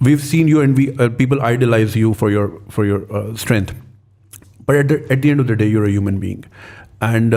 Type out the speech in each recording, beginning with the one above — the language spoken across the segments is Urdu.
We've seen you and people idolize you for your strength, but at the end of the day you're a human being, and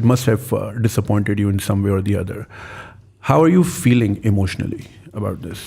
it must have disappointed you in some way or the other. How are you feeling emotionally about this?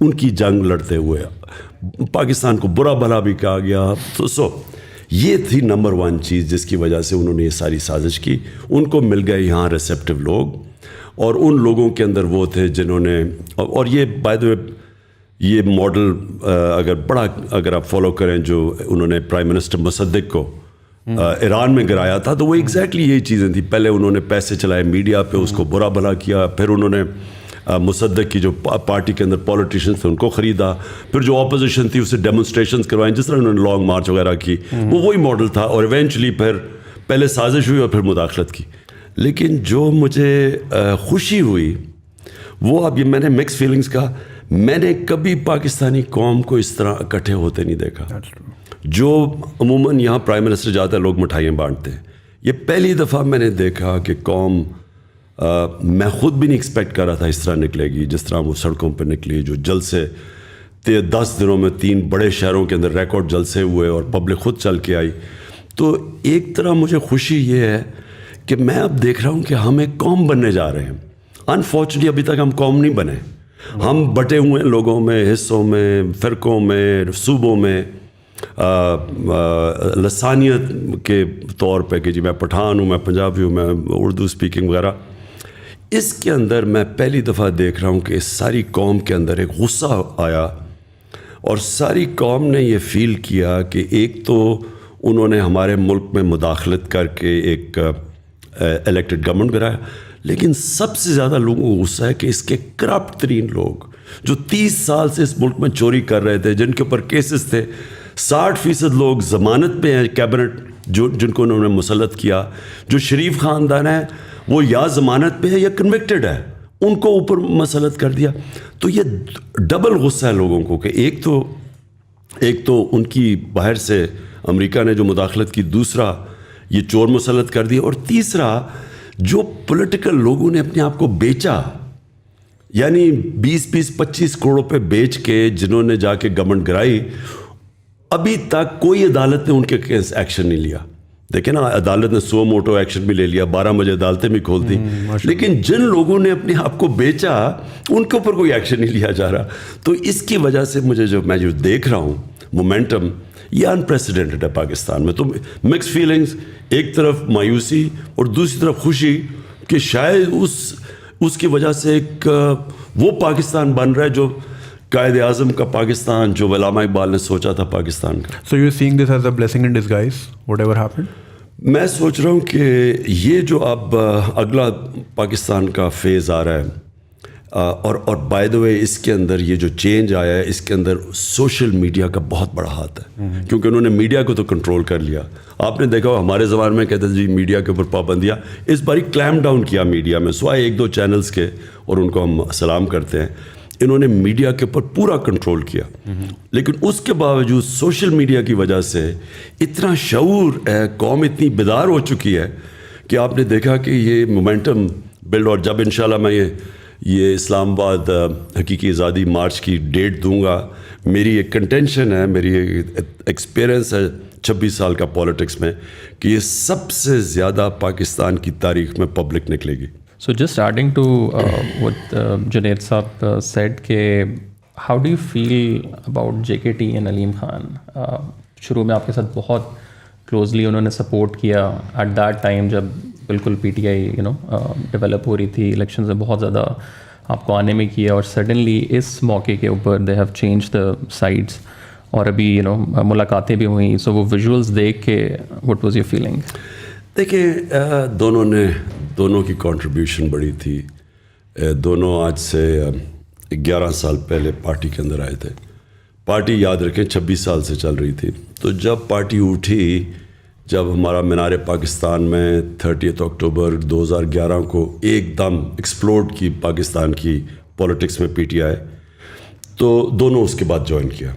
ان کی جنگ لڑتے ہوئے پاکستان کو برا بھلا بھی کہا گیا. تو یہ تھی نمبر 1 چیز جس کی وجہ سے انہوں نے یہ ساری سازش کی. ان کو مل گئے یہاں ریسیپٹیو لوگ, اور ان لوگوں کے اندر وہ تھے جنہوں نے, اور یہ بائی دی وے یہ ماڈل اگر آپ فالو کریں جو انہوں نے پرائم منسٹر مصدق کو ایران میں گرایا تھا, تو وہ ایگزیکٹلی یہی چیزیں تھیں. پہلے انہوں نے پیسے چلائے میڈیا پہ, اس کو برا بھلا کیا, پھر انہوں نے مصدق کی جو پارٹی کے اندر پولیٹیشینس تھے ان کو خریدا, پھر جو اپوزیشن تھی اسے ڈیمونسٹریشنز کروائیں, جس طرح انہوں نے لانگ مارچ وغیرہ کی, وہ وہی ماڈل تھا. اور ایونچولی پھر پہلے سازش ہوئی اور پھر مداخلت کی. لیکن جو مجھے خوشی ہوئی وہ, اب یہ میں نے مکس فیلنگز کہا, میں نے کبھی پاکستانی قوم کو اس طرح اکٹھے ہوتے نہیں دیکھا. جو عموماً یہاں پرائم منسٹر جاتا ہے لوگ مٹھائیاں بانٹتے ہیں, یہ پہلی دفعہ میں نے دیکھا کہ قوم, میں خود بھی نہیں ایکسپیکٹ کر رہا تھا اس طرح نکلے گی جس طرح وہ سڑکوں پہ نکلی. جو جلسے 10 دنوں میں 3 بڑے شہروں کے اندر ریکارڈ جلسے ہوئے اور پبلک خود چل کے آئی. تو ایک طرح مجھے خوشی یہ ہے کہ میں اب دیکھ رہا ہوں کہ ہم ایک قوم بننے جا رہے ہیں. انفارچونیٹلی ابھی تک ہم قوم نہیں بنے, ہم بٹے ہوئے ہیں لوگوں میں, حصوں میں, فرقوں میں, صوبوں میں, لسانیت کے طور پہ کہ جی میں پٹھان ہوں, میں پنجابی ہوں, میں اردو اسپیکنگ وغیرہ. اس کے اندر میں پہلی دفعہ دیکھ رہا ہوں کہ اس ساری قوم کے اندر ایک غصہ آیا, اور ساری قوم نے یہ فیل کیا کہ ایک تو انہوں نے ہمارے ملک میں مداخلت کر کے ایک الیکٹڈ گورنمنٹ گرایا, لیکن سب سے زیادہ لوگوں کو غصہ ہے کہ اس کے کرپٹ ترین لوگ جو 30 سال سے اس ملک میں چوری کر رہے تھے, جن کے اوپر کیسز تھے, 60% لوگ ضمانت پہ ہیں کیبنٹ جن کو انہوں نے مسلط کیا, جو شریف خاندان ہے وہ یا ضمانت پہ ہے یا کنوکٹڈ ہے, ان کو اوپر مسلط کر دیا. تو یہ ڈبل غصہ ہے لوگوں کو کہ ایک تو ان کی باہر سے امریکہ نے جو مداخلت کی, دوسرا یہ چور مسلط کر دیا, اور تیسرا جو پولیٹیکل لوگوں نے اپنے آپ کو بیچا, یعنی 20-25 کروڑوں پہ بیچ کے جنہوں نے جا کے گورنمنٹ گرائی, ابھی تک کوئی عدالت نے ان کے کیس ایکشن نہیں لیا. دیکھیں نا, عدالت نے سو موٹو ایکشن بھی لے لیا, 12 بجے عدالتیں بھی کھول دی, لیکن جن لوگوں نے اپنے آپ کو بیچا ان کے اوپر کوئی ایکشن نہیں لیا جا رہا. تو اس کی وجہ سے میں جو دیکھ رہا ہوں مومنٹم, یہ انپریسیڈنٹڈ ہے پاکستان میں. تو مکس فیلنگز, ایک طرف مایوسی اور دوسری طرف خوشی کہ شاید اس کی وجہ سے ایک وہ پاکستان بن رہا ہے جو قائد اعظم کا پاکستان, جو علامہ اقبال نے سوچا تھا پاکستان کا. So you're seeing this as a blessing in disguise, whatever happened? میں سوچ رہا ہوں کہ یہ جو اب اگلا پاکستان کا فیز آ رہا ہے, اور بائی دا وے اس کے اندر یہ جو چینج آیا ہے, اس کے اندر سوشل میڈیا کا بہت بڑا ہاتھ ہے, کیونکہ انہوں نے میڈیا کو تو کنٹرول کر لیا. آپ نے دیکھا ہمارے زمانے میں کہتے ہیں جی میڈیا کے اوپر پابندیاں, اس باری کلیم ڈاؤن کیا میڈیا میں, سوائے 1-2 چینلز کے, اور ان کو ہم سلام کرتے ہیں. انہوں نے میڈیا کے اوپر پورا کنٹرول کیا, لیکن اس کے باوجود سوشل میڈیا کی وجہ سے اتنا شعور ہے, قوم اتنی بیدار ہو چکی ہے کہ آپ نے دیکھا کہ یہ مومنٹم بلڈ. اور جب انشاءاللہ میں یہ اسلام آباد حقیقی آزادی مارچ کی ڈیٹ دوں گا, میری ایک کنٹینشن ہے, میری ایکسپیرئنس ہے 26 سال کا پولیٹکس میں, کہ یہ سب سے زیادہ پاکستان کی تاریخ میں پبلک نکلے گی. So just adding to what Junaid Saab said, how do you feel about JKT and Aleem Khan? شروع میں آپ کے ساتھ بہت کلوزلی انہوں نے سپورٹ کیا ایٹ دیٹ ٹائم جب بالکل پی ٹی آئی ڈیولپ ہو رہی تھی, الیکشنز میں بہت زیادہ آپ کو آنے میں کیا, اور سڈنلی اس موقع کے اوپر they have change the sides, اور ابھی ملاقاتیں بھی ہوئیں. سو وہ ویژولز دیکھ کے وٹ واز یور فیلنگ؟ دیکھیں, دونوں کی کنٹریبیوشن بڑی تھی. دونوں آج سے 11 سال پہلے پارٹی کے اندر آئے تھے. پارٹی یاد رکھیں 26 سال سے چل رہی تھی. تو جب پارٹی اٹھی, جب ہمارا مینار پاکستان میں 30 اکتوبر 2011 کو ایک دم ایکسپلوڈ کی پاکستان کی پولیٹکس میں پی ٹی آئی, تو دونوں اس کے بعد جوائن کیا,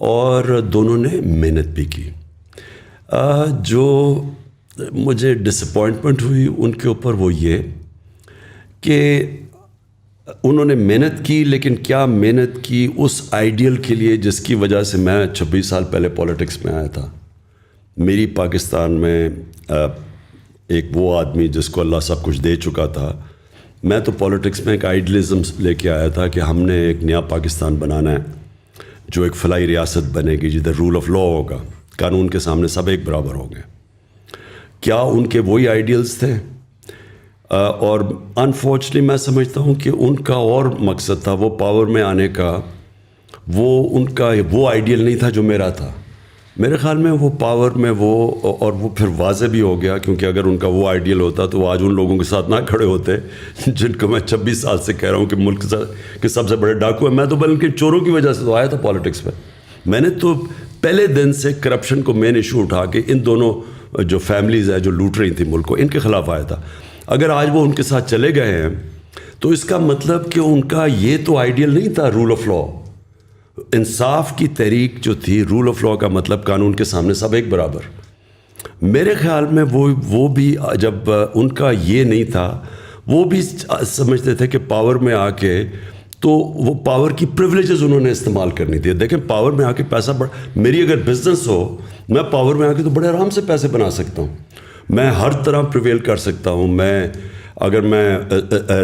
اور دونوں نے محنت بھی کی. جو مجھے ڈس اپوائنٹمنٹ ہوئی ان کے اوپر وہ یہ کہ انہوں نے محنت کی, لیکن کیا محنت کی اس آئیڈیل کے لیے جس کی وجہ سے میں 26 سال پہلے پولیٹکس میں آیا تھا. میری پاکستان میں ایک وہ آدمی جس کو اللہ سب کچھ دے چکا تھا, میں تو پالیٹکس میں ایک آئیڈیلزم لے کے آیا تھا کہ ہم نے ایک نیا پاکستان بنانا ہے جو ایک فلاحی ریاست بنے گی جدھر رول آف لا ہوگا, قانون کے سامنے سب ایک برابر ہوں گے. کیا ان کے وہی آئیڈیلز تھے؟ اور انفارچونیٹلی میں سمجھتا ہوں کہ ان کا اور مقصد تھا وہ پاور میں آنے کا, وہ ان کا وہ آئیڈیل نہیں تھا جو میرا تھا. میرے خیال میں وہ پاور میں وہ, اور وہ پھر واضح بھی ہو گیا کیونکہ اگر ان کا وہ آئیڈیل ہوتا تو وہ آج ان لوگوں کے ساتھ نہ کھڑے ہوتے جن کو میں 26 سال سے کہہ رہا ہوں کہ ملک کے سب سے بڑے ڈاکو ہیں. میں تو بلکہ چوروں کی وجہ سے تو آیا تھا پالیٹکس میں. میں نے تو پہلے دن سے کرپشن کو مین ایشو اٹھا کے ان دونوں جو فیملیز ہیں جو لوٹ رہی تھیں ملک کو, ان کے خلاف آیا تھا. اگر آج وہ ان کے ساتھ چلے گئے ہیں تو اس کا مطلب کہ ان کا یہ تو آئیڈیل نہیں تھا رول آف لا. انصاف کی تحریک جو تھی, رول آف لا کا مطلب قانون کے سامنے سب ایک برابر. میرے خیال میں وہ بھی جب ان کا یہ نہیں تھا, وہ بھی سمجھتے تھے کہ پاور میں آ کے تو وہ پاور کی پریولیجز انہوں نے استعمال کرنی تھی. دیکھیں پاور میں آ کے پیسہ میری اگر بزنس ہو, میں پاور میں آ کے تو بڑے آرام سے پیسے بنا سکتا ہوں, میں ہر طرح پریویل کر سکتا ہوں. اگر میں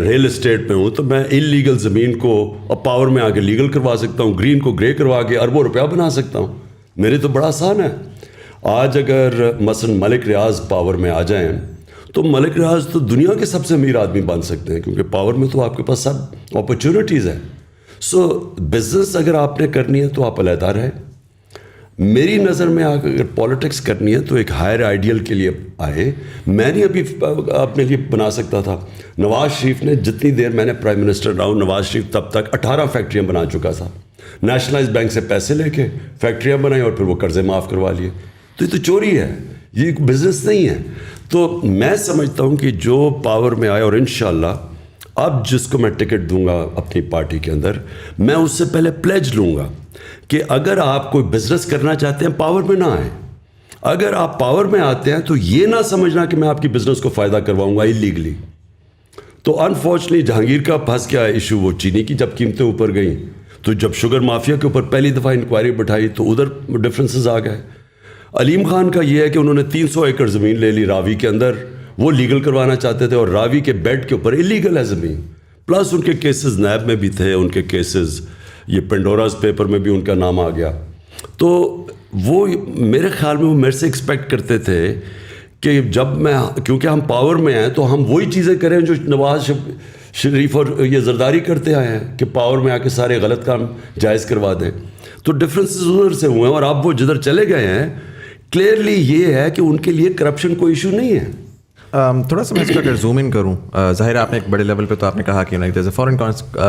ریل اسٹیٹ میں ہوں تو میں انلیگل زمین کو پاور میں آ کے لیگل کروا سکتا ہوں, گرین کو گرے کروا کے اربوں روپیہ بنا سکتا ہوں. میرے تو بڑا آسان ہے. آج اگر مثلا ملک ریاض پاور میں آ جائیں تو ملک ریاض تو دنیا کے سب سے امیر آدمی بن سکتے ہیں کیونکہ پاور میں تو آپ کے پاس سب اپرچونیٹیز ہیں. سو بزنس اگر آپ نے کرنی ہے تو آپ علیحدہ رہیں. میری نظر میں اگر پالیٹکس کرنی ہے تو ایک ہائر آئیڈیل کے لیے آئے. میں نہیں ابھی اپنے لیے بنا سکتا تھا. نواز شریف نے جتنی دیر میں نے پرائم منسٹر رہا ہوں, نواز شریف تب تک 18 فیکٹریاں بنا چکا تھا. نیشنلائز بینک سے پیسے لے کے فیکٹریاں بنائی اور پھر وہ قرضے معاف کروا لیے. تو یہ تو چوری ہے, یہ بزنس نہیں ہے. تو میں سمجھتا ہوں کہ جو پاور میں آئے, اور انشاءاللہ اب جس کو میں ٹکٹ دوں گا اپنی پارٹی کے اندر, میں اس سے پہلے پلیج لوں گا کہ اگر آپ کوئی بزنس کرنا چاہتے ہیں پاور میں نہ آئیں. اگر آپ پاور میں آتے ہیں تو یہ نہ سمجھنا کہ میں آپ کی بزنس کو فائدہ کرواؤں گا ایلیگلی. تو انفارچونیٹلی جہانگیر کا پھنس گیا ایشو وہ چینی کی, جب قیمتیں اوپر گئیں تو جب شوگر مافیا کے اوپر پہلی دفعہ انکوائری بٹھائی تو ادھر ڈفرینسز آ گئے. علیم خان کا یہ ہے کہ انہوں نے 300 ایکڑ زمین لے لی راوی کے اندر, وہ لیگل کروانا چاہتے تھے اور راوی کے بیڈ کے اوپر ایلیگل ہے زمین. پلس ان کے کیسز نیب میں بھی تھے, ان کے کیسز یہ پینڈوراز پیپر میں بھی ان کا نام آ گیا. تو وہ میرے خیال میں وہ میرے سے ایکسپیکٹ کرتے تھے کہ جب میں, کیونکہ ہم پاور میں ہیں تو ہم وہی چیزیں کریں جو نواز شریف اور یہ زرداری کرتے آئے ہیں کہ پاور میں آ کے سارے غلط کام جائز کروا دیں. تو ڈفرینسز ادھر سے ہوئے ہیں اور اب وہ جدھر چلے گئے ہیں کلیئرلی یہ ہے کہ ان کے لیے کرپشن کوئی ایشو نہیں ہے. تھوڑا سا میں اس کا اگر زوم ان کروں, ظاہر آپ نے ایک بڑے لیول پہ تو آپ نے کہا کہ دیر از اے فارن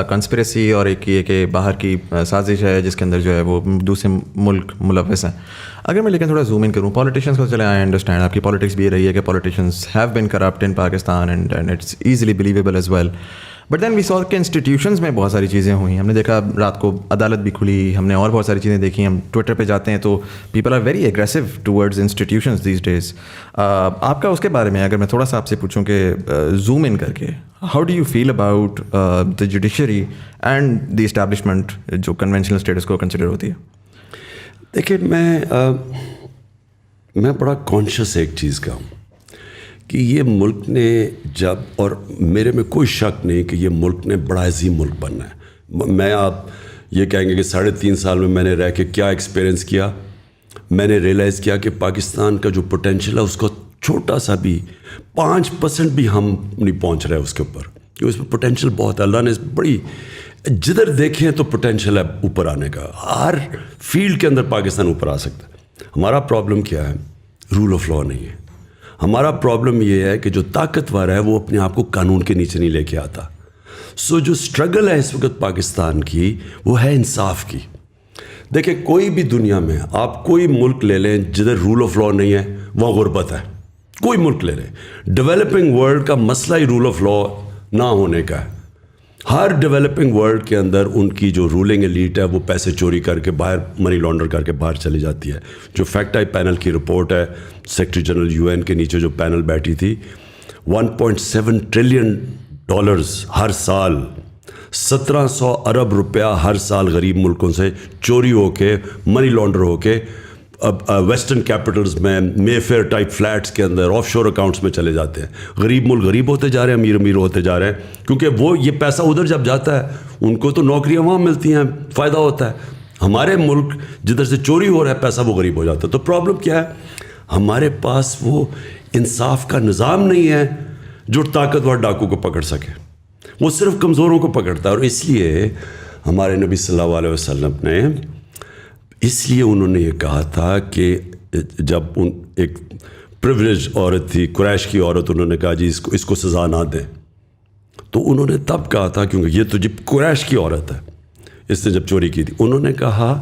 کنسپریسی, اور ایک یہ کہ باہر کی سازش ہے جس کے اندر جو ہے وہ دوسرے ملک ملوث ہیں. اگر میں لیکن تھوڑا زوم ان کروں پالیٹیشنس کو, چلے آئی انڈرسٹینڈ آپ کی پالیٹکس بھی یہ رہی ہے کہ politicians have been corrupt in Pakistan and it's easily believable as well. But then we saw کہ انسٹیٹیوشنس میں بہت ساری چیزیں ہوئی. ہم نے دیکھا رات کو عدالت بھی کھلی, ہم نے اور بہت ساری چیزیں دیکھی. ہم ٹویٹر پہ جاتے ہیں تو people are very aggressive towards institutions these days. آپ کا اس کے بارے میں اگر میں تھوڑا سا آپ سے پوچھوں کہ زوم ان کر کے how do you feel about the judiciary and the establishment جو کنونشنل اسٹیٹس کو کنسیڈر ہوتی ہے؟ دیکھیں میں بڑا کانشیس ایک چیز کا ہوں کہ یہ ملک نے جب, اور میرے میں کوئی شک نہیں کہ یہ ملک نے بڑا عظیم ملک بننا ہے. میں آپ یہ کہیں گے کہ 3.5 سال میں نے رہ کے کیا ایکسپیرینس کیا, میں نے ریئلائز کیا کہ پاکستان کا جو پوٹینشیل ہے اس کو چھوٹا سا بھی 5% بھی ہم نہیں پہنچ رہے اس کے اوپر, کہ اس میں پوٹینشیل بہت ہے. اللہ نے بڑی, جدھر دیکھیں تو پوٹینشیل ہے اوپر آنے کا, ہر فیلڈ کے اندر پاکستان اوپر آ سکتا ہے. ہمارا پرابلم کیا ہے؟ رول آف لا نہیں ہے. ہمارا پرابلم یہ ہے کہ جو طاقتور ہے وہ اپنے آپ کو قانون کے نیچے نہیں لے کے آتا. سو جو اسٹرگل ہے اس وقت پاکستان کی وہ ہے انصاف کی. دیکھیں کوئی بھی دنیا میں آپ کوئی ملک لے لیں جدھر رول آف لا نہیں ہے وہاں غربت ہے. کوئی ملک لے لیں, ڈیولپنگ ورلڈ کا مسئلہ ہی رول آف لا نہ ہونے کا ہے. ہر ڈیولپنگ ورلڈ کے اندر ان کی جو رولنگ ایلیٹ ہے وہ پیسے چوری کر کے باہر, منی لانڈر کر کے باہر چلی جاتی ہے. جو فیکٹ آئی پینل کی رپورٹ ہے, سیکرٹری جنرل UN کے نیچے جو پینل بیٹھی تھی, $1.7 ٹریلین ہر سال, 1700 ارب روپیہ ہر سال غریب ملکوں سے چوری ہو کے, منی لانڈر ہو کے ویسٹرن کیپٹلز میں مے فیئر ٹائپ فلیٹس کے اندر آف شور اکاؤنٹس میں چلے جاتے ہیں. غریب ملک غریب ہوتے جا رہے ہیں, امیر امیر ہوتے جا رہے ہیں, کیونکہ وہ یہ پیسہ ادھر جب جاتا ہے ان کو تو نوکریاں وہاں ملتی ہیں, فائدہ ہوتا ہے. ہمارے ملک جدھر سے چوری ہو رہا ہے پیسہ وہ غریب ہو جاتا ہے. تو پرابلم کیا ہے, ہمارے پاس وہ انصاف کا نظام نہیں ہے جو طاقتور ڈاکو کو پکڑ سکے, وہ صرف کمزوروں کو پکڑتا ہے. اور اس لیے ہمارے نبی صلی اللہ علیہ وسلم نے اس لیے انہوں نے یہ کہا تھا کہ جب ایک پریویلیج عورت تھی, قریش کی عورت, انہوں نے کہا جی اس کو سزا نہ دیں, تو انہوں نے تب کہا تھا, کیونکہ یہ تو جب قریش کی عورت ہے, اس نے جب چوری کی تھی, انہوں نے کہا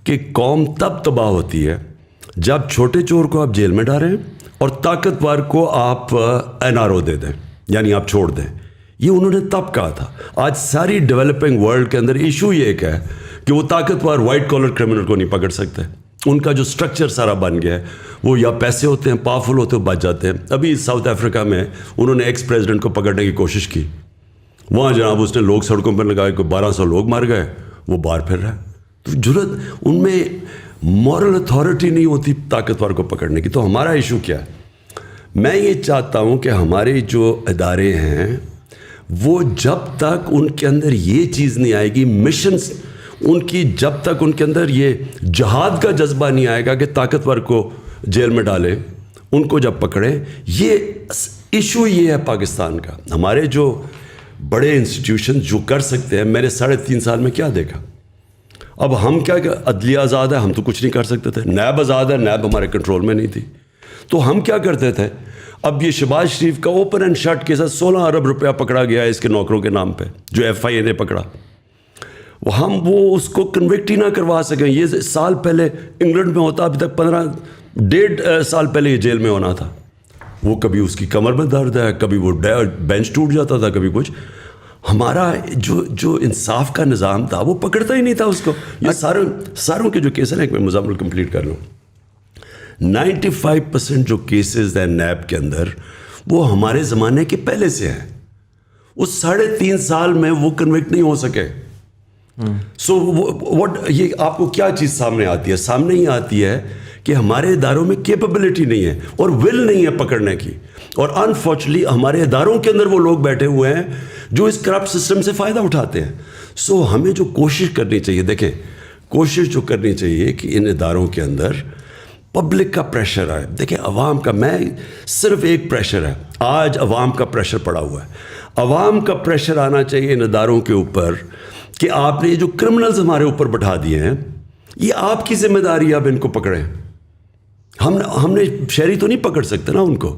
کہ قوم تب تباہ ہوتی ہے جب چھوٹے چور کو آپ جیل میں ڈالیں اور طاقتور کو آپ NRO دے دیں, یعنی آپ چھوڑ دیں. یہ انہوں نے تب کہا تھا. آج ساری ڈیولپنگ ورلڈ کے اندر ایشو یہ ایک ہے کہ وہ طاقتور وائٹ کالر کرمنل کو نہیں پکڑ سکتے. ان کا جو سٹرکچر سارا بن گیا ہے, وہ یا پیسے ہوتے ہیں, پاورفل ہوتے ہیں, بچ جاتے ہیں. ابھی ساؤتھ افریقہ میں انہوں نے ایکس پریزیڈنٹ کو پکڑنے کی کوشش کی, وہاں جناب اس نے لوگ سڑکوں پر لگائے, کوئی 1200 لوگ مر گئے, وہ باہر پھر رہا ہے. تو جرت ان میں مورل اتھارٹی نہیں ہوتی طاقتور کو پکڑنے کی. تو ہمارا ایشو کیا ہے, میں یہ چاہتا ہوں کہ ہمارے جو ادارے ہیں وہ جب تک ان کے اندر یہ چیز نہیں آئے گی, مشنز ان کی جب تک ان کے اندر یہ جہاد کا جذبہ نہیں آئے گا کہ طاقتور کو جیل میں ڈالیں, ان کو جب پکڑیں. یہ ایشو یہ ہے پاکستان کا. ہمارے جو بڑے انسٹیٹیوشن جو کر سکتے ہیں, میں نے 3.5 سال میں کیا دیکھا. اب ہم کیا کہ عدلیہ آزاد ہے, ہم تو کچھ نہیں کر سکتے تھے. نیب آزاد ہے, نیب ہمارے کنٹرول میں نہیں تھی. تو ہم کیا کرتے تھے, اب یہ شہباز شریف کا اوپن اینڈ شٹ کے ساتھ 16 ارب روپیہ پکڑا گیا ہے اس کے نوکروں کے نام پہ, جو FIA نے پکڑا. ہم وہ اس کو کنوکٹ ہی نہ کروا سکیں. یہ سال پہلے انگلینڈ میں ہوتا, ابھی تک 1.5 سال پہلے یہ جیل میں ہونا تھا. وہ کبھی اس کی کمر میں درد ہے, کبھی وہ بینچ ٹوٹ جاتا تھا, کبھی کچھ. ہمارا جو انصاف کا نظام تھا وہ پکڑتا ہی نہیں تھا اس کو. یہ ساروں کے جو کیس ہیں, ایک میں مزمل کمپلیٹ کر لوں. 95% جو کیسز ہیں نیب کے اندر وہ ہمارے زمانے کے پہلے سے ہیں. اس 3.5 سال میں وہ کنوکٹ نہیں ہو سکے. سو یہ آپ کو کیا چیز سامنے آتی ہے؟ سامنے ہی آتی ہے کہ ہمارے اداروں میں کیپبلٹی نہیں ہے اور ول نہیں ہے پکڑنے کی. اور انفارچونیٹلی ہمارے اداروں کے اندر وہ لوگ بیٹھے ہوئے ہیں جو اس کرپٹ سسٹم سے فائدہ اٹھاتے ہیں. سو ہمیں جو کوشش کرنی چاہیے, دیکھیں کوشش جو کرنی چاہیے کہ ان اداروں کے اندر پبلک کا پریشر آئے. دیکھیں عوام کا, میں صرف ایک پریشر ہے, آج عوام کا پریشر پڑا ہوا ہے. عوام کا پریشر آنا چاہیے ان اداروں کے اوپر کہ آپ نے یہ جو کرمنلز ہمارے اوپر بٹھا دیے ہیں, یہ آپ کی ذمہ داری ہے, اب ان کو پکڑیں. ہم نے شہری تو نہیں پکڑ سکتے نا ان کو.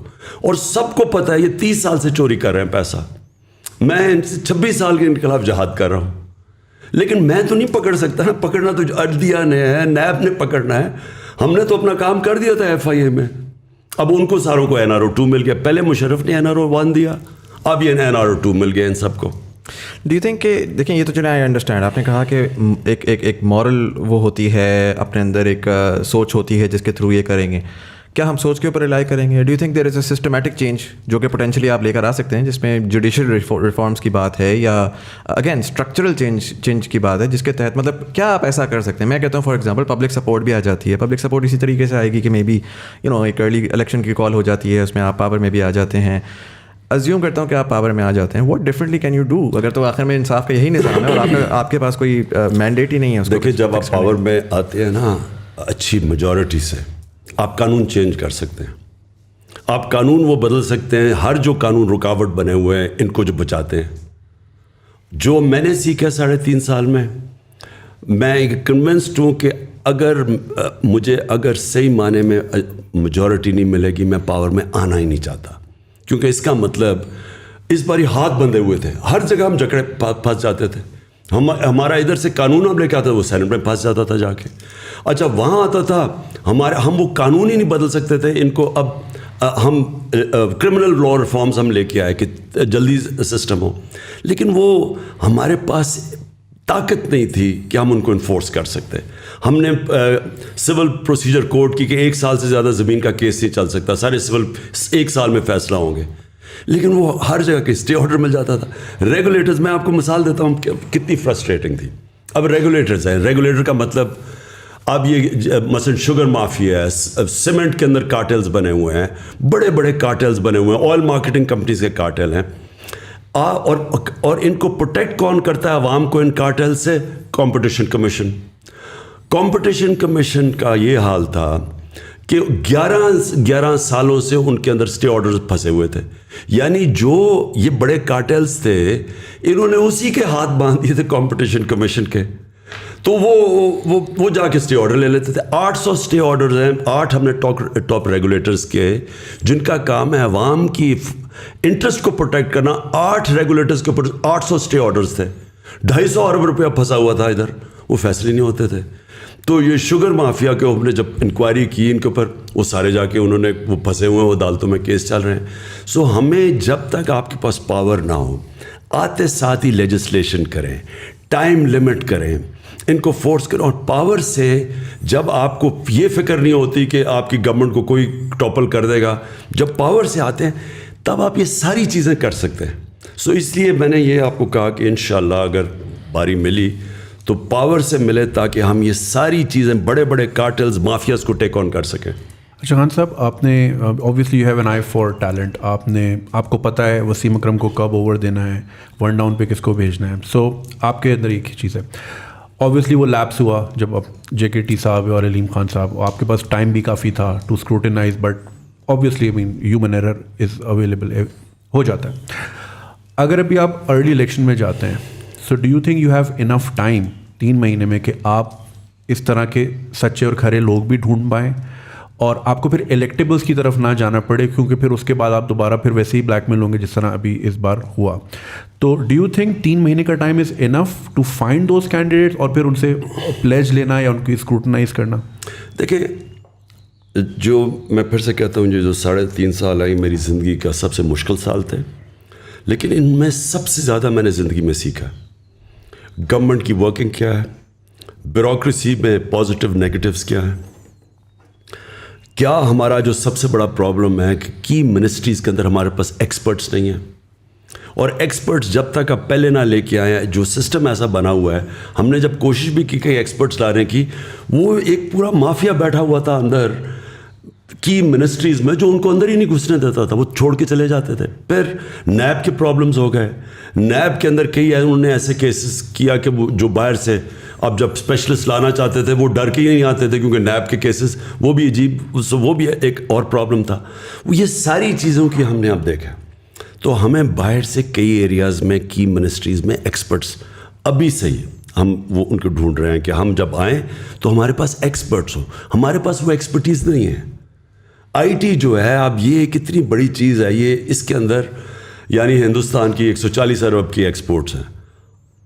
اور سب کو پتہ ہے یہ 30 سال سے چوری کر رہے ہیں پیسہ. میں 26 سال کے ان کے خلاف جہاد کر رہا ہوں, لیکن میں تو نہیں پکڑ سکتا نا. پکڑنا تو عدلیہ نے ہے, نیب نے پکڑنا ہے. ہم نے تو اپنا کام کر دیا تھا FIA میں. اب ان کو ساروں کو NRO 2 مل گیا. پہلے مشرف نے NRO 1 دیا, اب یہ NRO 2 مل گیا ان سب کو. ڈو یو تھنک کہ دیکھیں یہ تو چلیں آئی انڈرسٹینڈ, آپ نے کہا کہ ایک مورل وہ ہوتی ہے, اپنے اندر ایک سوچ ہوتی ہے جس کے تھرو یہ کریں گے. کیا ہم سوچ کے اوپر ریلائی کریں گے؟ Do you think there is a systematic change جو کہ پوٹینشلی آپ لے کر آ سکتے ہیں, جس میں جوڈیشل ریفارمس کی بات ہے یا اگین اسٹرکچرل چینج کی بات ہے, جس کے تحت مطلب کیا آپ ایسا کر سکتے ہیں؟ میں کہتا ہوں فار ایگزامپل پبلک سپورٹ بھی آ جاتی ہے. پبلک سپورٹ اسی طریقے سے آئے گی کہ مے بی ایک ارلی الیکشن کی کال ہو جاتی ہے, اس میں آپ پاور میں بھی آ جاتے ہیں. ازیوم کرتا ہوں کہ آپ پاور میں آ جاتے ہیں, what differently can you do? اگر تو آخر میں انصاف کا یہی نظام ہے اور آپ کے پاس کوئی مینڈیٹ ہی نہیں ہے. دیکھیں جب آپ پاور میں آتے ہیں نا اچھی میجورٹی سے, آپ قانون چینج کر سکتے ہیں, آپ قانون وہ بدل سکتے ہیں. ہر جو قانون رکاوٹ بنے ہوئے ہیں ان کو جو بچاتے ہیں, جو میں نے سیکھا 3.5 سال میں, میں کنونسڈ ہوں کہ اگر صحیح معنی میں میجورٹی نہیں ملے گی, میں پاور میں آنا ہی نہیں چاہتا. کیونکہ اس کا مطلب اس باری ہاتھ بندھے ہوئے تھے, ہر جگہ ہم جکڑے پھنس جاتے تھے. ہمارا ادھر سے قانون ہم لے کے آتا تھا, وہ سینٹ میں پھنس جاتا تھا جا کے. اچھا وہاں آتا تھا ہم وہ قانون ہی نہیں بدل سکتے تھے. ان کو اب ہم کرمنل لا ریفارمز ہم لے کے آئے کہ جلدی سسٹم ہو, لیکن وہ ہمارے پاس طاقت نہیں تھی کہ ہم ان کو انفورس کر سکتے. ہم نے سول پروسیجر کوڈ کی کہ 1 سال سے زیادہ زمین کا کیس نہیں چل سکتا, سارے سول 1 سال میں فیصلہ ہوں گے, لیکن وہ ہر جگہ کے اسٹے آرڈر مل جاتا تھا. ریگولیٹرز, میں آپ کو مثال دیتا ہوں کتنی فرسٹریٹنگ تھی. اب ریگولیٹرز ہیں, ریگولیٹر کا مطلب اب یہ مثلا شوگر مافیا ہے, سیمنٹ کے اندر کارٹلز بنے ہوئے ہیں, بڑے بڑے کارٹلز بنے ہوئے ہیں, آئل مارکیٹنگ کمپنیز کے کارٹل ہیں, اور ان کو پروٹیکٹ کون کرتا ہے عوام کو ان کارٹل سے؟ Competition commission. کمپٹیشن کمیشن کا یہ حال تھا کہ 11 سالوں سے ان کے اندر اسٹے آرڈرز پھنسے ہوئے تھے. یعنی جو یہ بڑے کارٹلز تھے انہوں نے اسی کے ہاتھ باندھ دیے تھے کمپٹیشن کمیشن کے, تو وہ جا کے اسٹے آرڈر لے لیتے تھے. 800 اسٹے آرڈرز ہیں, 8 ہم نے ٹاپ ریگولیٹرز کے جن کا کام ہے عوام کی انٹرسٹ کو پروٹیکٹ کرنا. 8 ریگولیٹرز کے اوپر 800 اسٹے آرڈرز تھے, 250 ارب روپیہ پھنسا ہوا تھا ادھر, وہ فیصلے نہیں ہوتے تھے. تو یہ شوگر مافیا کے اوپر جب انکوائری کی ان کے اوپر, وہ سارے جا کے انہوں نے وہ پھنسے ہوئے ہیں, وہ عدالتوں میں کیس چل رہے ہیں. سو ہمیں جب تک آپ کے پاس پاور نہ ہو, آتے ساتھ ہی لیجسلیشن کریں, ٹائم لمٹ کریں, ان کو فورس کریں. اور پاور سے جب آپ کو یہ فکر نہیں ہوتی کہ آپ کی گورنمنٹ کو کوئی ٹاپل کر دے گا, جب پاور سے آتے ہیں تب آپ یہ ساری چیزیں کر سکتے ہیں. سو اس لیے میں نے یہ آپ کو کہا کہ انشاءاللہ اگر باری ملی تو پاور سے ملے تاکہ ہم یہ ساری چیزیں بڑے بڑے کارٹلز مافیاز کو ٹیک آن کر سکیں. اچھا خان صاحب, آپ نے obviously you have an I for talent, آپ کو پتہ ہے وسیم اکرم کو کب اوور دینا ہے, 1 ڈاؤن پہ کس کو بھیجنا ہے. سو آپ کے اندر ایک ہی چیز ہے, اوبیسلی وہ لیپس ہوا جب اب JKT صاحب اور علیم خان صاحب, آپ کے پاس ٹائم بھی کافی تھا to scrutinize, but obviously I mean human error is available, ہو جاتا ہے. اگر ابھی آپ ارلی الیکشن میں جاتے ہیں, so do you think you have enough time 3 مہینے میں کہ آپ اس طرح کے سچے اور کھرے لوگ بھی ڈھونڈ پائیں اور آپ کو پھر الیکٹیبلس کی طرف نہ جانا پڑے, کیونکہ پھر اس کے بعد آپ دوبارہ پھر ویسے ہی بلیک میل ہوں گے جس طرح ابھی اس بار ہوا. تو ڈو یو تھنک 3 مہینے کا time is enough to find those candidates اور پھر ان سے پلیج لینا یا ان کی اسکروٹنائز کرنا؟ دیکھیں, جو میں پھر سے کہتا ہوں, جو 3.5 سال آئی میری زندگی کا سب سے مشکل سال تھے, لیکن ان میں سب سے زیادہ میں نے زندگی میں سیکھا گورنمنٹ کی ورکنگ کیا ہے, بیوروکریسی میں پازیٹیو نیگیٹیوز کیا ہے, کیا ہمارا جو سب سے بڑا پرابلم ہے کہ کی منسٹریز کے اندر ہمارے پاس ایکسپرٹس نہیں ہیں, اور ایکسپرٹس جب تک آپ پہلے نہ لے کے آئے ہیں, جو سسٹم ایسا بنا ہوا ہے, ہم نے جب کوشش بھی کی کہ ایکسپرٹس لانے کی, وہ ایک پورا مافیا بیٹھا ہوا تھا اندر کی منسٹریز میں جو ان کو اندر ہی نہیں گھسنے دیتا تھا, وہ چھوڑ کے چلے جاتے تھے. پھر نیب کے پرابلمز ہو گئے, نیب کے اندر کئی انہوں نے ایسے کیسز کیا کہ وہ جو باہر سے اب جب اسپیشلسٹ لانا چاہتے تھے وہ ڈر کے ہی نہیں آتے تھے, کیونکہ نیب کے کیسز وہ بھی عجیب, وہ بھی ایک اور پرابلم تھا. یہ ساری چیزوں کی ہم نے اب دیکھا, تو ہمیں باہر سے کئی ایریاز میں کی منسٹریز میں ایکسپرٹس ابھی سے ہی ہم وہ ان کو ڈھونڈ رہے ہیں کہ ہم جب آئیں تو ہمارے پاس ایکسپرٹس ہوں. ہمارے پاس وہ ایکسپرٹیز نہیں ہے. IT جو ہے اب یہ کتنی بڑی چیز ہے, یہ اس کے اندر یعنی ہندوستان کی 140 ارب کی ایکسپورٹس ہیں,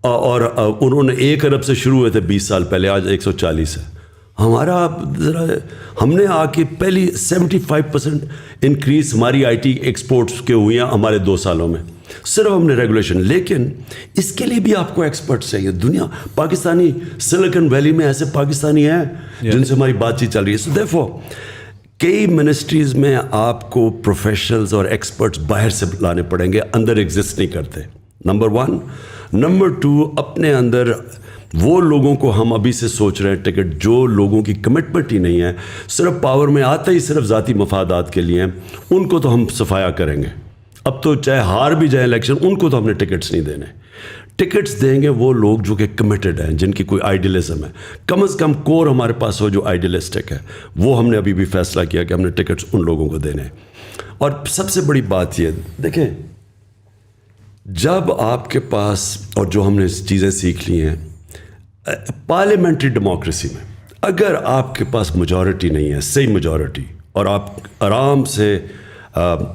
اور انہوں نے 1 ارب سے شروع ہوئے تھے 20 سال پہلے, آج 140 ہے. ہمارا ذرا ہم نے آ کے پہلی 75% انکریز ہماری IT ایکسپورٹس کے ہوئی ہیں ہمارے 2 سالوں میں, صرف ہم نے ریگولیشن. لیکن اس کے لیے بھی آپ کو ایکسپرٹس چاہیے. دنیا پاکستانی سلیکن ویلی میں ایسے پاکستانی ہیں جن سے ہماری بات چیت چل رہی ہے. سو دیرفور کئی منسٹریز میں آپ کو پروفیشنلز اور ایکسپرٹس باہر سے لانے پڑیں گے, اندر ایگزسٹ نہیں کرتے, نمبر 1. نمبر 2, اپنے اندر وہ لوگوں کو ہم ابھی سے سوچ رہے ہیں ٹکٹ, جو لوگوں کی کمٹمنٹ ہی نہیں ہے, صرف پاور میں آتے ہی صرف ذاتی مفادات کے لیے ہیں, ان کو تو ہم صفایا کریں گے. اب تو چاہے ہار بھی جائیں الیکشن, ان کو تو ہم نے ٹکٹس نہیں دینے. ٹکٹس دیں گے وہ لوگ جو کہ کمیٹڈ ہیں, جن کی کوئی آئیڈیلزم ہے, کم از کم کور ہمارے پاس ہو جو آئیڈیلسٹک ہے. وہ ہم نے ابھی بھی فیصلہ کیا کہ ہم نے ٹکٹس ان لوگوں کو دینے. اور سب سے بڑی بات یہ دیکھیں, جب آپ کے پاس, اور جو ہم نے چیزیں سیکھ لی ہیں پارلیمنٹری ڈیموکریسی میں, اگر آپ کے پاس میجورٹی نہیں ہے, صحیح میجورٹی, اور آپ آرام سے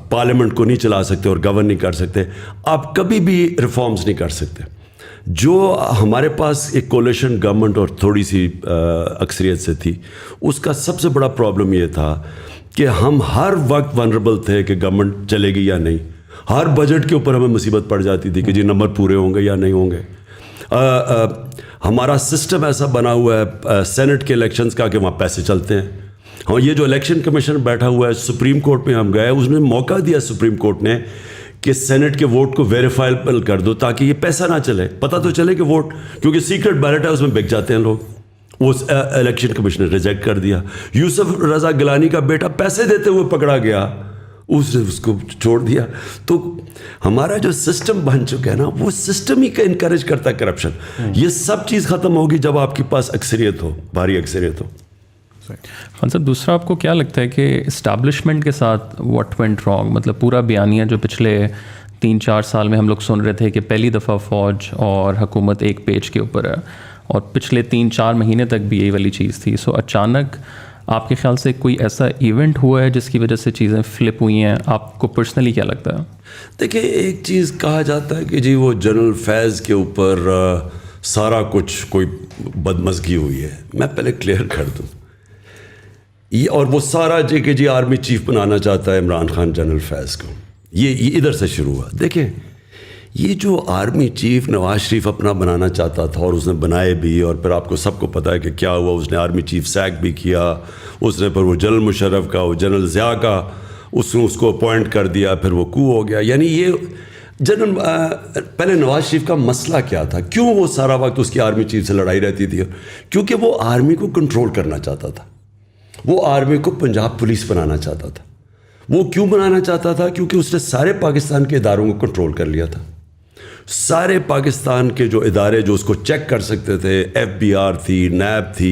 پارلیمنٹ کو نہیں چلا سکتے اور گورن نہیں کر سکتے, آپ کبھی بھی ریفارمز نہیں کر سکتے. جو ہمارے پاس ایک کولیشن گورنمنٹ اور تھوڑی سی اکثریت سے تھی, اس کا سب سے بڑا پرابلم یہ تھا کہ ہم ہر وقت ونربل تھے کہ گورنمنٹ چلے گی یا نہیں. ہر بجٹ کے اوپر ہمیں مصیبت پڑ جاتی تھی کہ جی نمبر پورے ہوں گے یا نہیں ہوں گے. ہمارا سسٹم ایسا بنا ہوا ہے سینٹ کے الیکشنز کا کہ وہاں پیسے چلتے ہیں. ہاں, یہ جو الیکشن کمیشن بیٹھا ہوا ہے, سپریم کورٹ میں ہم گئے, اس نے موقع دیا سپریم کورٹ نے کہ سینٹ کے ووٹ کو ویریفائبل کر دو تاکہ یہ پیسہ نہ چلے. پتہ تو چلے کہ ووٹ, کیونکہ سیکرٹ بیلٹ ہے, اس میں بک جاتے ہیں لوگ. وہ الیکشن کمیشن نے ریجیکٹ کر دیا. یوسف رضا گیلانی کا بیٹا پیسے دیتے ہوئے پکڑا گیا, اس نے اس کو چھوڑ دیا. تو ہمارا جو سسٹم بن چکا ہے نا, وہ سسٹم ہی کا انکریج کرتا ہے کرپشن. یہ سب چیز ختم ہوگی جب آپ کے پاس اکثریت ہو, بھاری اکثریت ہو. خان صاحب, دوسرا آپ کو کیا لگتا ہے کہ اسٹیبلشمنٹ کے ساتھ واٹ وینٹ رانگ؟ مطلب پورا بیانیہ جو پچھلے 3-4 سال میں ہم لوگ سن رہے تھے کہ پہلی دفعہ فوج اور حکومت ایک پیج کے اوپر ہے, اور پچھلے 3-4 مہینے تک بھی یہی والی چیز تھی. سو اچانک آپ کے خیال سے کوئی ایسا ایونٹ ہوا ہے جس کی وجہ سے چیزیں فلپ ہوئی ہیں؟ آپ کو پرسنلی کیا لگتا ہے؟ دیکھیں, ایک چیز کہا جاتا ہے کہ جی وہ جنرل فیض کے اوپر سارا کچھ کوئی بدمزگی ہوئی ہے. میں پہلے کلیئر کر دوں, یہ اور وہ سارا کہ جی آرمی چیف بنانا چاہتا ہے عمران خان جنرل فیض کو, یہ ادھر سے شروع ہوا. دیکھیں, یہ جو آرمی چیف نواز شریف اپنا بنانا چاہتا تھا اور اس نے بنائے بھی, اور پھر آپ کو سب کو پتہ ہے کہ کیا ہوا, اس نے آرمی چیف سیک بھی کیا, اس نے پھر وہ جنرل مشرف کا, وہ جنرل ضیاء کا, اس نے اس کو اپوائنٹ کر دیا, پھر وہ کو ہو گیا. یعنی یہ جنرل پہلے نواز شریف کا مسئلہ کیا تھا, کیوں وہ سارا وقت اس کی آرمی چیف سے لڑائی رہتی تھی؟ کیونکہ وہ آرمی کو کنٹرول کرنا چاہتا تھا, وہ آرمی کو پنجاب پولیس بنانا چاہتا تھا. وہ کیوں بنانا چاہتا تھا؟ کیونکہ اس نے سارے پاکستان کے اداروں کو کنٹرول کر لیا تھا. سارے پاکستان کے جو ادارے جو اس کو چیک کر سکتے تھے, FBR تھی, نیب تھی,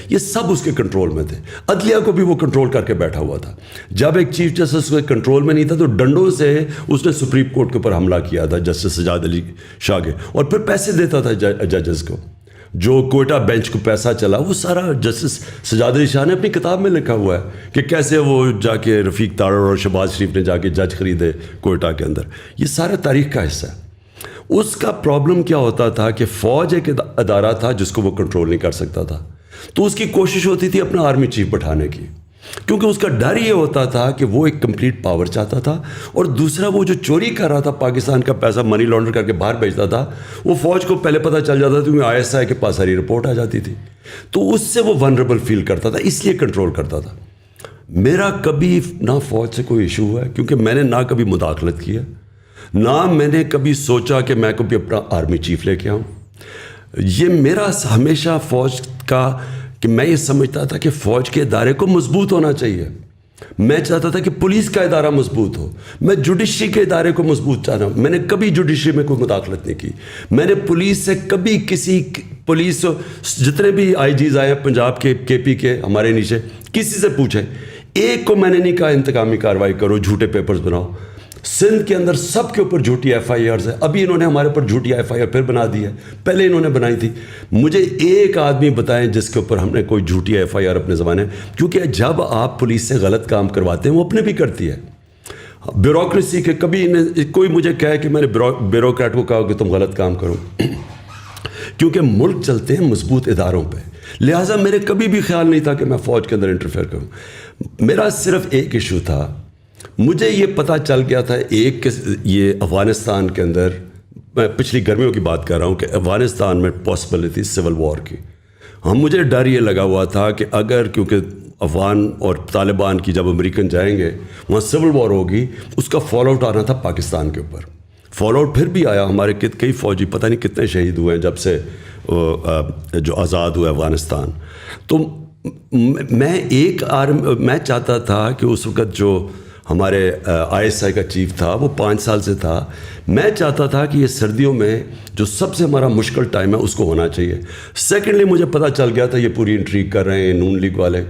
یہ سب اس کے کنٹرول میں تھے. عدلیہ کو بھی وہ کنٹرول کر کے بیٹھا ہوا تھا. جب ایک چیف جسٹس اس کے کنٹرول میں نہیں تھا تو ڈنڈوں سے اس نے سپریم کورٹ کے اوپر حملہ کیا تھا, جسٹس سجاد علی شاہ کے, اور پھر پیسے دیتا تھا ججز کو. جو کوئٹہ بینچ کو پیسہ چلا وہ سارا جسٹس سجاد علی شاہ نے اپنی کتاب میں لکھا ہوا ہے کہ کیسے وہ جا کے رفیق تارڑ اور شہباز شریف نے جا کے جج خریدے کوئٹہ کے اندر. یہ سارا تاریخ کا حصہ ہے. اس کا پرابلم کیا ہوتا تھا کہ فوج ایک ادارہ تھا جس کو وہ کنٹرول نہیں کر سکتا تھا, تو اس کی کوشش ہوتی تھی اپنا آرمی چیف بٹھانے کی, کیونکہ اس کا ڈر یہ ہوتا تھا کہ وہ ایک کمپلیٹ پاور چاہتا تھا. اور دوسرا, وہ جو چوری کر رہا تھا پاکستان کا پیسہ, منی لانڈر کر کے باہر بھیجتا تھا, وہ فوج کو پہلے پتہ چل جاتا تھا کیونکہ ISI کے پاس ساری رپورٹ آ جاتی تھی. تو اس سے وہ ونریبل فیل کرتا تھا, اس لیے کنٹرول کرتا تھا. میرا کبھی نہ فوج سے کوئی ایشو ہوا ہے, کیونکہ میں نے نہ کبھی مداخلت کی ہے, نہ میں نے کبھی سوچا کہ میں کبھی اپنا آرمی چیف لے کے آؤں. یہ میرا ہمیشہ فوج کا کہ میں یہ سمجھتا تھا کہ فوج کے ادارے کو مضبوط ہونا چاہیے. میں چاہتا تھا کہ پولیس کا ادارہ مضبوط ہو, میں جوڈیشری کے ادارے کو مضبوط چاہ رہا ہوں. میں نے کبھی جوڈیشری میں کوئی مداخلت نہیں کی. میں نے پولیس سے کبھی کسی پولیس جتنے بھی IGs آئے ہیں پنجاب کے, KP کے, ہمارے نیچے, کسی سے پوچھیں, ایک کو میں نے نہیں کہا انتقامی کارروائی کرو, جھوٹے پیپرز بناؤ. سندھ کے اندر سب کے اوپر جھوٹی FIRs ہے. ابھی انہوں نے ہمارے اوپر جھوٹی FIR پھر بنا دی ہے, پہلے انہوں نے بنائی تھی. مجھے ایک آدمی بتائیں جس کے اوپر ہم نے کوئی جھوٹی FIR اپنے زمانے, کیونکہ جب آپ پولیس سے غلط کام کرواتے ہیں وہ اپنے بھی کرتی ہے. بیوروکریسی کے کبھی کوئی مجھے کہے کہ میں نے بیوروکریٹ کو کہا کہ تم غلط کام کرو, کیونکہ ملک چلتے ہیں مضبوط اداروں پہ. لہٰذا میرے کبھی بھی خیال نہیں تھا کہ میں فوج کے اندر انٹرفیئر کروں. میرا صرف ایک ایشو تھا, مجھے یہ پتہ چل گیا تھا ایک کہ یہ افغانستان کے اندر, میں پچھلی گرمیوں کی بات کر رہا ہوں, کہ افغانستان میں پاسبلٹی سول وار کی. مجھے ڈر یہ لگا ہوا تھا کہ اگر, کیونکہ افغان اور طالبان کی جب امریکن جائیں گے وہاں سول وار ہوگی, اس کا فال آؤٹ آنا تھا پاکستان کے اوپر. فال آؤٹ پھر بھی آیا, ہمارے کئی فوجی پتہ نہیں کتنے شہید ہوئے ہیں جب سے جو آزاد ہوا افغانستان. تو میں چاہتا تھا کہ اس وقت جو ہمارے ISI کا چیف تھا وہ 5 سال سے تھا, میں چاہتا تھا کہ یہ سردیوں میں جو سب سے ہمارا مشکل ٹائم ہے اس کو ہونا چاہیے. سیکنڈلی مجھے پتہ چل گیا تھا یہ پوری انٹریگ کر رہے ہیں نون لیگ والے,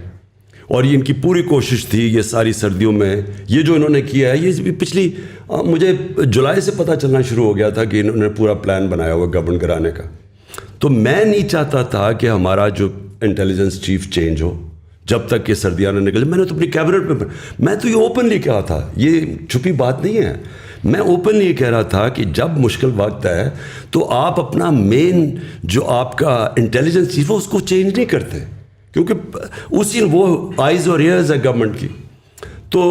اور یہ ان کی پوری کوشش تھی یہ ساری سردیوں میں یہ جو انہوں نے کیا ہے. یہ پچھلی مجھے جولائی سے پتہ چلنا شروع ہو گیا تھا کہ انہوں نے پورا پلان بنایا ہوا گورنمنٹ کرانے کا. تو میں نہیں چاہتا تھا کہ ہمارا جو انٹیلیجنس چیف چینج ہو جب تک یہ سردیاں نہ نکلے. میں نے تو اپنی کیبنٹ میں تو یہ اوپنلی کہا تھا, یہ چھپی بات نہیں ہے. میں اوپنلی یہ کہہ رہا تھا کہ جب مشکل وقت ہے تو آپ اپنا مین جو آپ کا انٹیلیجنس چیف ہے اس کو چینج نہیں کرتے, کیونکہ اسی وہ آئیز اور ایئرز ہے گورنمنٹ کی. تو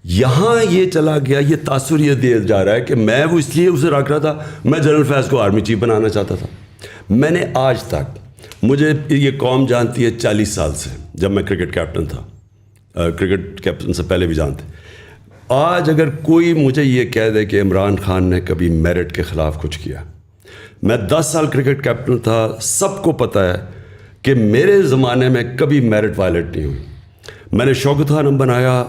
یہاں یہ چلا گیا, یہ تاثر یہ دیا جا رہا ہے کہ میں وہ اس لیے اسے رکھ رہا تھا, میں جنرل فیض کو آرمی چیف بنانا چاہتا تھا. میں نے آج تک, مجھے یہ قوم جانتی ہے 40 سال سے, جب میں کرکٹ کیپٹن تھا, کرکٹ کیپٹن سے پہلے بھی جانتے. آج اگر کوئی مجھے یہ کہہ دے کہ عمران خان نے کبھی میرٹ کے خلاف کچھ کیا, میں 10 سال کرکٹ کیپٹن تھا, سب کو پتہ ہے کہ میرے زمانے میں کبھی میرٹ وائلیٹ نہیں ہوئی. میں نے شوکت خانم بنایا,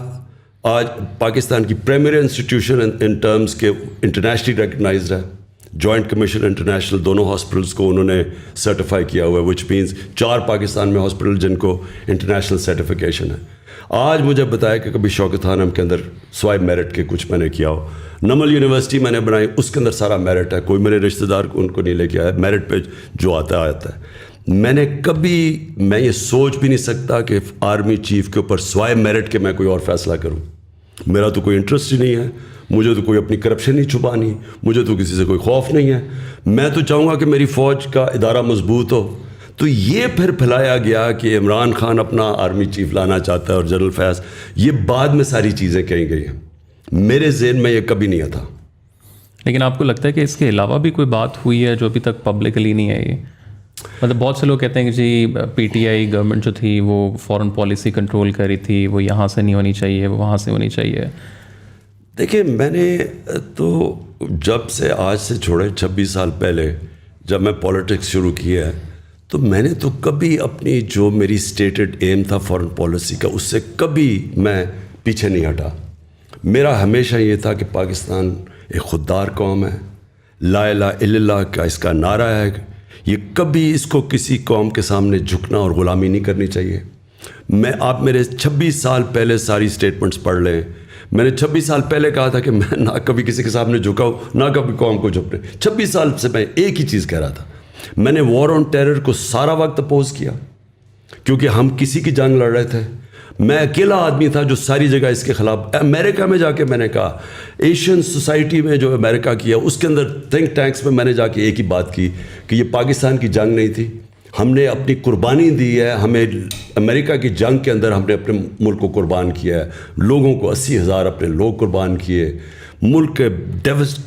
آج پاکستان کی پریمیئر انسٹیٹیوشن ان ٹرمز کے انٹرنیشنلی ریکگنائزڈ ہے. جوائنٹ کمیشن انٹرنیشنل دونوں ہاسپٹلس کو انہوں نے سرٹیفائی کیا ہوا ہے, وچ مینس 4 پاکستان میں ہاسپٹل جن کو انٹرنیشنل سرٹیفیکیشن ہے. آج مجھے بتایا کہ کبھی شوکت خانم کے اندر سوائے میرٹ کے کچھ میں نے کیا ہو. نمل یونیورسٹی میں نے بنائی, اس کے اندر سارا میرٹ ہے, کوئی میرے رشتہ دار ان کو نہیں لے کے آیا, میرٹ پہ جو آتا ہے. میں نے کبھی, میں یہ سوچ بھی نہیں سکتا کہ آرمی چیف کے اوپر سوائے میرٹ کے میں کوئی اور فیصلہ کروں. میرا تو کوئی انٹرسٹ ہی نہیں ہے, مجھے تو کوئی اپنی کرپشن نہیں چھپانی, مجھے تو کسی سے کوئی خوف نہیں ہے. میں تو چاہوں گا کہ میری فوج کا ادارہ مضبوط ہو. تو یہ پھر پھیلایا گیا کہ عمران خان اپنا آرمی چیف لانا چاہتا ہے اور جنرل فیاض, یہ بعد میں ساری چیزیں کہیں گئی ہیں, میرے ذہن میں یہ کبھی نہیں تھا. لیکن آپ کو لگتا ہے کہ اس کے علاوہ بھی کوئی بات ہوئی ہے جو ابھی تک پبلکلی نہیں آئی؟ مطلب بہت سے لوگ کہتے ہیں کہ جی پی ٹی آئی گورنمنٹ جو تھی وہ فارن پالیسی کنٹرول کر رہی تھی, وہ یہاں سے نہیں ہونی چاہیے, وہ وہاں سے ہونی چاہیے. دیکھیں, میں نے تو جب سے آج سے چھوڑے 26 سال پہلے جب میں پولیٹکس شروع کیا ہے, تو میں نے تو کبھی اپنی جو میری اسٹیٹڈ ایم تھا فارن پالیسی کا, اس سے کبھی میں پیچھے نہیں ہٹا. میرا ہمیشہ یہ تھا کہ پاکستان ایک خوددار قوم ہے, لا الہ الا اللہ کا اس کا نعرہ ہے, یہ کبھی اس کو کسی قوم کے سامنے جھکنا اور غلامی نہیں کرنی چاہیے. آپ میرے 26 سال پہلے ساری اسٹیٹمنٹس پڑھ لیں. میں نے 26 سال پہلے کہا تھا کہ میں نہ کبھی کسی کے سامنے جھکاؤں, نہ کبھی قوم کو جھکنے. 26 سال سے میں ایک ہی چیز کہہ رہا تھا. میں نے وار آن ٹیرر کو سارا وقت اپوز کیا, کیونکہ ہم کسی کی جنگ لڑ رہے تھے. میں اکیلا آدمی تھا جو ساری جگہ اس کے خلاف. امریکہ میں جا کے میں نے کہا, ایشین سوسائٹی میں جو امریکہ کیا, اس کے اندر تھنک ٹینکس میں نے جا کے ایک ہی بات کی کہ یہ پاکستان کی جنگ نہیں تھی, ہم نے اپنی قربانی دی ہے. ہمیں امریکہ کی جنگ کے اندر ہم نے اپنے ملک کو قربان کیا ہے, لوگوں کو 80,000 اپنے لوگ قربان کیے. ملک کے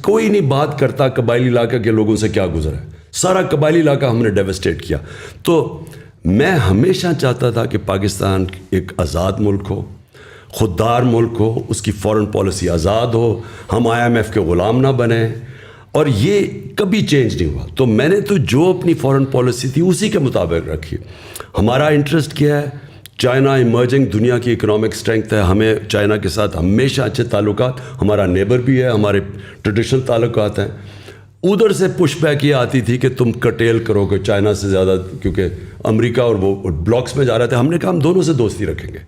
کوئی نہیں بات کرتا قبائلی علاقہ کے لوگوں سے کیا گزرا ہے, سارا قبائلی علاقہ ہم نے ڈیوسٹیٹ کیا. تو میں ہمیشہ چاہتا تھا کہ پاکستان ایک آزاد ملک ہو, خوددار ملک ہو, اس کی فارن پالیسی آزاد ہو, ہم IMF کے غلام نہ بنیں, اور یہ کبھی چینج نہیں ہوا. تو میں نے تو جو اپنی فارن پالیسی تھی اسی کے مطابق رکھی. ہمارا انٹرسٹ کیا ہے؟ چائنا ایمرجنگ دنیا کی اکنامک اسٹرینتھ ہے, ہمیں چائنا کے ساتھ ہمیشہ اچھے تعلقات, ہمارا نیبر بھی ہے, ہمارے ٹریڈیشنل تعلقات ہیں. ادھر سے پش بیک یہ آتی تھی کہ تم کٹیل کرو گے چائنا سے زیادہ, کیونکہ امریکہ اور وہ بلاکس میں جا رہے تھے. ہم نے کہا ہم دونوں سے دوستی رکھیں گے,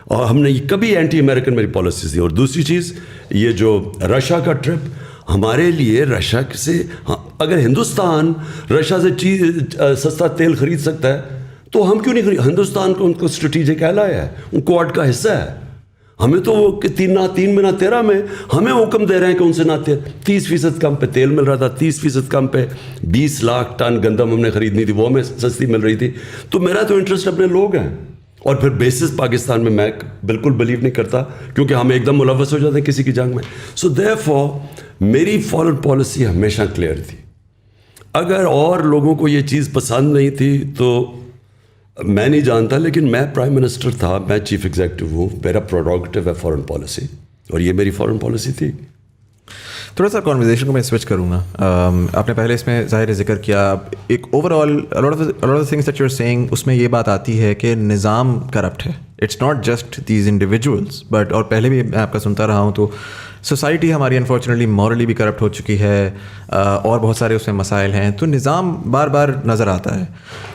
اور ہم نے کبھی اینٹی امریکن میری پالیسی تھی. اور دوسری چیز یہ جو رشیا کا ٹرپ, ہمارے لیے رشیا سے, اگر ہندوستان رشیا سے سستا تیل خرید سکتا ہے تو ہم کیوں نہیں خرید؟ ہندوستان کو ان کو اسٹریٹجک ایلائی ہے, ان کوڈ کا حصہ ہے. ہمیں تو وہ 3 میں نہ 13 میں ہمیں حکم دے رہے ہیں کہ ان سے نہ 30% کم پہ تیل مل رہا تھا, 30% کم پہ 20 لاکھ ٹن گندم ہم نے خریدنی تھی, وہ ہمیں سستی مل رہی تھی. تو میرا تو انٹرسٹ اپنے لوگ ہیں. اور پھر بیسس پاکستان میں بالکل بلیو نہیں کرتا, کیونکہ ہم ایک دم ملوث ہو جاتے ہیں کسی کی جنگ میں. سو دیئرفور میری فارن پالیسی ہمیشہ کلیئر تھی. اگر اور لوگوں کو یہ چیز پسند نہیں تھی تو میں نہیں جانتا, لیکن میں پرائم منسٹر تھا, میں چیف ایگزیکٹو ہوں, میرا پروڈاگٹیو ہے فارن پالیسی, اور یہ میری فارن پالیسی تھی. تھوڑا سا کانورزیشن کو میں سوئچ کروں گا. آپ نے پہلے اس میں ظاہر ذکر کیا ایک overall things that you are seeing, اس میں یہ بات آتی ہے کہ نظام کرپٹ ہے. It's not just these individuals but, اور پہلے بھی میں آپ کا سنتا رہا ہوں تو سوسائٹی ہماری انفارچونیٹلی مورلی بھی کرپٹ ہو چکی ہے, اور بہت سارے اس میں مسائل ہیں. تو نظام بار بار نظر آتا ہے.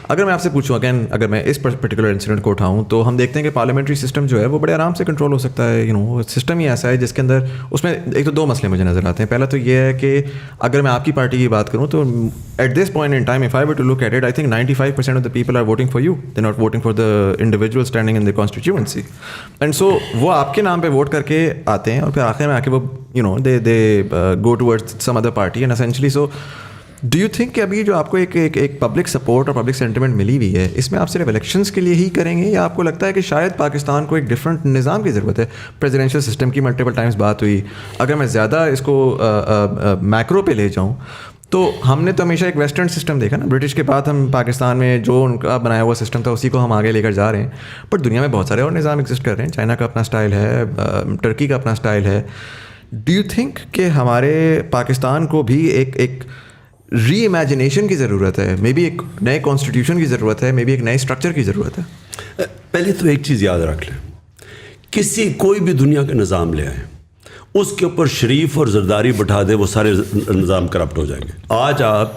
اگر میں آپ سے پوچھوں اگین, اگر میں اس پرٹیکولر انسیڈنٹ کو اٹھاؤں تو ہم دیکھتے ہیں کہ پارلیمنٹری سسٹم جو ہے وہ بڑے آرام سے کنٹرول ہو سکتا ہے. سسٹم ہی ایسا ہے جس کے اندر اس میں ایک تو 2 مسئلے مجھے نظر آتے ہیں. پہلا تو یہ ہے کہ اگر میں آپ کی پارٹی کی بات کروں تو at this point in time, if I were to look at it, I think 95% of the people are voting for you, they not voting for the individual standing in the constituency. And so وہ آپ کے نام پہ ووٹ کر کے آتے ہیں, اور پھر آخر میں آ کے وہ they go towards some other party and essentially so do you think کہ ابھی جو آپ کو ایک پبلک سپورٹ اور پبلک سینٹیمنٹ ملی ہوئی ہے, اس میں آپ صرف الیکشنز کے لیے ہی کریں گے, یا آپ کو لگتا ہے کہ شاید پاکستان کو ایک ڈفرینٹ نظام کی ضرورت ہے؟ پریزیڈینشیل سسٹم کی ملٹیپل ٹائمز بات ہوئی. اگر میں زیادہ اس کو میکرو پہ لے جاؤں تو ہم نے تو ہمیشہ ایک ویسٹرن سسٹم دیکھا نا, برٹش کے بعد ہم پاکستان میں جو ان کا بنایا ہوا سسٹم تھا اسی کو ہم آگے لے کر جا رہے ہیں. بٹ دنیا میں بہت سارے اور نظام ایگزسٹ کر رہے ہیں. چائنا کا اپنا اسٹائل ہے, ٹرکی کا اپنا اسٹائل ہے. ڈو یو تھنک کہ ہمارے پاکستان کو بھی ایک ری امیجنیشن کی ضرورت ہے, مے بی ایک نئے کانسٹیٹیوشن کی ضرورت ہے, مے بی ایک نئے اسٹرکچر کی ضرورت ہے. پہلے تو ایک چیز یاد رکھ لیں, کوئی بھی دنیا کا نظام لے آئیں, اس کے اوپر شریف اور زرداری بٹھا دے, وہ سارے نظام کرپٹ ہو جائیں گے. آج آپ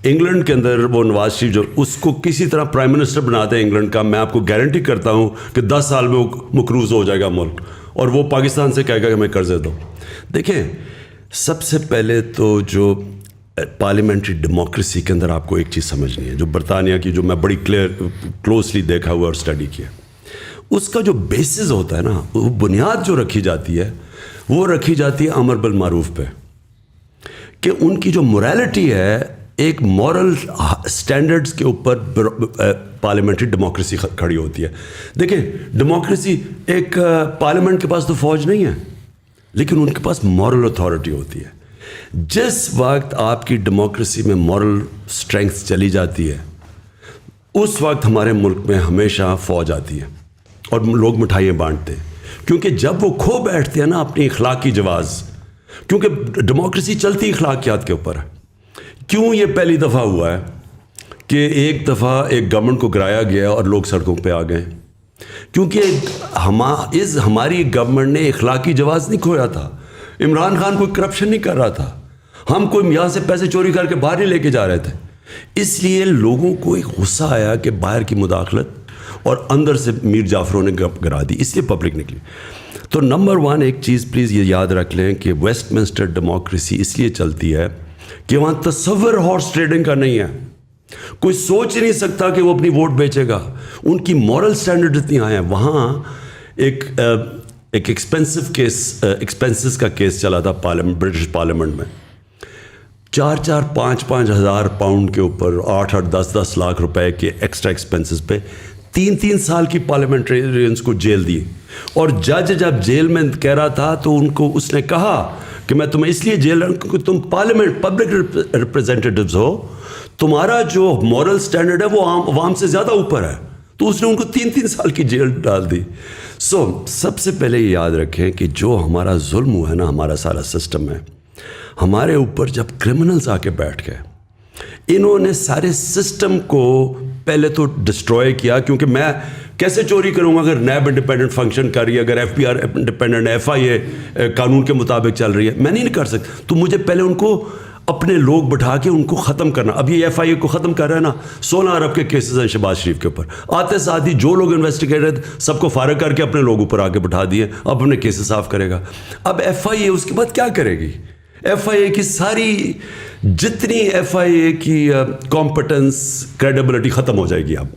انگلینڈ کے اندر وہ نواز شریف جو اس کو کسی طرح پرائم منسٹر بنا دیں انگلینڈ کا, میں آپ کو گارنٹی کرتا ہوں کہ 10 سال میں وہ مقروض ہو جائے گا ملک, اور وہ پاکستان سے کہے گا کہ میں قرضے دو. دیکھیں, سب سے پہلے تو جو پارلیمنٹری ڈیموکریسی کے اندر آپ کو ایک چیز سمجھنی ہے, جو برطانیہ کی, جو میں بڑی کلوزلی دیکھا ہوا اور اسٹڈی کیا, اس کا جو بیسز ہوتا ہے نا, وہ بنیاد جو رکھی جاتی ہے وہ رکھی جاتی ہے امر بالمعروف پہ, کہ ان کی جو موریلٹی ہے ایک مورل سٹینڈرڈز کے اوپر پارلیمنٹری ڈیموکریسی کھڑی ہوتی ہے. دیکھیں, ڈیموکریسی ایک پارلیمنٹ کے پاس تو فوج نہیں ہے, لیکن ان کے پاس مورل اتھارٹی ہوتی ہے. جس وقت آپ کی ڈیموکریسی میں مورل اسٹرینگتھ چلی جاتی ہے, اس وقت ہمارے ملک میں ہمیشہ فوج آتی ہے اور لوگ مٹھائیاں بانٹتے ہیں, کیونکہ جب وہ کھو بیٹھتے ہیں نا اپنی اخلاقی جواز, کیونکہ ڈیموکریسی چلتی اخلاقیات کے اوپر ہے. کیوں یہ پہلی دفعہ ہوا ہے کہ ایک دفعہ ایک گورنمنٹ کو گرایا گیا اور لوگ سڑکوں پہ آ گئے؟ کیونکہ ہماری گورنمنٹ نے اخلاقی جواز نہیں کھویا تھا. عمران خان کوئی کرپشن نہیں کر رہا تھا, ہم کوئی یہاں سے پیسے چوری کر کے باہر نہیں لے کے جا رہے تھے. اس لیے لوگوں کو ایک غصہ آیا کہ باہر کی مداخلت, اور اندر سے میر جعفروں نے گرا دی, اس لیے پبلک نکلی. تو نمبر 1 ایک چیز پلیز یہ یاد رکھ لیں کہ ویسٹ منسٹر ڈیموکریسی اس لیے چلتی ہے کہ وہاں تصور ہارس ٹریڈنگ کا نہیں ہے. کوئی سوچ ہی نہیں سکتا کہ وہ اپنی ووٹ بیچے گا. ان کی مورل سٹینڈرڈ اتنی ہائی ہیں. وہاں ایک ایکسپینسز کا کیس چلا تھا برٹش پارلیمنٹ میں, 4-5 ہزار پاؤنڈ کے اوپر 8-8 10 لاکھ روپے کے ایکسٹرا ایکسپینسز پہ 3 سال کی پارلیمنٹرینز کو جیل دی. اور جج جب جیل میں کہہ رہا تھا تو اس نے کہا کہ میں تمہیں اس لیے جیل رہا ہوں کیونکہ تم پارلیمنٹ پبلک ریپرزینٹیٹیوز ہو, تمہارا جو مورل سٹینڈرڈ ہے وہ عوام سے زیادہ اوپر ہے. تو اس نے ان کو 3 سال کی جیل ڈال دی. سب سے پہلے یہ یاد رکھیں کہ جو ہمارا ظلم ہوا ہے نا, ہمارا سارا سسٹم ہے, ہمارے اوپر جب کرمنلز آ کے بیٹھ گئے, انہوں نے سارے سسٹم کو پہلے تو ڈسٹروائے کیا. کیونکہ میں کیسے چوری کروں گا اگر نیب انڈیپینڈنٹ فنکشن کر رہی ہے, اگر F B R independent, FIA قانون کے مطابق چل رہی ہے, میں نہیں کر سکتا. تو مجھے پہلے ان کو اپنے لوگ بٹھا کے ان کو ختم کرنا. اب یہ FIA کو ختم کر رہا ہے نا, 16 ارب کے کیسز ہیں شہباز شریف کے اوپر. آتے ساتھ ہی جو لوگ انویسٹیگیٹر سب کو فارغ کر کے اپنے لوگ اوپر آ کے بٹھا دیے, اب اپنے کیسز صاف کرے گا. اب FIA اس کے بعد کیا کرے گی؟ FIA کی ساری جتنی FIA کی کمپٹنس کریڈیبلٹی ختم ہو جائے گی. اب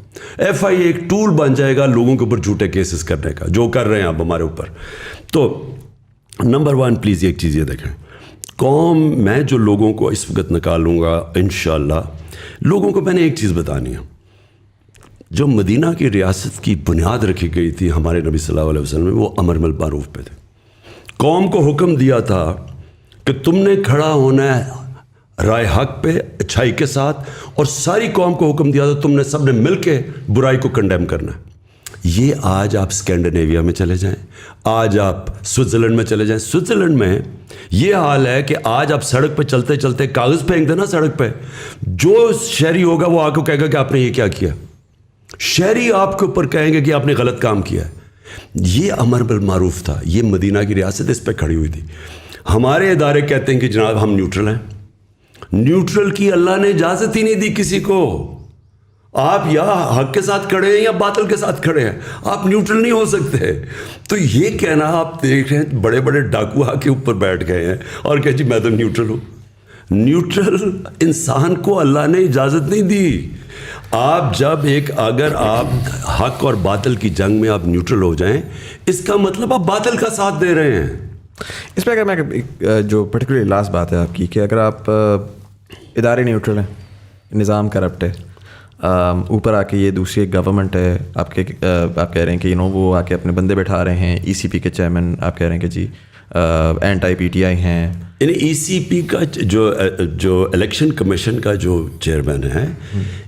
FIA ایک ٹول بن جائے گا لوگوں کے اوپر جھوٹے کیسز کرنے کا, جو کر رہے ہیں اب ہمارے اوپر. تو نمبر 1 پلیز ایک چیز یہ دیکھیں, قوم میں جو لوگوں کو اس وقت نکالوں گا انشاءاللہ, لوگوں کو میں نے ایک چیز بتانی ہے. جو مدینہ کی ریاست کی بنیاد رکھی گئی تھی ہمارے نبی صلی اللہ علیہ وسلم میں, وہ امر بالمعروف پہ تھے. قوم کو حکم دیا تھا کہ تم نے کھڑا ہونا ہے رائے حق پہ اچھائی کے ساتھ, اور ساری قوم کو حکم دیا تھا تم نے سب نے مل کے برائی کو کنڈیم کرنا ہے. یہ آج آپ اسکینڈینیویا میں چلے جائیں, آج آپ سوئٹزرلینڈ میں چلے جائیں, سوئٹزرلینڈ میں یہ حال ہے کہ آج آپ سڑک پہ چلتے چلتے کاغذ پھینک دینا سڑک پہ, جو شہری ہوگا وہ آ کے کہے گا کہ آپ نے یہ کیا کیا. شہری آپ کے اوپر کہیں گے کہ آپ نے غلط کام کیا ہے. یہ امر بالمعروف تھا, یہ مدینہ کی ریاست اس پہ کھڑی ہوئی تھی. ہمارے ادارے کہتے ہیں کہ جناب ہم نیوٹرل ہیں. نیوٹرل کی اللہ نے اجازت ہی نہیں دی کسی کو. آپ یا حق کے ساتھ کھڑے ہیں یا باطل کے ساتھ کھڑے ہیں, آپ نیوٹرل نہیں ہو سکتے. تو یہ کہنا, آپ دیکھ رہے ہیں بڑے بڑے ڈاکو آ کے اوپر بیٹھ گئے ہیں اور کہ جی میں تو نیوٹرل ہوں. نیوٹرل انسان کو اللہ نے اجازت نہیں دی. آپ جب اگر آپ حق اور باطل کی جنگ میں آپ نیوٹرل ہو جائیں, اس کا مطلب آپ باطل کا ساتھ دے رہے ہیں. اس پہ اگر میں جو پرٹیکولرلی لاسٹ بات ہے آپ کی, کہ اگر آپ ادارے نیوٹرل ہیں, نظام کرپٹ ہے, اوپر آ کے یہ دوسری ایک گورنمنٹ ہے, آپ کہہ رہے ہیں کہ وہ آ کے اپنے بندے بیٹھا رہے ہیں, ECP کے چیئرمین آپ کہہ رہے ہیں کہ جی اینٹی PTI ہیں. یعنی ECP کا جو الیکشن کمیشن کا جو چیئرمین ہے,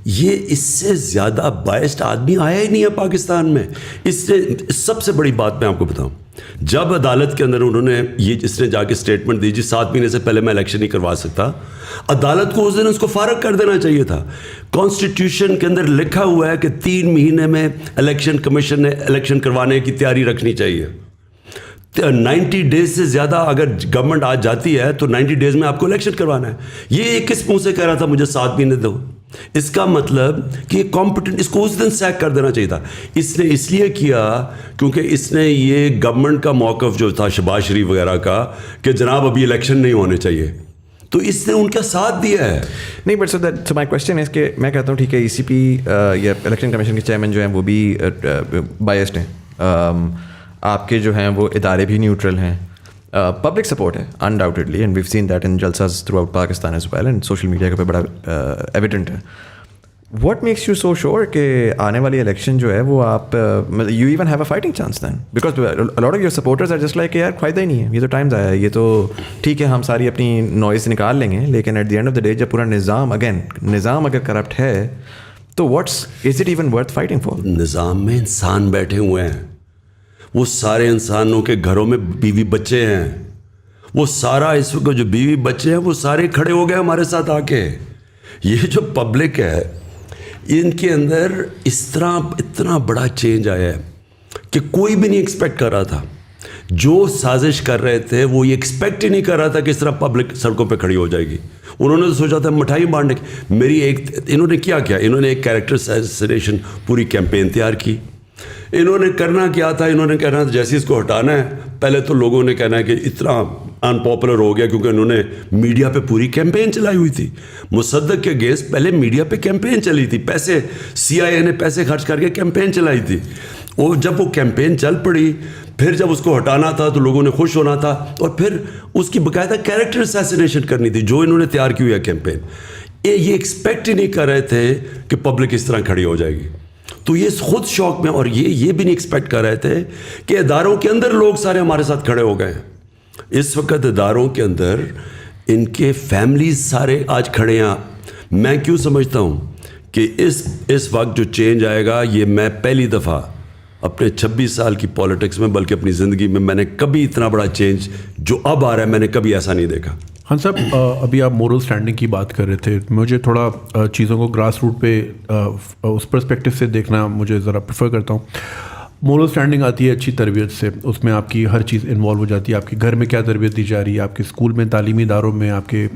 یہ اس سے زیادہ بائسڈ آدمی آیا ہی نہیں ہے پاکستان میں. اس سے سب سے بڑی بات میں آپ کو بتاؤں, جب عدالت کے اندر انہوں نے اس نے جا کے اسٹیٹمنٹ دی 7 مہینے سے پہلے میں الیکشن نہیں کروا سکتا, عدالت کو اس دن اس کو فارغ کر دینا چاہیے تھا. کانسٹیٹیوشن کے اندر لکھا ہوا ہے کہ 3 مہینے میں الیکشن کمیشن نے الیکشن کروانے کی تیاری رکھنی چاہیے. 90 ڈیز سے زیادہ اگر گورنمنٹ آج جاتی ہے تو 90 ڈیز میں آپ کو الیکشن کروانا ہے. یہ کس منہ سے کہہ رہا تھا مجھے 7 مہینے دو؟ اس کا مطلب کہ یہ کمپٹنٹ, اس کو اس دن سیک کر دینا چاہیے تھا. اس نے اس لیے کیا کیونکہ اس نے یہ گورنمنٹ کا موقف جو تھا شہباز شریف وغیرہ کا کہ جناب ابھی الیکشن نہیں ہونے چاہیے, تو اس نے ان کا ساتھ دیا ہے. نہیں but so my question is کہ میں کہتا ہوں ٹھیک ہے ای سی پی یا الیکشن کمیشن کے چیئرمین جو ہیں وہ بھی بائسڈ ہیں, آپ کے جو ہیں وہ ادارے بھی نیوٹرل ہیں, پبلک سپورٹ ہے undoubtedly, and we've seen that in جلساز throughout Pakistan as well, and social media کا بڑا ایویڈنٹ ہے. What makes you so sure کہ آنے والی الیکشن جو ہے وہ آپ you even have a fighting chance then, because lot of your supporters are just like یار فائدہ ہی نہیں ہے, یہ تو ٹائمز آیا ہے, یہ تو ٹھیک ہے ہم ساری اپنی نوائز نکال لیں گے, لیکن at the end of the day جب پورا نظام اگر کرپٹ ہے تو is it even worth fighting for? نظام میں انسان بیٹھے ہوئے ہیں, وہ سارے انسانوں کے گھروں میں بیوی بچے ہیں, وہ سارا اس وقت جو بیوی بچے ہیں وہ سارے کھڑے ہو گئے ہمارے ساتھ آ کے. یہ جو پبلک ہے ان کے اندر اس طرح اتنا بڑا چینج آیا ہے کہ کوئی بھی نہیں ایکسپیکٹ کر رہا تھا. جو سازش کر رہے تھے وہ یہ ایکسپیکٹ ہی نہیں کر رہا تھا کہ اس طرح پبلک سڑکوں پہ کھڑی ہو جائے گی. انہوں نے تو سوچا تھا مٹھائی بانٹنے کی. انہوں نے کیا انہوں نے ایک کیریکٹر اسیسینیشن پوری کیمپین تیار کی. انہوں نے کرنا کیا تھا, انہوں نے کہنا تھا جیسے اس کو ہٹانا ہے, پہلے تو لوگوں نے کہنا ہے کہ اتنا ان پاپولر ہو گیا کیونکہ انہوں نے میڈیا پہ پوری کیمپین چلائی ہوئی تھی. مصدق کے اگینسٹ پہلے میڈیا پہ کیمپین چلی تھی, پیسے CIA نے پیسے خرچ کر کے کیمپین چلائی تھی. اور جب وہ کیمپین چل پڑی, پھر جب اس کو ہٹانا تھا تو لوگوں نے خوش ہونا تھا, اور پھر اس کی باقاعدہ کیریکٹر اسیسینیشن کرنی تھی جو انہوں نے تیار کی ہوئی ہے کیمپین. یہ ایکسپیکٹ ہی نہیں کر رہے تھے کہ پبلک اس طرح کھڑی ہو جائے گی. تو یہ خود شوق میں, اور یہ بھی نہیں ایکسپیکٹ کر رہے تھے کہ اداروں کے اندر لوگ سارے ہمارے ساتھ کھڑے ہو گئے ہیں. اس وقت اداروں کے اندر ان کے فیملیز سارے آج کھڑے ہیں. میں کیوں سمجھتا ہوں کہ اس وقت جو چینج آئے گا, یہ میں پہلی دفعہ اپنے 26 سال کی پالیٹکس میں, بلکہ اپنی زندگی میں نے کبھی اتنا بڑا چینج جو اب آ رہا ہے میں نے کبھی ایسا نہیں دیکھا. ہاں صاحب, ابھی آپ مورل اسٹینڈنگ کی بات کر رہے تھے, مجھے تھوڑا چیزوں کو گراس روٹ پہ اس پرسپیکٹو سے دیکھنا مجھے ذرا پریفر کرتا ہوں. مورل اسٹینڈنگ آتی ہے اچھی تربیت سے, اس میں آپ کی ہر چیز انوالو ہو جاتی ہے. آپ کے گھر میں کیا تربیت دی جا رہی ہے, آپ کے اسکول میں, تعلیمی اداروں میں, آپ کے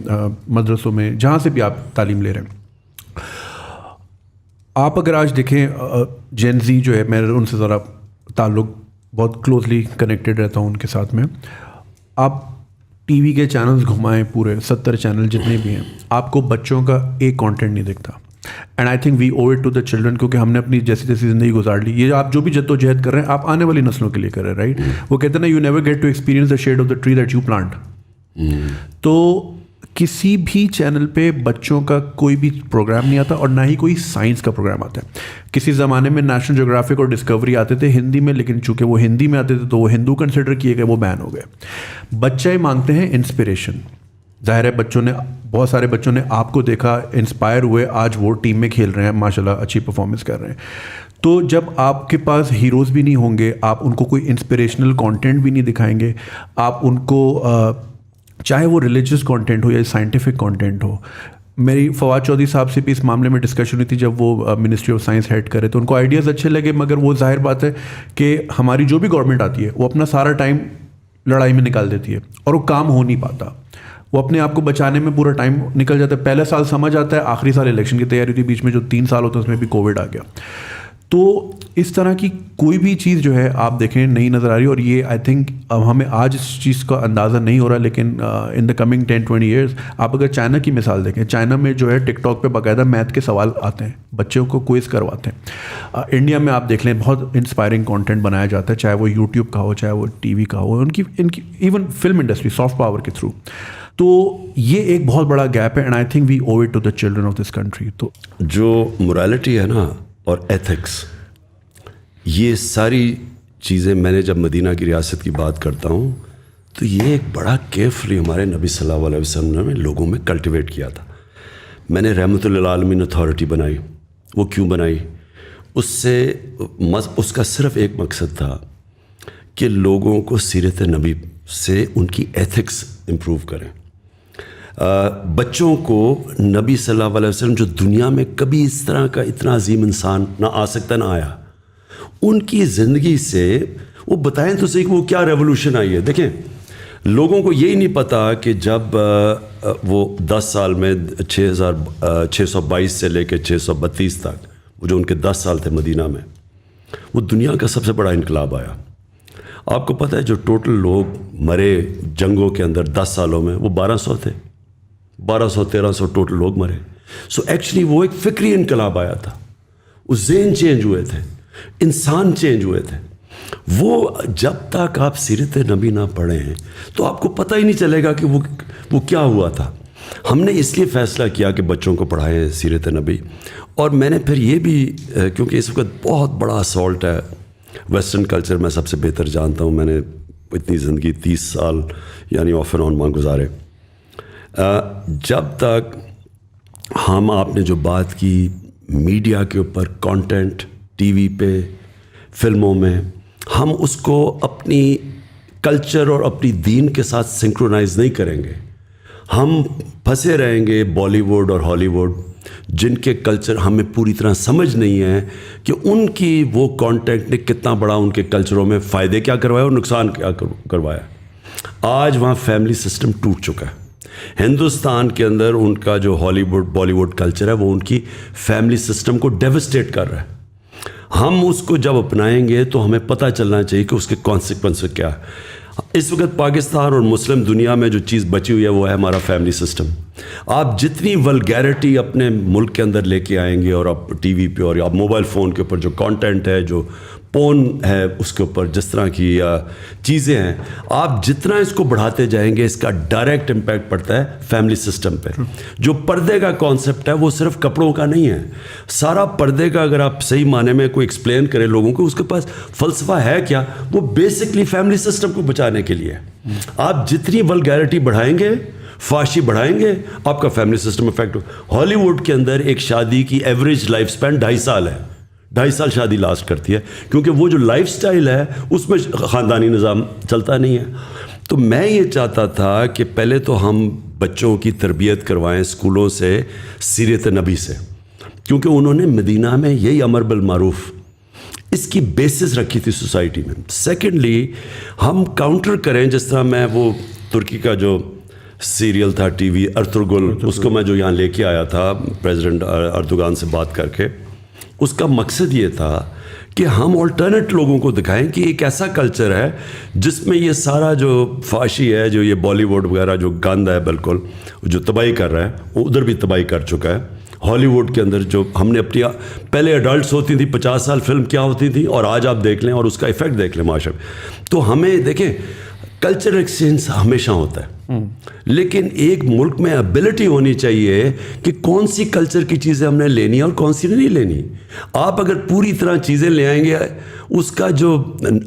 مدرسوں میں, جہاں سے بھی آپ تعلیم لے رہے ہیں. آپ اگر آج دیکھیں جین زی جو ہے, میں ان سے ذرا تعلق بہت کلوزلی کنیکٹیڈ رہتا ہوں ان کے ساتھ میں. آپ ٹی وی کے چینلز گھمائیں, پورے 70 چینل جتنے بھی ہیں, آپ کو بچوں کا ایک کانٹینٹ نہیں دکھتا. And I think we owe it to the children, کیونکہ ہم نے اپنی جیسی زندگی گزار لی. یہ آپ جو بھی جد و جہد کر رہے ہیں آپ آنے والی نسلوں کے لیے کر رہے ہیں, رائٹ؟ وہ کہتے ہیں نا, you never get to experience the shade of the tree that you plant. تو کسی بھی چینل پہ بچوں کا کوئی بھی پروگرام نہیں آتا, اور نہ ہی کوئی سائنس کا پروگرام آتا ہے. کسی زمانے میں نیشنل جیوگرافک اور ڈسکوری آتے تھے ہندی میں, لیکن چونکہ وہ ہندی میں آتے تھے تو وہ ہندو کنسیڈر کیے گئے, وہ بین ہو گئے. بچے مانگتے ہیں انسپریشن. ظاہر ہے بچوں نے, بہت سارے بچوں نے آپ کو دیکھا, انسپائر ہوئے, آج وہ ٹیم میں کھیل رہے ہیں, ماشاءاللہ اچھی پرفارمنس کر رہے ہیں. تو جب آپ کے پاس ہیروز بھی نہیں ہوں گے, آپ ان کو کوئی انسپریشنل کانٹینٹ بھی نہیں دکھائیں گے, آپ ان کو چاہے وہ ریلیجیس کانٹینٹ ہو یا سائنٹیفک کانٹینٹ ہو. میری فواد چودھری صاحب سے بھی اس معاملے میں ڈسکشن ہوئی تھی جب وہ منسٹری آف سائنس ہیڈ کرے, تو ان کو آئیڈیاز اچھے لگے, مگر وہ ظاہر بات ہے کہ ہماری جو بھی گورنمنٹ آتی ہے وہ اپنا سارا ٹائم لڑائی میں نکال دیتی ہے, اور وہ کام ہو نہیں پاتا. وہ اپنے آپ کو بچانے میں پورا ٹائم نکل جاتا ہے. پہلا سال سمجھ آتا ہے, آخری سال الیکشن کی تیاری تھی, بیچ میں جو 3 سال ہوتا ہے اس میں بھی کووڈ آ گیا. تو اس طرح کی کوئی بھی چیز جو ہے آپ دیکھیں نہیں نظر آ رہی. اور یہ آئی تھنک ہمیں آج اس چیز کا اندازہ نہیں ہو رہا, لیکن ان دا کمنگ 10-20 ایئرس آپ اگر چائنا کی مثال دیکھیں, چائنا میں جو ہے ٹک ٹاک پہ باقاعدہ میتھ کے سوال آتے ہیں, بچوں کو کوئز کرواتے ہیں. انڈیا میں آپ دیکھ لیں بہت انسپائرنگ کانٹینٹ بنایا جاتا ہے, چاہے وہ یوٹیوب کا ہو, چاہے وہ ٹی وی کا ہو, ان کی even film industry soft power کے تھرو. تو یہ ایک بہت بڑا گیپ ہے, and I think we owe it to the children of this country. تو جو موریلٹی ہے نا اور ایتھکس, یہ ساری چیزیں میں نے جب مدینہ کی ریاست کی بات کرتا ہوں تو یہ ایک بڑا کیئرفلی ہمارے نبی صلی اللہ علیہ وسلم نے لوگوں میں کلٹیویٹ کیا تھا. میں نے رحمۃ للعالمین اتھارٹی بنائی. وہ کیوں بنائی؟ اس کا صرف ایک مقصد تھا کہ لوگوں کو سیرت نبی سے ان کی ایتھکس امپروو کریں. بچوں کو نبی صلی اللہ علیہ وسلم جو دنیا میں کبھی اس طرح کا اتنا عظیم انسان نہ آ سکتا نہ آیا, ان کی زندگی سے وہ بتائیں تو صحیح کہ وہ کیا ریولوشن آئی ہے. دیکھیں لوگوں کو یہی نہیں پتا کہ جب وہ 10 سال میں 622 سے لے کے 632 تک وہ جو ان کے 10 سال تھے مدینہ میں, وہ دنیا کا سب سے بڑا انقلاب آیا. آپ کو پتہ ہے جو ٹوٹل لوگ مرے جنگوں کے اندر 10 سالوں میں وہ 1200 تھے, 1200-1300 ٹوٹل لوگ مرے. سو ایکچولی وہ ایک فکری انقلاب آیا تھا, وہ ذہن چینج ہوئے تھے, انسان چینج ہوئے تھے. وہ جب تک آپ سیرت نبی نہ پڑھیں تو آپ کو پتہ ہی نہیں چلے گا کہ وہ کیا ہوا تھا. ہم نے اس لیے فیصلہ کیا کہ بچوں کو پڑھائیں سیرت نبی. اور میں نے پھر یہ بھی, کیونکہ اس وقت بہت بڑا اسالٹ ہے ویسٹرن کلچر, میں سب سے بہتر جانتا ہوں, میں نے اتنی زندگی 30 سال یعنی آف اینڈ آن وہاں گزارے. جب تک آپ نے جو بات کی میڈیا کے اوپر, کانٹینٹ ٹی وی پہ, فلموں میں, ہم اس کو اپنی کلچر اور اپنی دین کے ساتھ سنکرونائز نہیں کریں گے, ہم پھنسے رہیں گے بالی ووڈ اور ہالی ووڈ, جن کے کلچر ہمیں پوری طرح سمجھ نہیں ہے کہ ان کی وہ کانٹینٹ نے کتنا بڑا ان کے کلچروں میں فائدے کیا کروایا اور نقصان کیا کروایا. آج وہاں فیملی سسٹم ٹوٹ چکا ہے. ہندوستان کے اندر ان کا جو ہالی ووڈ بالی ووڈ کلچر ہے وہ ان کی فیملی سسٹم کو ڈیوسٹیٹ کر رہا ہے. ہم اس کو جب اپنائیں گے تو ہمیں پتہ چلنا چاہیے کہ اس کے کانسیکوینس کیا ہے. اس وقت پاکستان اور مسلم دنیا میں جو چیز بچی ہوئی ہے وہ ہے ہمارا فیملی سسٹم. آپ جتنی ولگیرٹی اپنے ملک کے اندر لے کے آئیں گے, اور آپ ٹی وی پہ اور آپ موبائل فون کے اوپر جو کانٹینٹ ہے, جو پون ہے اس کے اوپر جس طرح کی چیزیں ہیں, آپ جتنا اس کو بڑھاتے جائیں گے اس کا ڈائریکٹ امپیکٹ پڑتا ہے فیملی سسٹم پہ. جو پردے کا کانسیپٹ ہے وہ صرف کپڑوں کا نہیں ہے. سارا پردے کا اگر آپ صحیح معنی میں کوئی ایکسپلین کریں لوگوں کو, اس کے پاس فلسفہ ہے کیا, وہ بیسکلی فیملی سسٹم کو بچانے کے لیے. آپ جتنی ولگیرٹی بڑھائیں گے, فحاشی بڑھائیں گے, آپ کا فیملی سسٹم افیکٹ ہو. ہالی ووڈ کے اندر ایک شادی کی ایوریج لائف سپین 2.5 سال ہے. 2.5 سال شادی لاسٹ کرتی ہے, کیونکہ وہ جو لائف سٹائل ہے اس میں خاندانی نظام چلتا نہیں ہے. تو میں یہ چاہتا تھا کہ پہلے تو ہم بچوں کی تربیت کروائیں اسکولوں سے سیرت نبی سے, کیونکہ انہوں نے مدینہ میں یہی امر بالمعروف اس کی بیسس رکھی تھی سوسائٹی میں. سیکنڈلی ہم کاؤنٹر کریں, جس طرح میں وہ ترکی کا جو سیریل تھا ٹی وی ارطغرل, اس کو میں جو یہاں لے کے آیا تھا پریزیڈنٹ اردوغان سے بات کر کے, اس کا مقصد یہ تھا کہ ہم آلٹرنیٹ لوگوں کو دکھائیں کہ ایک ایسا کلچر ہے جس میں یہ سارا جو فحاشی ہے, جو یہ بالی ووڈ وغیرہ جو گند ہے بالکل, جو تباہی کر رہا ہے, وہ ادھر بھی تباہی کر چکا ہے. ہالی ووڈ کے اندر جو ہم نے اپنی پہلے ایڈلٹس ہوتی تھیں 50 سال فلم کیا ہوتی تھی, اور آج آپ دیکھ لیں اور اس کا ایفیکٹ دیکھ لیں معاشرے میں. تو ہمیں دیکھیں کلچر ایکسچینج ہمیشہ ہوتا ہے, لیکن ایک ملک میں ایبلٹی ہونی چاہیے کہ کون سی کلچر کی چیزیں ہم نے لینی ہے اور کون سی نہیں لینی. آپ اگر پوری طرح چیزیں لے آئیں گے, اس کا جو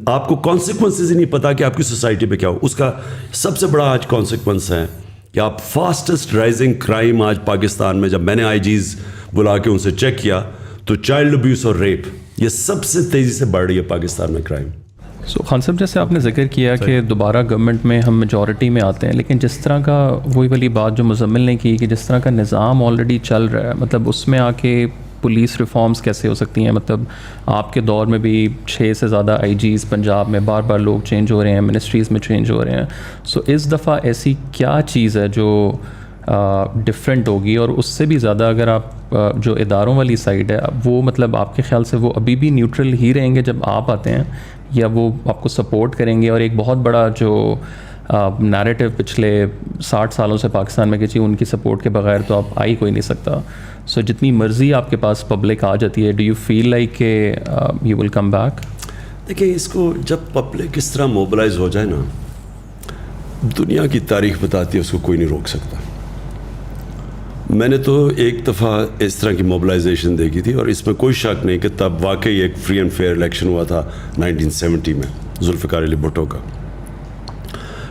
آپ کو کانسیکوینسز ہی نہیں پتا کہ آپ کی سوسائٹی پہ کیا ہو. اس کا سب سے بڑا آج کانسیکوینس ہے کہ آپ فاسٹسٹ رائزنگ کرائم آج پاکستان میں, جب میں نے آئی جیز بلا کے ان سے چیک کیا تو چائلڈ ابیوس اور ریپ یہ سب سے تیزی سے بڑھ رہی ہے پاکستان میں کرائم. سو خان صاحب, جیسے آپ نے ذکر کیا کہ دوبارہ گورنمنٹ میں ہم میجورٹی میں آتے ہیں, لیکن جس طرح کا وہی والی بات جو مزمل نے کی کہ جس طرح کا نظام آلریڈی چل رہا ہے, مطلب اس میں آ کے پولیس ریفارمز کیسے ہو سکتی ہیں؟ مطلب آپ کے دور میں بھی 6 سے زیادہ آئی جیز پنجاب میں بار بار لوگ چینج ہو رہے ہیں, منسٹریز میں چینج ہو رہے ہیں. سو اس دفعہ ایسی کیا چیز ہے جو ڈفرینٹ ہوگی؟ اور اس سے بھی زیادہ اگر آپ جو اداروں والی سائڈ ہے وہ مطلب آپ کے خیال سے وہ ابھی بھی نیوٹرل ہی رہیں گے جب آپ آتے ہیں, یا وہ آپ کو سپورٹ کریں گے؟ اور ایک بہت بڑا جو نیریٹو پچھلے 60 سالوں سے پاکستان میں کہ جی ان کی سپورٹ کے بغیر تو آپ آ ہی کوئی نہیں سکتا. سو جتنی مرضی آپ کے پاس پبلک آ جاتی ہے, ڈو یو فیل لائک کہ یو ول کم بیک؟ دیکھیں, اس کو جب پبلک اس طرح موبلائز ہو جائے نا, دنیا کی تاریخ بتاتی ہے اس کو کوئی نہیں روک سکتا. میں نے تو ایک دفعہ اس طرح کی موبلائزیشن دیکھی تھی, اور اس میں کوئی شک نہیں کہ تب واقعی ایک فری اینڈ فیئر الیکشن ہوا تھا 1970 میں ذوالفقار علی بھٹو کا.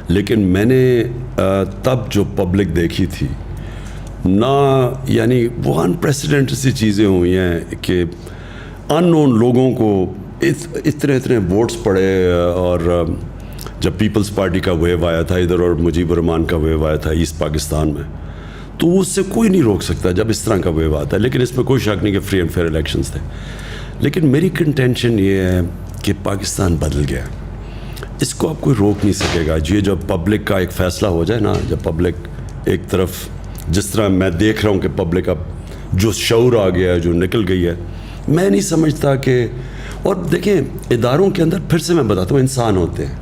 لیکن میں نے تب جو پبلک دیکھی تھی نہ, یعنی وہ انپریسیڈنٹ سی چیزیں ہوئی ہیں کہ ان نون لوگوں کو اتنے ووٹس پڑے اور جب پیپلز پارٹی کا ویو آیا تھا ادھر اور مجیب الرحمان کا ویو آیا تھا ایسٹ پاکستان میں, تو اس سے کوئی نہیں روک سکتا جب اس طرح کا ویو آتا ہے. لیکن اس میں کوئی شک نہیں کہ فری اینڈ فیئر الیکشنز تھے. لیکن میری کنٹینشن یہ ہے کہ پاکستان بدل گیا, اس کو اب کوئی روک نہیں سکے گا. یہ جب پبلک کا ایک فیصلہ ہو جائے نا, جب پبلک ایک طرف, جس طرح میں دیکھ رہا ہوں کہ پبلک اب جو شعور آ گیا ہے, جو نکل گئی ہے, میں نہیں سمجھتا کہ, اور دیکھیں اداروں کے اندر پھر سے میں بتاتا ہوں انسان ہوتے ہیں,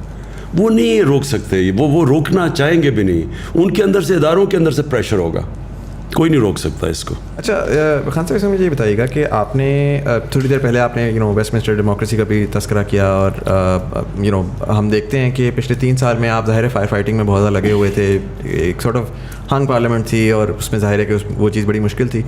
وہ نہیں روک سکتے, وہ روکنا چاہیں گے بھی نہیں. ان کے اندر سے, اداروں کے اندر سے پریشر ہوگا, کوئی نہیں روک سکتا اس کو. اچھا خان صاحب, اس میں مجھے یہ بتائیے گا کہ آپ نے تھوڑی دیر پہلے آپ نے ویسٹ منسٹر ڈیموکریسی کا بھی تذکرہ کیا, اور ہم دیکھتے ہیں کہ پچھلے 3 سال میں آپ ظاہر فائر فائٹنگ میں بہت زیادہ لگے ہوئے تھے. ایک سارٹ آف ہنگ پارلیمنٹ تھی اور اس میں ظاہر ہے کہ وہ چیز بڑی مشکل تھی.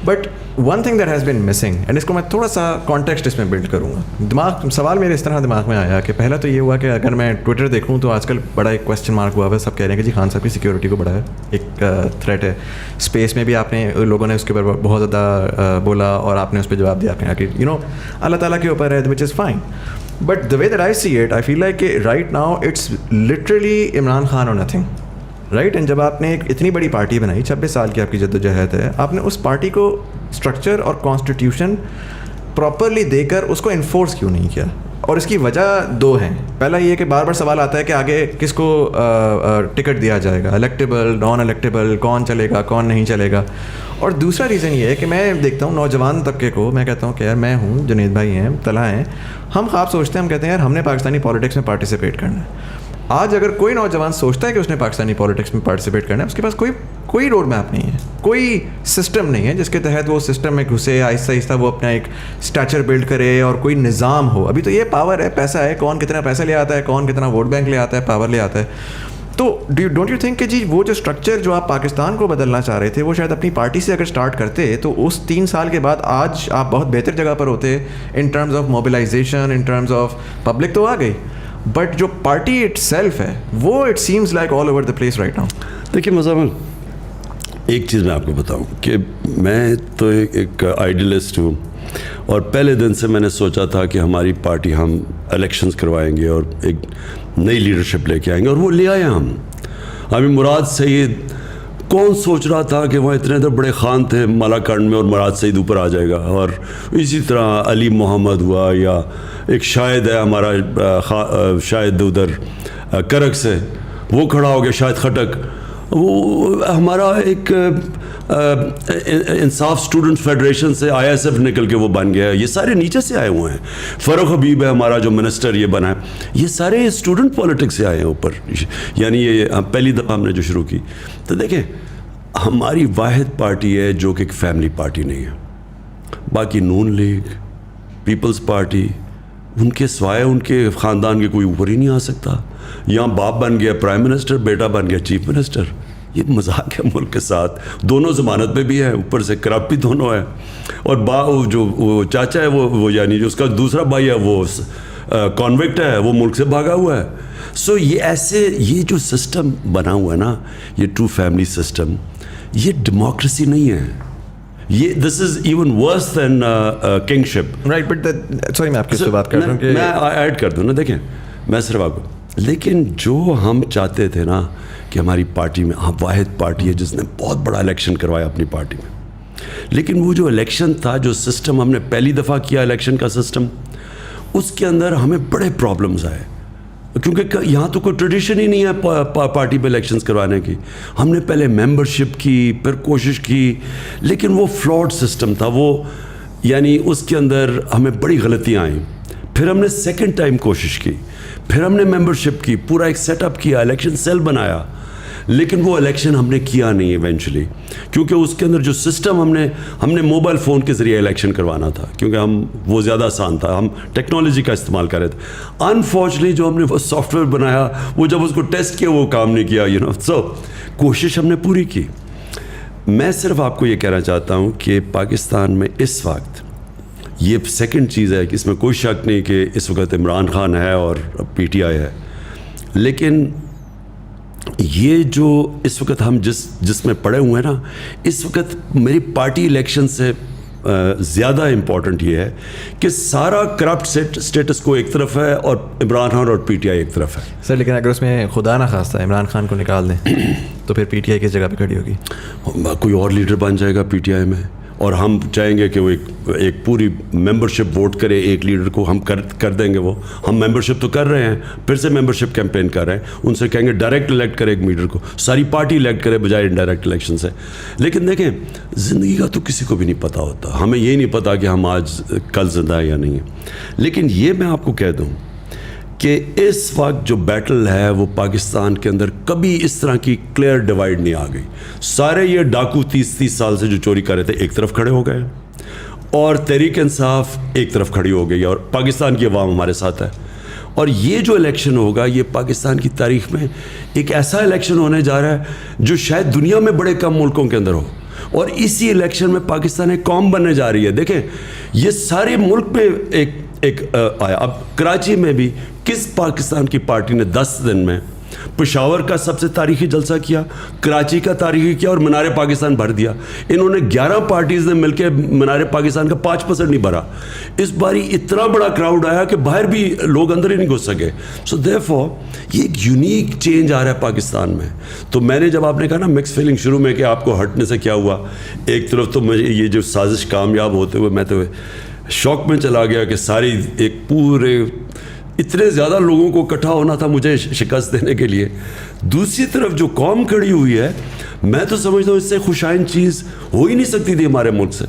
But one thing that has been missing, and اس کو میں تھوڑا سا کانٹیکسٹ اس میں بلڈ کروں گا. سوال میرے اس طرح دماغ میں آیا کہ پہلا تو یہ ہوا کہ اگر میں ٹویٹر دیکھوں تو آج کل بڑا ایک کویسچن مارک ہوا ہے. سب کہہ رہے ہیں کہ جی خان صاحب کی سیکیورٹی کو بڑا ہے, ایک تھریٹ ہے. اسپیس میں بھی آپ نے, لوگوں نے اس کے اوپر بہت زیادہ بولا اور آپ نے اس پہ جواب دیا کہ اللہ تعالیٰ کے اوپر ہے, which is fine. But the way that I see it, I feel like کہ right now it's literally Imran Khan اور نتھنگ, رائٹ. اینڈ جب آپ نے ایک اتنی بڑی پارٹی بنائی, 26 سال کی آپ کی جدوجہد ہے, آپ نے اس پارٹی کو اسٹرکچر اور کانسٹیٹیوشن پراپرلی دے کر اس کو انفورس کیوں نہیں کیا؟ اور اس کی وجہ 2 ہیں. پہلا یہ کہ بار بار سوال آتا ہے کہ آگے کس کو ٹکٹ دیا جائے گا, الیکٹیبل, نان الیکٹیبل, کون چلے گا, کون نہیں چلے گا. اور دوسرا ریزن یہ ہے کہ میں دیکھتا ہوں نوجوان طبقے کو, میں کہتا ہوں کہ یار میں ہوں, جنید بھائی ہیں, طلحہ ہیں, ہم خواب سوچتے ہیں, ہم کہتے ہیں یار ہم نے پاکستانی پالیٹکس میں پارٹیسپیٹ کرنا ہے. آج اگر کوئی نوجوان سوچتا ہے کہ اس نے پاکستانی پالیٹکس میں پارٹیسپیٹ کرنا ہے, اس کے پاس کوئی روڈ میپ نہیں ہے, کوئی سسٹم نہیں ہے جس کے تحت وہ سسٹم میں گھسے, آہستہ آہستہ وہ اپنا ایک اسٹیچر بلڈ کرے اور کوئی نظام ہو. ابھی تو یہ پاور ہے, پیسہ ہے, کون کتنا پیسہ لے آتا ہے, کون کتنا ووٹ بینک لے آتا ہے, پاور لے آتا ہے. تو ڈونٹ یو تھنک کہ جی وہ جو اسٹرکچر جو آپ پاکستان کو بدلنا چاہ رہے تھے, وہ شاید اپنی پارٹی سے اگر اسٹارٹ کرتے تو اس 3 سال کے بعد آج آپ بہت بہتر جگہ پر ہوتے in terms of mobilization, in terms of public تو آ گئی, بٹ جو پارٹی اٹ سیلف ہے وہ it seems like all over the place right now. دیکھیے مزامن, ایک چیز میں آپ کو بتاؤں کہ میں تو ایک آئیڈیلسٹ ہوں, اور پہلے دن سے میں نے سوچا تھا کہ ہماری پارٹی, ہم الیکشنز کروائیں گے اور ایک نئی لیڈرشپ لے کے آئیں گے, اور وہ لے آئے ہم. ہمیں مراد سعید, کون سوچ رہا تھا کہ وہاں اتنے بڑے خان تھے مالاکنڈ میں اور مراد سعید اوپر آ جائے گا. اور اسی طرح علی محمد ہوا, یا ایک شاہد ہے ہمارا, شاہد ادھر کرک سے, وہ کھڑا ہو گیا, شاہد خٹک, وہ ہمارا ایک انصاف اسٹوڈنٹ فیڈریشن سے ISF نکل کے وہ بن گیا ہے. یہ سارے نیچے سے آئے ہوئے ہیں. فاروق حبیب ہے ہمارا جو منسٹر یہ بنا ہے, یہ سارے اسٹوڈنٹ پالیٹکس سے آئے ہیں اوپر. یعنی یہ پہلی دفعہ ہم نے جو شروع کی. تو دیکھیں ہماری واحد پارٹی ہے جو کہ ایک فیملی پارٹی نہیں ہے. باقی نون لیگ, پیپلز پارٹی, ان کے سوائے ان کے خاندان کے کوئی اوپر ہی نہیں آ سکتا. یہاں باپ بن گیا پرائم منسٹر, بیٹا بن گیا چیف منسٹر. یہ مذاق ہے ملک کے ساتھ. دونوں ضمانت پہ بھی ہے, اوپر سے کرپٹ بھی دونوں ہے. اور جو وہ چاچا ہے وہ یعنی جو اس کا دوسرا بھائی ہے وہ کانوکٹ ہے, وہ ملک سے بھاگا ہوا ہے. سو یہ ایسے, یہ جو سسٹم بنا ہوا ہے نا, یہ ٹرو فیملی سسٹم, یہ ڈیموکریسی نہیں ہے. یہ this is even worse than kingship, right. But sorry میں آپ کی سے بات کر رہا ہوں کہ میں ایڈ کر دوں نا. دیکھیں میں صرف آپ کو, لیکن جو ہم چاہتے تھے نا کہ ہماری پارٹی میں, ہم واحد پارٹی ہے جس نے بہت بڑا الیکشن کروایا اپنی پارٹی میں, لیکن وہ جو الیکشن تھا, جو سسٹم ہم نے پہلی دفعہ کیا الیکشن کا سسٹم, اس کے اندر ہمیں بڑے پرابلمز آئے, کیونکہ یہاں تو کوئی ٹریڈیشن ہی نہیں ہے پارٹی پہ الیکشنز کروانے کی. ہم نے پہلے ممبرشپ کی, پھر کوشش کی, لیکن وہ فلاڈ سسٹم تھا وہ, یعنی اس کے اندر ہمیں بڑی غلطیاں آئیں. پھر ہم نے سیکنڈ ٹائم کوشش کی, پھر ہم نے ممبرشپ کی, پورا ایک سیٹ اپ کیا, الیکشن سیل بنایا, لیکن وہ الیکشن ہم نے کیا نہیں ایونچولی, کیونکہ اس کے اندر جو سسٹم ہم نے موبائل فون کے ذریعے الیکشن کروانا تھا, کیونکہ وہ زیادہ آسان تھا, ہم ٹیکنالوجی کا استعمال کر رہے تھے. انفارچونیٹلی جو ہم نے وہ سافٹ ویئر بنایا, وہ جب اس کو ٹیسٹ کیا وہ کام نہیں کیا. سو کوشش ہم نے پوری کی. میں صرف آپ کو یہ کہنا چاہتا ہوں کہ پاکستان میں اس وقت یہ سیکنڈ چیز ہے کہ اس میں کوئی شک نہیں کہ اس وقت عمران خان ہے اور PTI ہے, لیکن یہ جو اس وقت ہم جس میں پڑے ہوئے ہیں نا, اس وقت میری پارٹی الیکشن سے زیادہ امپورٹنٹ یہ ہے کہ سارا کرپٹ اسٹیٹس کو ایک طرف ہے اور عمران خان اور پی ٹی آئی ایک طرف ہے. سر لیکن اگر اس میں خدا نہ خواستہ عمران خان کو نکال دیں تو پھر پی ٹی آئی کس جگہ پہ کھڑی ہوگی؟ کوئی اور لیڈر بن جائے گا پی ٹی آئی میں, اور ہم چاہیں گے کہ وہ ایک پوری ممبرشپ ووٹ کرے ایک لیڈر کو, ہم کر دیں گے. وہ ہم ممبرشپ تو کر رہے ہیں, پھر سے ممبرشپ کیمپین کر رہے ہیں. ان سے کہیں گے ڈائریکٹ الیکٹ کرے ایک لیڈر کو, ساری پارٹی الیکٹ کرے بجائے انڈائریکٹ الیکشن سے. لیکن دیکھیں زندگی کا تو کسی کو بھی نہیں پتہ ہوتا, ہمیں یہ نہیں پتا کہ ہم آج کل زندہ ہیں یا نہیں ہیں. لیکن یہ میں آپ کو کہہ دوں کہ اس وقت جو بیٹل ہے وہ پاکستان کے اندر کبھی اس طرح کی کلیئر ڈیوائیڈ نہیں آ گئی. سارے یہ ڈاکو 30 سال سے جو چوری کر رہے تھے ایک طرف کھڑے ہو گئے, اور تحریک انصاف ایک طرف کھڑی ہو گئی, اور پاکستان کی عوام ہمارے ساتھ ہے. اور یہ جو الیکشن ہوگا یہ پاکستان کی تاریخ میں ایک ایسا الیکشن ہونے جا رہا ہے جو شاید دنیا میں بڑے کم ملکوں کے اندر ہو, اور اسی الیکشن میں پاکستان ایک قوم بننے جا رہی ہے. دیکھیں یہ سارے ملک میں ایک آیا. اب کراچی میں بھی کس پاکستان کی پارٹی نے 10 دن میں پشاور کا سب سے تاریخی جلسہ کیا, کراچی کا تاریخی کیا, اور منار پاکستان بھر دیا. انہوں نے 11 پارٹیز نے مل کے منار پاکستان کا 5% نہیں بھرا. اس باری اتنا بڑا کراؤڈ آیا کہ باہر بھی لوگ اندر ہی نہیں گھس سکے. سو دیئرفور یہ ایک یونیک چینج آ رہا ہے پاکستان میں. تو میں نے جب آپ نے کہا نا مکس فیلنگ شروع میں کہ آپ کو ہٹنے سے کیا ہوا, ایک طرف تو مجھے یہ جو سازش کامیاب ہوتے ہوئے میں تو شوق میں چلا گیا کہ ساری ایک پورے اتنے زیادہ لوگوں کو اکٹھا ہونا تھا مجھے شکست دینے کے لیے. دوسری طرف جو قوم کھڑی ہوئی ہے, میں تو سمجھتا ہوں اس سے خوشائن چیز ہو ہی نہیں سکتی تھی ہمارے ملک سے.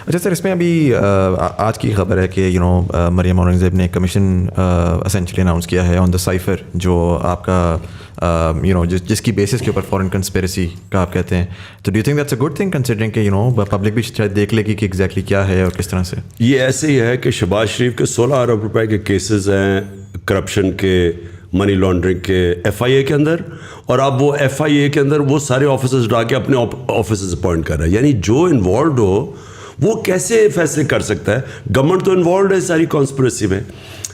اچھا سر, اس میں ابھی آج کی خبر ہے کہ مریم اورنگزیب نے کمیشن اسینچلی اناؤنس کیا ہے آن دا سائفر, جو آپ کا جس کی بیسس کے اوپر فورن کنسپیریسی کا آپ کہتے ہیں. تو do you think that's a good thing considering کہ پبلک بھی شاید دیکھ لے گی کہ ایگزیکٹلی کیا ہے اور کس طرح سے. یہ ایسے ہی ہے کہ شہباز شریف کے 16 ارب روپے کے کیسز ہیں کرپشن کے, منی لانڈرنگ کے ایف آئی اے کے اندر, اور اب وہ ایف آئی اے کے اندر وہ سارے آفیسرز ڈال کے اپنے آفیسرز اپوائنٹ کر رہا ہے. یعنی جو انوالوڈ ہو وہ کیسے فیصلے کر سکتا ہے؟ گورنمنٹ تو انوالوڈ ہے ساری کانسپریسی میں.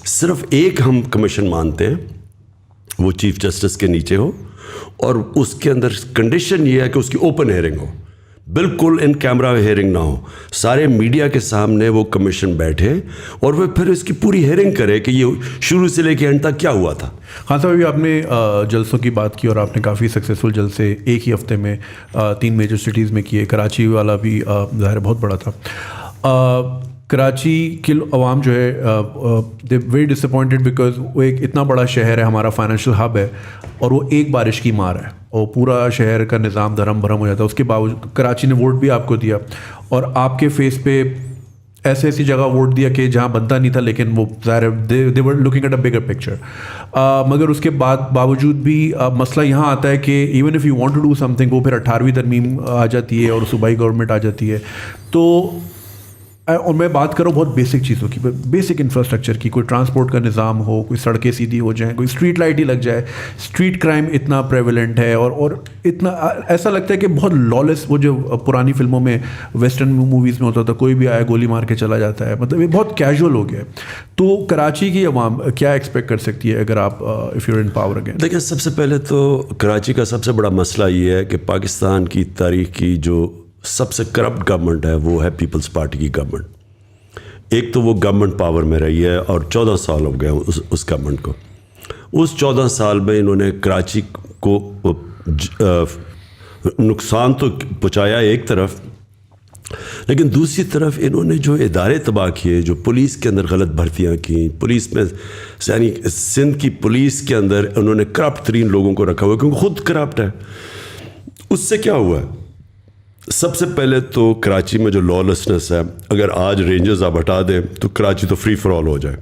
صرف ایک ہم کمیشن مانتے ہیں, وہ چیف جسٹس کے نیچے ہو, اور اس کے اندر کنڈیشن یہ ہے کہ اس کی اوپن ہیئرنگ ہو, بالکل ان کیمرہ ہیئرنگ نہ ہو. سارے میڈیا کے سامنے وہ کمیشن بیٹھے اور وہ پھر اس کی پوری ہیئرنگ کرے کہ یہ شروع سے لے کے اینڈ تک کیا ہوا تھا. خان صاحب ابھی آپ نے جلسوں کی بات کی اور آپ نے کافی سکسیزفل جلسے ایک ہی ہفتے میں 3 میجر سٹیز میں کیے. کراچی والا بھی ظاہر بہت بڑا تھا. کراچی کی عوام جو ہے they very dish appointed because وہ ایک اتنا بڑا شہر ہے, ہمارا فائنینشیل ہب ہے, اور وہ ایک بارش کی مار ہے اور پورا شہر کا نظام دھرم بھرم ہو جاتا ہے. اس کے باوجود کراچی نے ووٹ بھی آپ کو دیا, اور آپ کے فیس پہ ایسی جگہ ووٹ دیا کہ جہاں بنتا نہیں تھا, لیکن وہ ظاہر they were looking at a bigger picture. مگر اس کے باوجود بھی مسئلہ یہاں آتا ہے کہ even if you want to do something, وہ پھر 18ویں ترمیم آ جاتی ہے اور صوبائی گورنمنٹ آ جاتی ہے. تو اور میں بات کروں بہت بیسک چیزوں کی, بیسک انفراسٹرکچر کی, کوئی ٹرانسپورٹ کا نظام ہو, کوئی سڑکیں سیدھی ہو جائیں, کوئی اسٹریٹ لائٹ ہی لگ جائے. اسٹریٹ کرائم اتنا پریویلنٹ ہے اور اتنا ایسا لگتا ہے کہ بہت لالس, وہ جو پرانی فلموں میں ویسٹرن موویز میں ہوتا تھا, کوئی بھی آیا گولی مار کے چلا جاتا ہے, مطلب یہ بہت کیجول ہو گیا ہے. تو کراچی کی عوام کیا ایکسپیکٹ کر سکتی ہے اگر آپ if you are in power again? دیکھیں سب سے پہلے تو کراچی کا سب سے بڑا مسئلہ یہ ہے کہ پاکستان کی تاریخ کی جو سب سے کرپٹ گورنمنٹ ہے وہ ہے پیپلز پارٹی کی گورنمنٹ. ایک تو وہ گورنمنٹ پاور میں رہی ہے اور 14 سال ہو گئے اس گورنمنٹ کو. اس 14 سال میں انہوں نے کراچی کو نقصان تو پہنچایا ایک طرف, لیکن دوسری طرف انہوں نے جو ادارے تباہ کیے, جو پولیس کے اندر غلط بھرتیاں کیں, پولیس میں یعنی سندھ کی پولیس کے اندر انہوں نے کرپٹ ترین لوگوں کو رکھا ہوا کیونکہ خود کرپٹ ہے. اس سے کیا ہوا ہے؟ سب سے پہلے تو کراچی میں جو لالسنس ہے, اگر آج رینجرز آپ ہٹا دیں تو کراچی تو فری فار آل ہو جائے.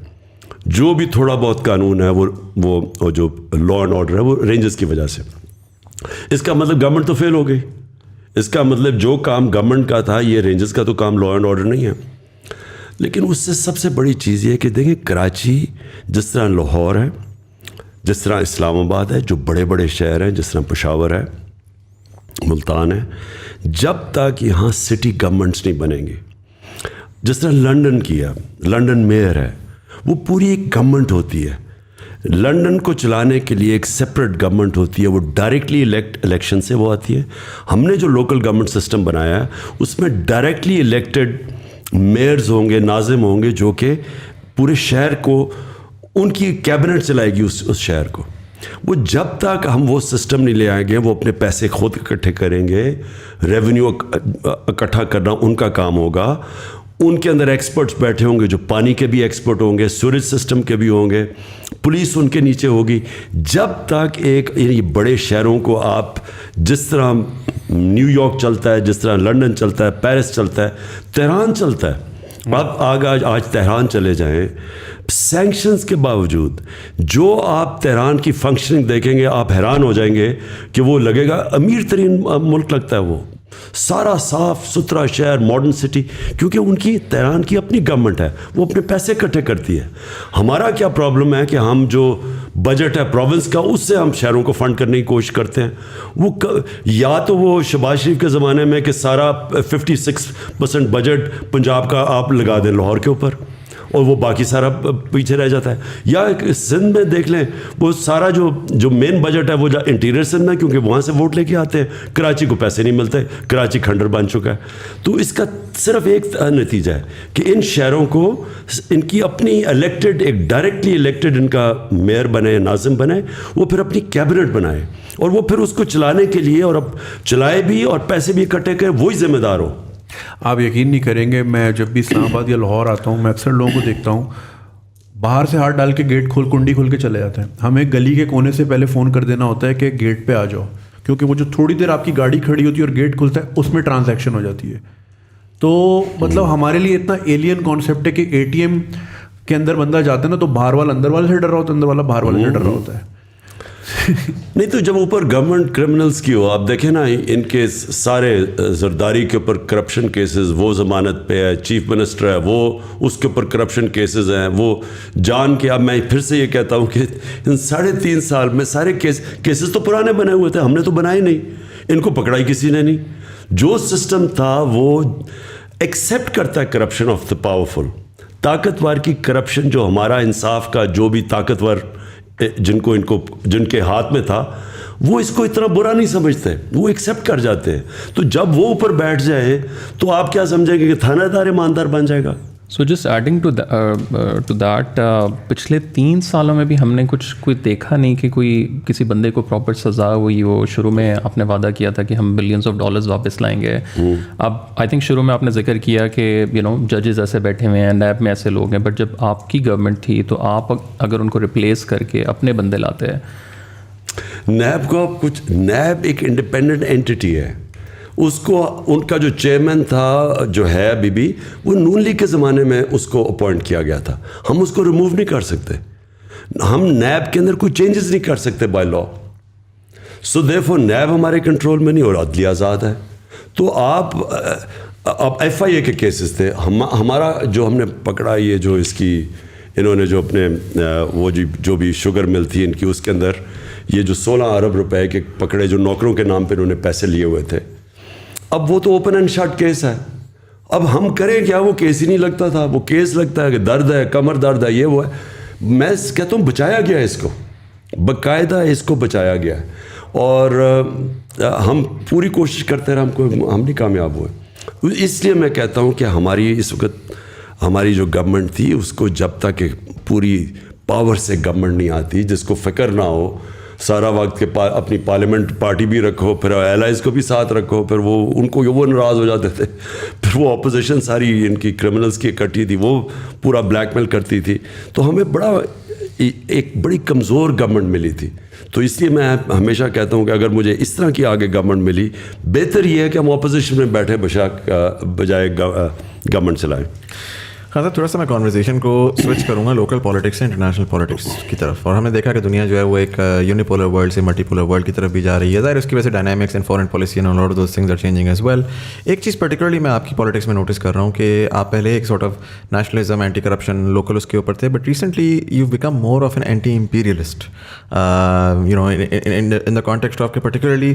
جو بھی تھوڑا بہت قانون ہے وہ جو لا اینڈ آرڈر ہے وہ رینجرز کی وجہ سے. اس کا مطلب گورنمنٹ تو فیل ہو گئی. اس کا مطلب جو کام گورنمنٹ کا تھا یہ رینجرز کا تو کام لا اینڈ آرڈر نہیں ہے. لیکن اس سے سب سے بڑی چیز یہ کہ دیکھیں کراچی جس طرح لاہور ہے, جس طرح اسلام آباد ہے, جو بڑے بڑے شہر ہیں, جس طرح پشاور ہے, ملتان ہے, جب تک یہاں سٹی گورنمنٹس نہیں بنیں گی, جس طرح لنڈن کیا, لنڈن میئر ہے, وہ پوری ایک گورنمنٹ ہوتی ہے. لنڈن کو چلانے کے لیے ایک سپریٹ گورنمنٹ ہوتی ہے, وہ ڈائریکٹلی الیکشن سے وہ آتی ہے. ہم نے جو لوکل گورنمنٹ سسٹم بنایا ہے اس میں ڈائریکٹلی الیکٹڈ میئرز ہوں گے, ناظم ہوں گے, جو کہ پورے شہر کو ان کی کیبنٹ چلائے گی اس شہر کو. وہ جب تک ہم وہ سسٹم نہیں لے آئیں گے, وہ اپنے پیسے خود اکٹھے کریں گے, ریونیو اکٹھا کرنا ان کا کام ہوگا. ان کے اندر ایکسپرٹس بیٹھے ہوں گے جو پانی کے بھی ایکسپرٹ ہوں گے, سوریج سسٹم کے بھی ہوں گے, پولیس ان کے نیچے ہوگی. جب تک ایک بڑے شہروں کو آپ جس طرح نیو یارک چلتا ہے, جس طرح لنڈن چلتا ہے, پیرس چلتا ہے, تہران چلتا ہے, آپ آج تہران چلے جائیں, سینکشنز کے باوجود جو آپ تہران کی فنکشننگ دیکھیں گے آپ حیران ہو جائیں گے کہ وہ لگے گا امیر ترین ملک لگتا ہے. وہ سارا صاف ستھرا شہر, ماڈرن سٹی, کیونکہ ان کی تہران کی اپنی گورنمنٹ ہے, وہ اپنے پیسے اکٹھے کرتی ہے. ہمارا کیا پرابلم ہے کہ ہم جو بجٹ ہے پروونس کا, اس سے ہم شہروں کو فنڈ کرنے کی کوشش کرتے ہیں. وہ یا تو وہ شہباز شریف کے زمانے میں کہ سارا 56% بجٹ پنجاب کا آپ لگا دیں لاہور کے اوپر, اور وہ باقی سارا پیچھے رہ جاتا ہے. یا سندھ میں دیکھ لیں, وہ سارا جو مین بجٹ ہے وہ انٹیریئر سندھ میں, کیونکہ وہاں سے ووٹ لے کے آتے ہیں. کراچی کو پیسے نہیں ملتے, کراچی کھنڈر بن چکا ہے. تو اس کا صرف ایک نتیجہ ہے کہ ان شہروں کو ان کی اپنی الیکٹڈ, ایک ڈائریکٹلی الیکٹڈ ان کا میئر بنے, ناظم بنے, وہ پھر اپنی کیبنٹ بنائے, اور وہ پھر اس کو چلانے کے لیے, اور اب چلائے بھی اور پیسے بھی اکٹھے کرے, وہی ذمہ دار ہو. آپ یقین نہیں کریں گے, میں جب بھی اسلام آباد یا لاہور آتا ہوں, میں اکثر لوگوں کو دیکھتا ہوں باہر سے ہاتھ ڈال کے گیٹ کنڈی کھول کے چلے جاتے ہیں. ہمیں گلی کے کونے سے پہلے فون کر دینا ہوتا ہے کہ گیٹ پہ آ جاؤ, کیونکہ وہ جو تھوڑی دیر آپ کی گاڑی کھڑی ہوتی ہے اور گیٹ کھلتا ہے, اس میں ٹرانزیکشن ہو جاتی ہے. تو مطلب ہمارے لیے اتنا ایلین کانسیپٹ ہے کہ اے ٹی ایم کے اندر بندہ جاتا ہے نا, تو باہر والا اندر والے سے ڈر رہا ہوتا ہے, اندر والا باہر والے سے ڈر رہا ہوتا ہے. نہیں تو جب اوپر گورنمنٹ کرمنلز کی ہو, آپ دیکھیں نا ان کے سارے زرداری کے اوپر کرپشن کیسز, وہ ضمانت پہ ہے, چیف منسٹر ہے وہ, اس کے اوپر کرپشن کیسز ہیں, وہ جان کے. اب میں پھر سے یہ کہتا ہوں کہ ان 3.5 سال میں سارے کیسز تو پرانے بنے ہوئے تھے, ہم نے تو بنائے نہیں, ان کو پکڑائی کسی نے نہیں. جو سسٹم تھا وہ ایکسیپٹ کرتا ہے کرپشن آف دا پاورفل, طاقتور کی کرپشن. جو ہمارا انصاف کا جو بھی طاقتور جن کے ہاتھ میں تھا, وہ اس کو اتنا برا نہیں سمجھتے, وہ ایکسیپٹ کر جاتے ہیں. تو جب وہ اوپر بیٹھ جائے تو آپ کیا سمجھیں گے کہ تھانہ دار ایماندار بن جائے گا. So just adding to that, پچھلے 3 سالوں میں بھی ہم نے کوئی دیکھا نہیں کہ کوئی کسی بندے کو پراپر سزا ہوئی. وہ شروع میں آپ نے وعدہ کیا تھا کہ ہم بلینز آف ڈالرز واپس لائیں گے. اب آئی تھنک شروع میں آپ نے ذکر کیا کہ ججز ایسے بیٹھے ہوئے ہیں, نیب میں ایسے لوگ ہیں, بٹ جب آپ کی گورنمنٹ تھی تو آپ اگر ان کو ریپلیس کر کے اپنے بندے لاتے ہیں. نیب ایک انڈیپینڈنٹ اینٹی ہے. اس کو ان کا جو چیئرمین تھا جو ہے ابھی, وہ نون لیگ کے زمانے میں اس کو اپوائنٹ کیا گیا تھا. ہم اس کو ریموو نہیں کر سکتے, ہم نیب کے اندر کوئی چینجز نہیں کر سکتے بائی لا. سو دیئرفور نیب ہمارے کنٹرول میں نہیں, اور عدلیہ آزاد ہے. تو آپ ایف آئی اے کے کیسز تھے, ہمارا جو ہم نے پکڑا, یہ جو اس کی انہوں نے جو اپنے وہ جو بھی شوگر مل تھی ان کی, اس کے اندر یہ جو 16 ارب روپے کے پکڑے, جو نوکروں کے نام پہ انہوں نے پیسے لیے ہوئے تھے. اب وہ تو اوپن اینڈ شٹ کیس ہے. اب ہم کریں کیا, وہ کیس ہی نہیں لگتا تھا. وہ کیس لگتا ہے کہ درد ہے, کمر درد ہے, یہ وہ ہے. میں کہتا ہوں بچایا گیا ہے اس کو, باقاعدہ اس کو بچایا گیا ہے, اور ہم پوری کوشش کرتے رہے, ہم نہیں کامیاب ہوئے. اس لیے میں کہتا ہوں کہ ہماری اس وقت ہماری جو گورنمنٹ تھی, اس کو جب تک پوری پاور سے گورنمنٹ نہیں آتی, جس کو فکر نہ ہو سارا وقت کہ اپنی پارلیمنٹ پارٹی بھی رکھو, پھر ایلائز کو بھی ساتھ رکھو, پھر وہ ناراض ہو جاتے تھے, پھر وہ اپوزیشن ساری ان کی کرمنلز کی اکٹھی تھی, وہ پورا بلیک میل کرتی تھی. تو ہمیں ایک بڑی کمزور گورنمنٹ ملی تھی. تو اس لیے میں ہمیشہ کہتا ہوں کہ اگر مجھے اس طرح کی آگے گورنمنٹ ملی, بہتر یہ ہے کہ ہم اپوزیشن میں بیٹھے بجائے گورنمنٹ چلائیں. خان صاحب, تھوڑا سا میں کانورزیشن کو سوئچ کروں گا لوکل پالیٹکس سے انٹرنیشنل پالیٹکس کی طرف. اور ہم نے دیکھا کہ دنیا جو ہے وہ ایک یونیپولر ورلڈ سے ملٹی پولر ورلڈ کی طرف بھی جا رہی ہے. ظاہر اس کی وجہ سے dynamics in foreign policy and all those things are changing as well. ایک چیز پرٹیکولرلی میں آپ کی پالیٹکس میں نوٹس کر رہا ہوں کہ آپ پہلے ایک sort of nationalism, anti corruption, local اس کے اوپر تھے, but recently you became more of an anti imperialist in the context of کہ particularly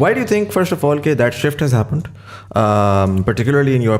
Why do you think, first of all, that shift has happened, particularly in your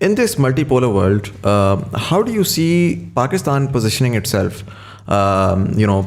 in this multipolar world, how do you see Pakistan positioning itself?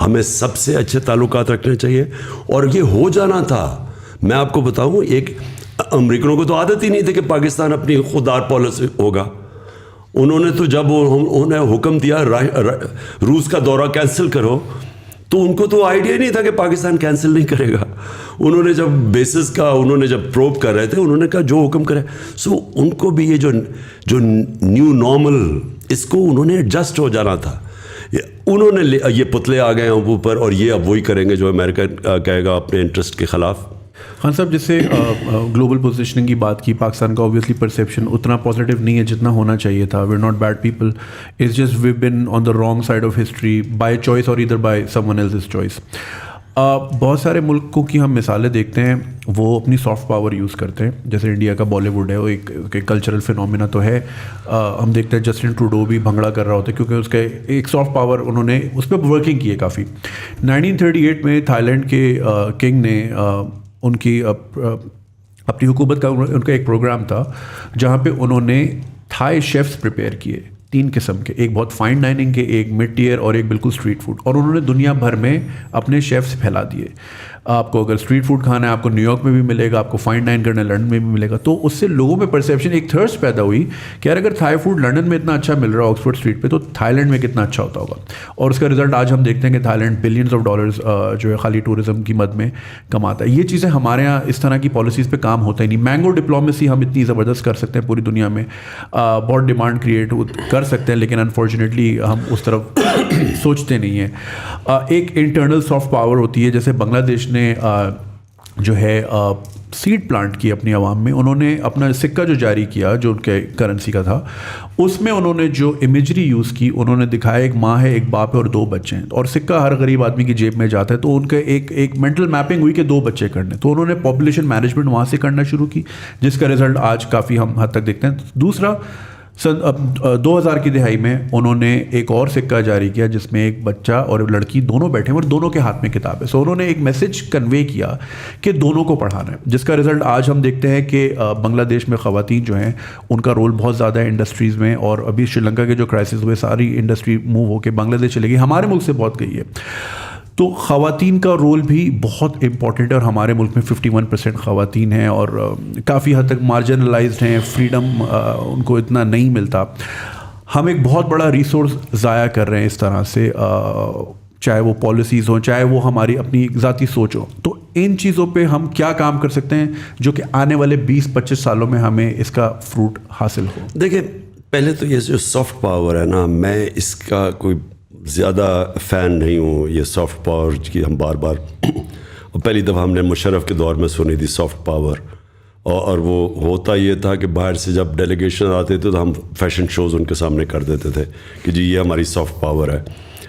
ہمیں سب سے اچھے تعلقات رکھنے چاہیے, اور یہ ہو جانا تھا. میں آپ کو بتاؤں, ایک امریکنوں کو تو عادت ہی نہیں تھی کہ پاکستان اپنی خوددار پالیسی ہوگا. انہوں نے تو جب انہوں نے حکم دیا روس کا دورہ کینسل کرو, تو ان کو تو آئیڈیا نہیں تھا کہ پاکستان کینسل نہیں کرے گا. انہوں نے جب بیسس کا انہوں نے جب پروب کر رہے تھے, انہوں نے کہا جو حکم کرے. سو ان کو بھی یہ جو نیو نارمل, اس کو انہوں نے ایڈجسٹ ہو جانا تھا. انہوں نے یہ پتلے آ گئے ہیں اوپر, اور یہ اب وہی کریں گے جو امریکہ کہے گا اپنے انٹرسٹ کے خلاف. خان صاحب, جیسے گلوبل پوزیشننگ کی بات کی, پاکستان کا اوبویسلی پرسیپشن اتنا پازیٹیو نہیں ہے جتنا ہونا چاہیے تھا. We are not bad people, it's just we been on the wrong side of history by choice اور ادھر by someone else's choice. بہت سارے ملکوں کی ہم مثالیں دیکھتے ہیں, وہ اپنی سافٹ پاور یوز کرتے ہیں. جیسے انڈیا کا بالی ووڈ ہے, وہ ایک کلچرل فینومینا تو ہے. ہم دیکھتے ہیں جسٹن ٹروڈو بھی بھنگڑا کر رہا ہوتا ہے کیونکہ اس کا ایک سافٹ پاور انہوں نے اس پہ ورکنگ کی ہے کافی. 1938 میں تھائی لینڈ کے کنگ نے ان کی اپنی حکومت کا ان کا ایک پروگرام تھا جہاں پہ انہوں نے تھائی شیفس پریپیئر کیے, 3 قسم کے, ایک بہت فائن ڈائننگ کے, ایک مڈ ٹیئر, اور ایک بالکل اسٹریٹ فوڈ. اور انہوں نے دنیا بھر میں اپنے شیفس پھیلا دیے. آپ کو اگر اسٹریٹ فوڈ کھانا ہے آپ کو نیو یارک میں بھی ملے گا, آپ کو فائن ڈائن کرنا ہے لنڈن میں بھی ملے گا. تو اس سے لوگوں میں پرسیپشن, ایک تھرسٹ پیدا ہوئی کہ یار اگر تھائی فوڈ لنڈن میں اتنا اچھا مل رہا ہے آکسفورڈ اسٹریٹ پہ, تو تھائی لینڈ میں کتنا اچھا ہوتا ہوگا. اور اس کا رزلٹ آج ہم دیکھتے ہیں کہ Thailand billions of dollars جو ہے خالی ٹورزم کی مد میں کماتا ہے. یہ چیزیں ہمارے یہاں اس طرح کی پالیسیز پہ کام ہوتا ہی نہیں. مینگو ڈپلومیسی ہم اتنی زبردست کر سکتے ہیں پوری دنیا میں, بہت ڈیمانڈ کریٹ کر سکتے ہیں, لیکن انفارچونیٹلی ہم اس طرف سوچتے نہیں ہیں. ایک انٹرنل سافٹ پاور ہوتی ہے, جیسے بنگلہ دیش نے جو ہے سیڈ پلانٹ کی اپنی عوام میں. انہوں نے اپنا سکہ جو جاری کیا جو ان کے کرنسی کا تھا, اس میں انہوں نے جو امیجری یوز کی, انہوں نے دکھایا ایک ماں ہے, ایک باپ ہے اور 2 بچے ہیں. اور سکہ ہر غریب آدمی کی جیب میں جاتا ہے, تو ان کا ایک مینٹل میپنگ ہوئی کہ 2 بچے کرنے. تو انہوں نے پاپولیشن مینجمنٹ وہاں سے کرنا شروع کی, جس کا رزلٹ آج کافی ہم حد تک دیکھتے ہیں. دوسرا, 2000 کی دہائی میں انہوں نے ایک اور سکہ جاری کیا جس میں ایک بچہ اور لڑکی دونوں بیٹھے ہیں اور دونوں کے ہاتھ میں کتاب ہے. سو انہوں نے ایک میسج کنوے کیا کہ دونوں کو پڑھانا ہے, جس کا رزلٹ آج ہم دیکھتے ہیں کہ بنگلہ دیش میں خواتین جو ہیں ان کا رول بہت زیادہ ہے انڈسٹریز میں. اور ابھی شری لنکا کے جو کرائسس ہوئے, ساری انڈسٹری موو ہو کے بنگلہ دیش چلے گئی, ہمارے ملک سے بہت گئی ہے. تو خواتین کا رول بھی بہت امپورٹنٹ ہے, اور ہمارے ملک میں 51% خواتین ہیں اور کافی حد تک مارجنلائزڈ ہیں, فریڈم ان کو اتنا نہیں ملتا. ہم ایک بہت بڑا ریسورس ضائع کر رہے ہیں اس طرح سے, چاہے وہ پالیسیز ہوں, چاہے وہ ہماری اپنی ذاتی سوچ ہو. تو ان چیزوں پہ ہم کیا کام کر سکتے ہیں جو کہ آنے والے 20-25 سالوں میں ہمیں اس کا فروٹ حاصل ہو؟ دیکھیں, پہلے تو یہ جو سافٹ پاور ہے نا, میں اس کا کوئی زیادہ فین نہیں ہوں. یہ سافٹ پاور کی ہم بار بار پہلی دفعہ ہم نے مشرف کے دور میں سنی تھی سافٹ پاور, اور وہ ہوتا یہ تھا کہ باہر سے جب ڈیلیگیشن آتے تھے تو ہم فیشن شوز ان کے سامنے کر دیتے تھے کہ جی یہ ہماری سافٹ پاور ہے.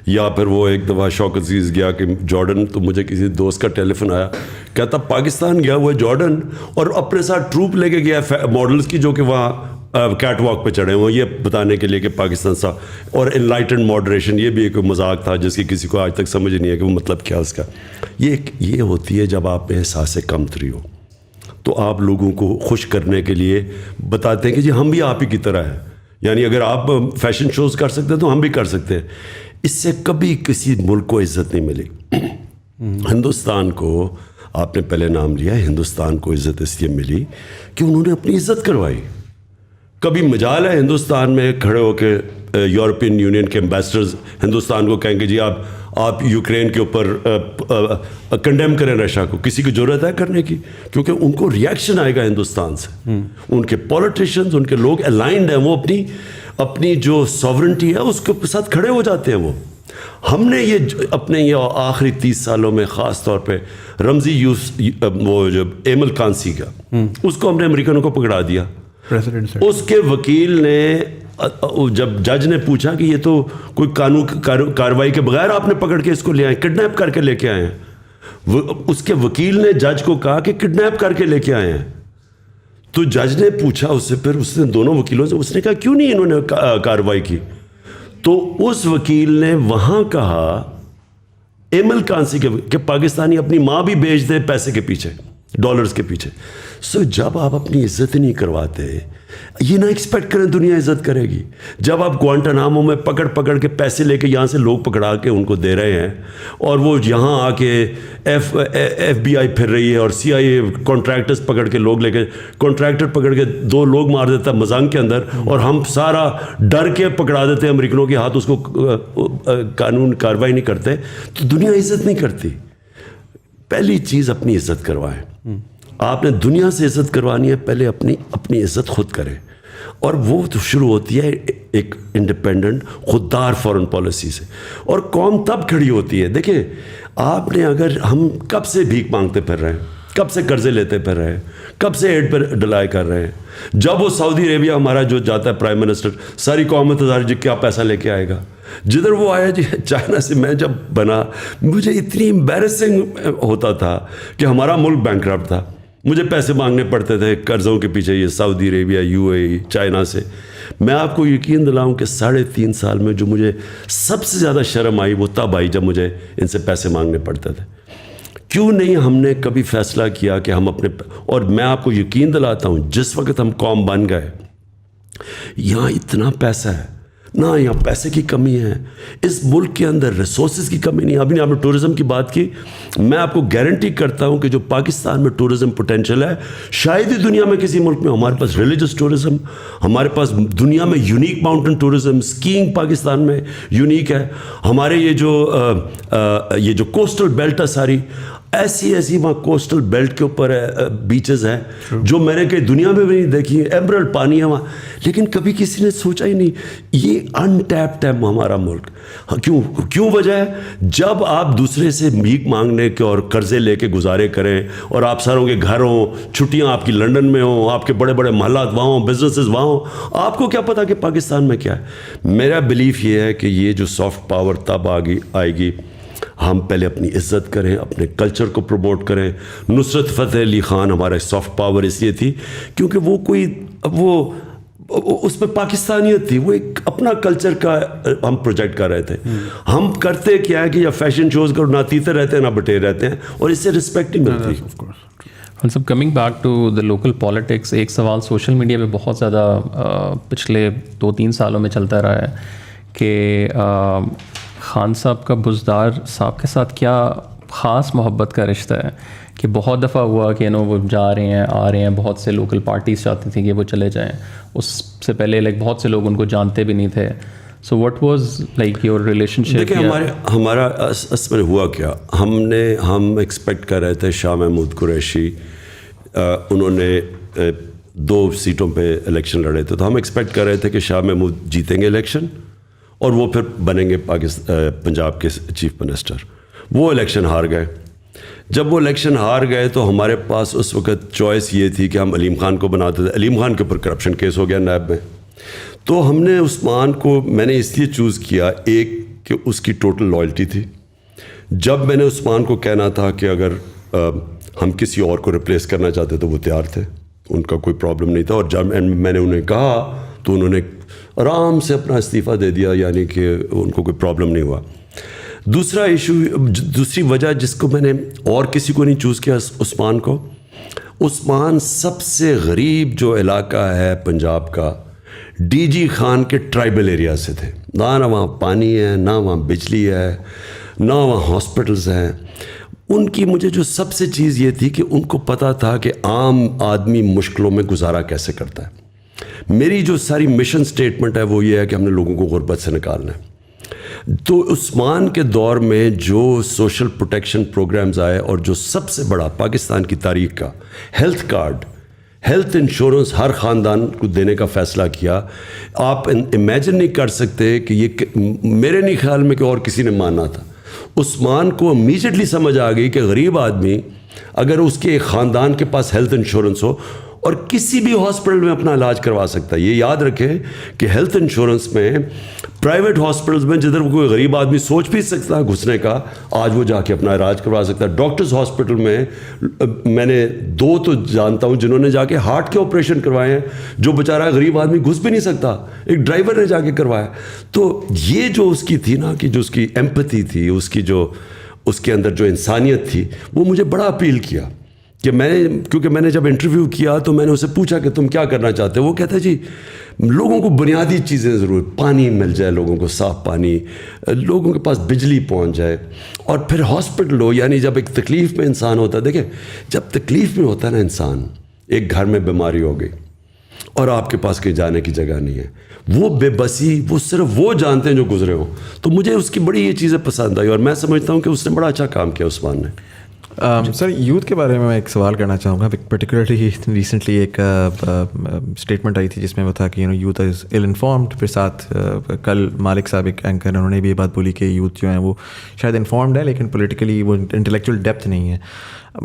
یا پھر وہ ایک دفعہ شوق عزیز گیا کہ جارڈن, تو مجھے کسی دوست کا ٹیلی فون آیا, کہتا پاکستان گیا ہوا ہے جارڈن اور اپنے ساتھ ٹروپ لے کے گیا ماڈلس کی جو کہ وہاں کیٹ واک پہ چڑھے ہوئے, یہ بتانے کے لیے کہ پاکستان سا. اور انلائٹنڈ ماڈریشن, یہ بھی ایک مذاق تھا جس کی کسی کو آج تک سمجھ نہیں ہے کہ وہ مطلب کیا اس کا. یہ ہوتی ہے جب آپ میں احساس کمتری ہو, تو آپ لوگوں کو خوش کرنے کے لیے بتاتے ہیں کہ جی ہم بھی آپ ہی کی طرح ہیں. یعنی اگر آپ فیشن شوز کر سکتے ہیں تو ہم بھی کر سکتے ہیں. اس سے کبھی کسی ملک کو عزت نہیں ملی. ہندوستان کو, آپ نے پہلے نام لیا, ہندوستان کو عزت اس لیے ملی کہ انہوں نے اپنی عزت کروائی. کبھی مجال ہے ہندوستان میں کھڑے ہو کے یورپین یونین کے امبیسڈرز ہندوستان کو کہیں گے جی آپ یوکرین کے اوپر کنڈیم کریں رشیا کو؟ کسی کی ضرورت ہے کرنے کی؟ کیونکہ ان کو ریئیکشن آئے گا ہندوستان سے. ان کے پولیٹیشینز, ان کے لوگ الائنڈ ہیں, وہ اپنی جو ساورنٹی ہے اس کے ساتھ کھڑے ہو جاتے ہیں. ہم نے یہ اپنے یہ آخری 30 سالوں میں خاص طور پہ رمزی وہ جو ایمل کانسی کا, اس کو ہم نے امریکنوں کو پکڑا دیا. اس کے وکیل نے, جب جج نے پوچھا کہ یہ تو کوئی قانون کارروائی کے بغیر آپ نے پکڑ کے اس کو لے آئے, کڈنیپ کر کے لے کے آئے ہیں, اس کے وکیل نے جج کو کہا کہ کڈنیپ کر کے لے کے آئے ہیں. تو جج نے پوچھا اس سے, پھر اس نے دونوں وکیلوں سے, اس نے کہا کیوں نہیں انہوں نے کارروائی کی؟ تو اس وکیل نے وہاں کہا ایمل کانسی کہ پاکستانی اپنی ماں بھی بیچ دے پیسے کے پیچھے, ڈالرز کے پیچھے. سو جب آپ اپنی عزت نہیں کرواتے, یہ نہ ایکسپیکٹ کریں دنیا عزت کرے گی. جب آپ گوانٹانامو میں پکڑ کے پیسے لے کے یہاں سے لوگ پکڑا کے ان کو دے رہے ہیں, اور وہ یہاں آ کے ایف بی آئی پھر رہی ہے, اور سی آئی اے کانٹریکٹرز پکڑ کے لوگ لے کے, کانٹریکٹر پکڑ کے 2 لوگ مار دیتا ہے مزنگ کے اندر, اور ہم سارا ڈر کے پکڑا دیتے ہیں امریکنوں کے ہاتھ, اس کو قانون کارروائی نہیں کرتے, تو دنیا عزت نہیں کرتی. پہلی چیز اپنی عزت کروائیں. آپ نے دنیا سے عزت کروانی ہے, پہلے اپنی عزت خود کریں, اور وہ تو شروع ہوتی ہے ایک انڈیپینڈنٹ خوددار فارن پالیسی سے, اور قوم تب کھڑی ہوتی ہے. دیکھیں آپ نے, اگر ہم کب سے بھیک مانگتے پھر رہے ہیں, کب سے قرضے لیتے پھر رہے ہیں, کب سے ایڈ پہ ڈلائی کر رہے ہیں. جب وہ سعودی عربیہ ہمارا جو جاتا ہے پرائم منسٹر, ساری قوم انتظار جی کیا پیسہ لے کے آئے گا. جدھر وہ آیا جی چائنا سے, میں جب بنا مجھے اتنی امبیرسنگ ہوتا تھا کہ ہمارا ملک بینکرپٹ تھا, مجھے پیسے مانگنے پڑتے تھے قرضوں کے پیچھے, یہ Saudi Arabia, U A E, China سے. میں آپ کو یقین دلاؤں کہ 3.5 سال میں جو مجھے سب سے زیادہ شرم آئی وہ تب آئی جب مجھے ان سے پیسے مانگنے پڑتے تھے. کیوں نہیں ہم نے کبھی فیصلہ کیا کہ ہم اپنے, اور میں آپ کو یقین دلاتا ہوں جس وقت ہم قوم بن گئے, یہاں اتنا پیسہ ہے, نہ یہاں پیسے کی کمی ہے, اس ملک کے اندر ریسورسز کی کمی نہیں. ابھی آپ نے ٹورزم کی بات کی, میں آپ کو گارنٹی کرتا ہوں کہ جو پاکستان میں ٹورزم پوٹینشیل ہے شاید ہی دنیا میں کسی ملک میں. ہمارے پاس ریلیجس ٹورزم, ہمارے پاس دنیا میں unique mountain tourism, skiing Pakistan میں یونیک ہے. ہمارے یہ جو کوسٹل بیلٹ ہے ساری, ایسی وہاں کوسٹل بیلٹ کے اوپر بیچز ہیں جو میں نے کہیں دنیا میں بھی نہیں دیکھی. ایمرلڈ پانی ہے وہاں, لیکن کبھی کسی نے سوچا ہی نہیں. یہ انٹیپڈ ہے ہمارا ملک. کیوں وجہ ہے, جب آپ دوسرے سے بھیک مانگنے کے اور قرضے لے کے گزارے کریں, اور آپ ساروں کے گھر ہوں, چھٹیاں آپ کی لنڈن میں ہوں, آپ کے بڑے بڑے محلات وہاں ہوں, بزنسز وہاں ہوں, آپ کو کیا پتا کہ پاکستان میں کیا ہے. میرا بلیف یہ ہے کہ یہ جو سافٹ پاور تب آئے گی, ہم پہلے اپنی عزت کریں, اپنے کلچر کو پروموٹ کریں. نصرت فتح علی خان ہمارا سافٹ پاور اس لیے تھی کیونکہ وہ اس میں پاکستانیت تھی, وہ ایک اپنا کلچر کا ہم پروجیکٹ کر رہے تھے. ہم کرتے کیا ہے کہ یا فیشن شوز کو نہ تیتے رہتے ہیں نہ بٹے رہتے ہیں, اور اس سے رسپیکٹ نہیں ملتی. سب coming back to the local politics, ایک سوال سوشل میڈیا پہ بہت زیادہ پچھلے 2-3 سالوں میں چلتا رہا ہے کہ خان صاحب کا بزدار صاحب کے ساتھ کیا خاص محبت کا رشتہ ہے, کہ بہت دفعہ ہوا کہ وہ جا رہے ہیں آ رہے ہیں, بہت سے لوکل پارٹیز چاہتی تھیں کہ وہ چلے جائیں, اس سے پہلے بہت سے لوگ ان کو جانتے بھی نہیں تھے. So what was your relationship? دیکھیں ہمارا اصل میں ہوا کیا, ہم ایکسپیکٹ کر رہے تھے شاہ محمود قریشی, انہوں نے 2 سیٹوں پہ الیکشن لڑے تھے, تو ہم ایکسپیکٹ کر رہے تھے کہ شاہ محمود جیتیں گے الیکشن اور وہ پھر بنیں گے پنجاب کے چیف منسٹر. وہ الیکشن ہار گئے. جب وہ الیکشن ہار گئے تو ہمارے پاس اس وقت چوائس یہ تھی کہ ہم علیم خان کو بناتے تھے. علیم خان کے اوپر کرپشن کیس ہو گیا نیب میں, تو ہم نے عثمان کو, میں نے اس لیے چوز کیا, ایک کہ اس کی ٹوٹل لائلٹی تھی. جب میں نے عثمان کو کہنا تھا کہ اگر ہم کسی اور کو ریپلیس کرنا چاہتے تو وہ تیار تھے, ان کا کوئی پرابلم نہیں تھا. اور جب میں نے انہیں کہا تو انہوں نے آرام سے اپنا استعفیٰ دے دیا, یعنی کہ ان کو کوئی پرابلم نہیں ہوا. دوسری وجہ جس کو میں نے اور کسی کو نہیں چوز کیا, عثمان کو, عثمان سب سے غریب جو علاقہ ہے پنجاب کا, ڈی جی خان کے ٹرائبل ایریا سے تھے. نہ وہاں پانی ہے, نہ وہاں بجلی ہے, نہ وہاں ہاسپٹلز ہیں. ان کی مجھے جو سب سے چیز یہ تھی کہ ان کو پتہ تھا کہ عام آدمی مشکلوں میں گزارا کیسے کرتا ہے. میری جو ساری مشن سٹیٹمنٹ ہے وہ یہ ہے کہ ہم نے لوگوں کو غربت سے نکالنا ہے. تو عثمان کے دور میں جو سوشل پروٹیکشن پروگرامز آئے, اور جو سب سے بڑا پاکستان کی تاریخ کا ہیلتھ کارڈ, ہیلتھ انشورنس ہر خاندان کو دینے کا فیصلہ کیا, آپ امیجن نہیں کر سکتے کہ یہ میرے نہیں خیال میں کہ اور کسی نے ماننا تھا. عثمان کو امیجیٹلی سمجھ آ گئی کہ غریب آدمی اگر اس کے ایک خاندان کے پاس ہیلتھ انشورنس ہو اور کسی بھی ہاسپٹل میں اپنا علاج کروا سکتا ہے. یہ یاد رکھیں کہ ہیلتھ انشورنس میں پرائیویٹ ہاسپٹلز میں جدھر کوئی غریب آدمی سوچ بھی سکتا ہے گھسنے کا, آج وہ جا کے اپنا علاج کروا سکتا ہے. ڈاکٹرز ہاسپٹل میں نے 2 تو جانتا ہوں جنہوں نے جا کے ہارٹ کے آپریشن کروائے ہیں, جو بیچارہ غریب آدمی گھس بھی نہیں سکتا, ایک ڈرائیور نے جا کے کروایا. تو یہ جو اس کی تھی نا, کہ جو اس کی ایمپتھی تھی, اس کی جو اس کے اندر جو انسانیت تھی, وہ مجھے بڑا اپیل کیا کہ کیونکہ میں نے جب انٹرویو کیا تو میں نے اسے پوچھا کہ تم کیا کرنا چاہتے ہو. وہ کہتا ہے جی لوگوں کو بنیادی چیزیں ضرور, پانی مل جائے لوگوں کو, صاف پانی, لوگوں کے پاس بجلی پہنچ جائے, اور پھر ہاسپٹل ہو. یعنی جب ایک تکلیف میں انسان ہوتا ہے, دیکھیں جب تکلیف میں ہوتا ہے نا انسان, ایک گھر میں بیماری ہو گئی اور آپ کے پاس کہیں جانے کی جگہ نہیں ہے, وہ بے بسی وہ صرف وہ جانتے ہیں جو گزرے ہوں. تو مجھے اس کی بڑی یہ چیزیں پسند آئی, اور میں سمجھتا ہوں کہ اس نے بڑا اچھا کام کیا عثمان نے. سر یوتھ کے بارے میں ایک سوال کرنا چاہوں گا. پرٹیکولرلی ریسنٹلی ایک اسٹیٹمنٹ آئی تھی جس میں وہ تھا کہ یوتھ از ایل انفارمڈ. پھر ساتھ کل مالک صاحب ایک اینکر انہوں نے بھی یہ بات بولی کہ یوتھ جو ہیں وہ شاید انفارمڈ ہے لیکن پولیٹیکلی وہ انٹلیکچوئل ڈیپتھ نہیں ہے.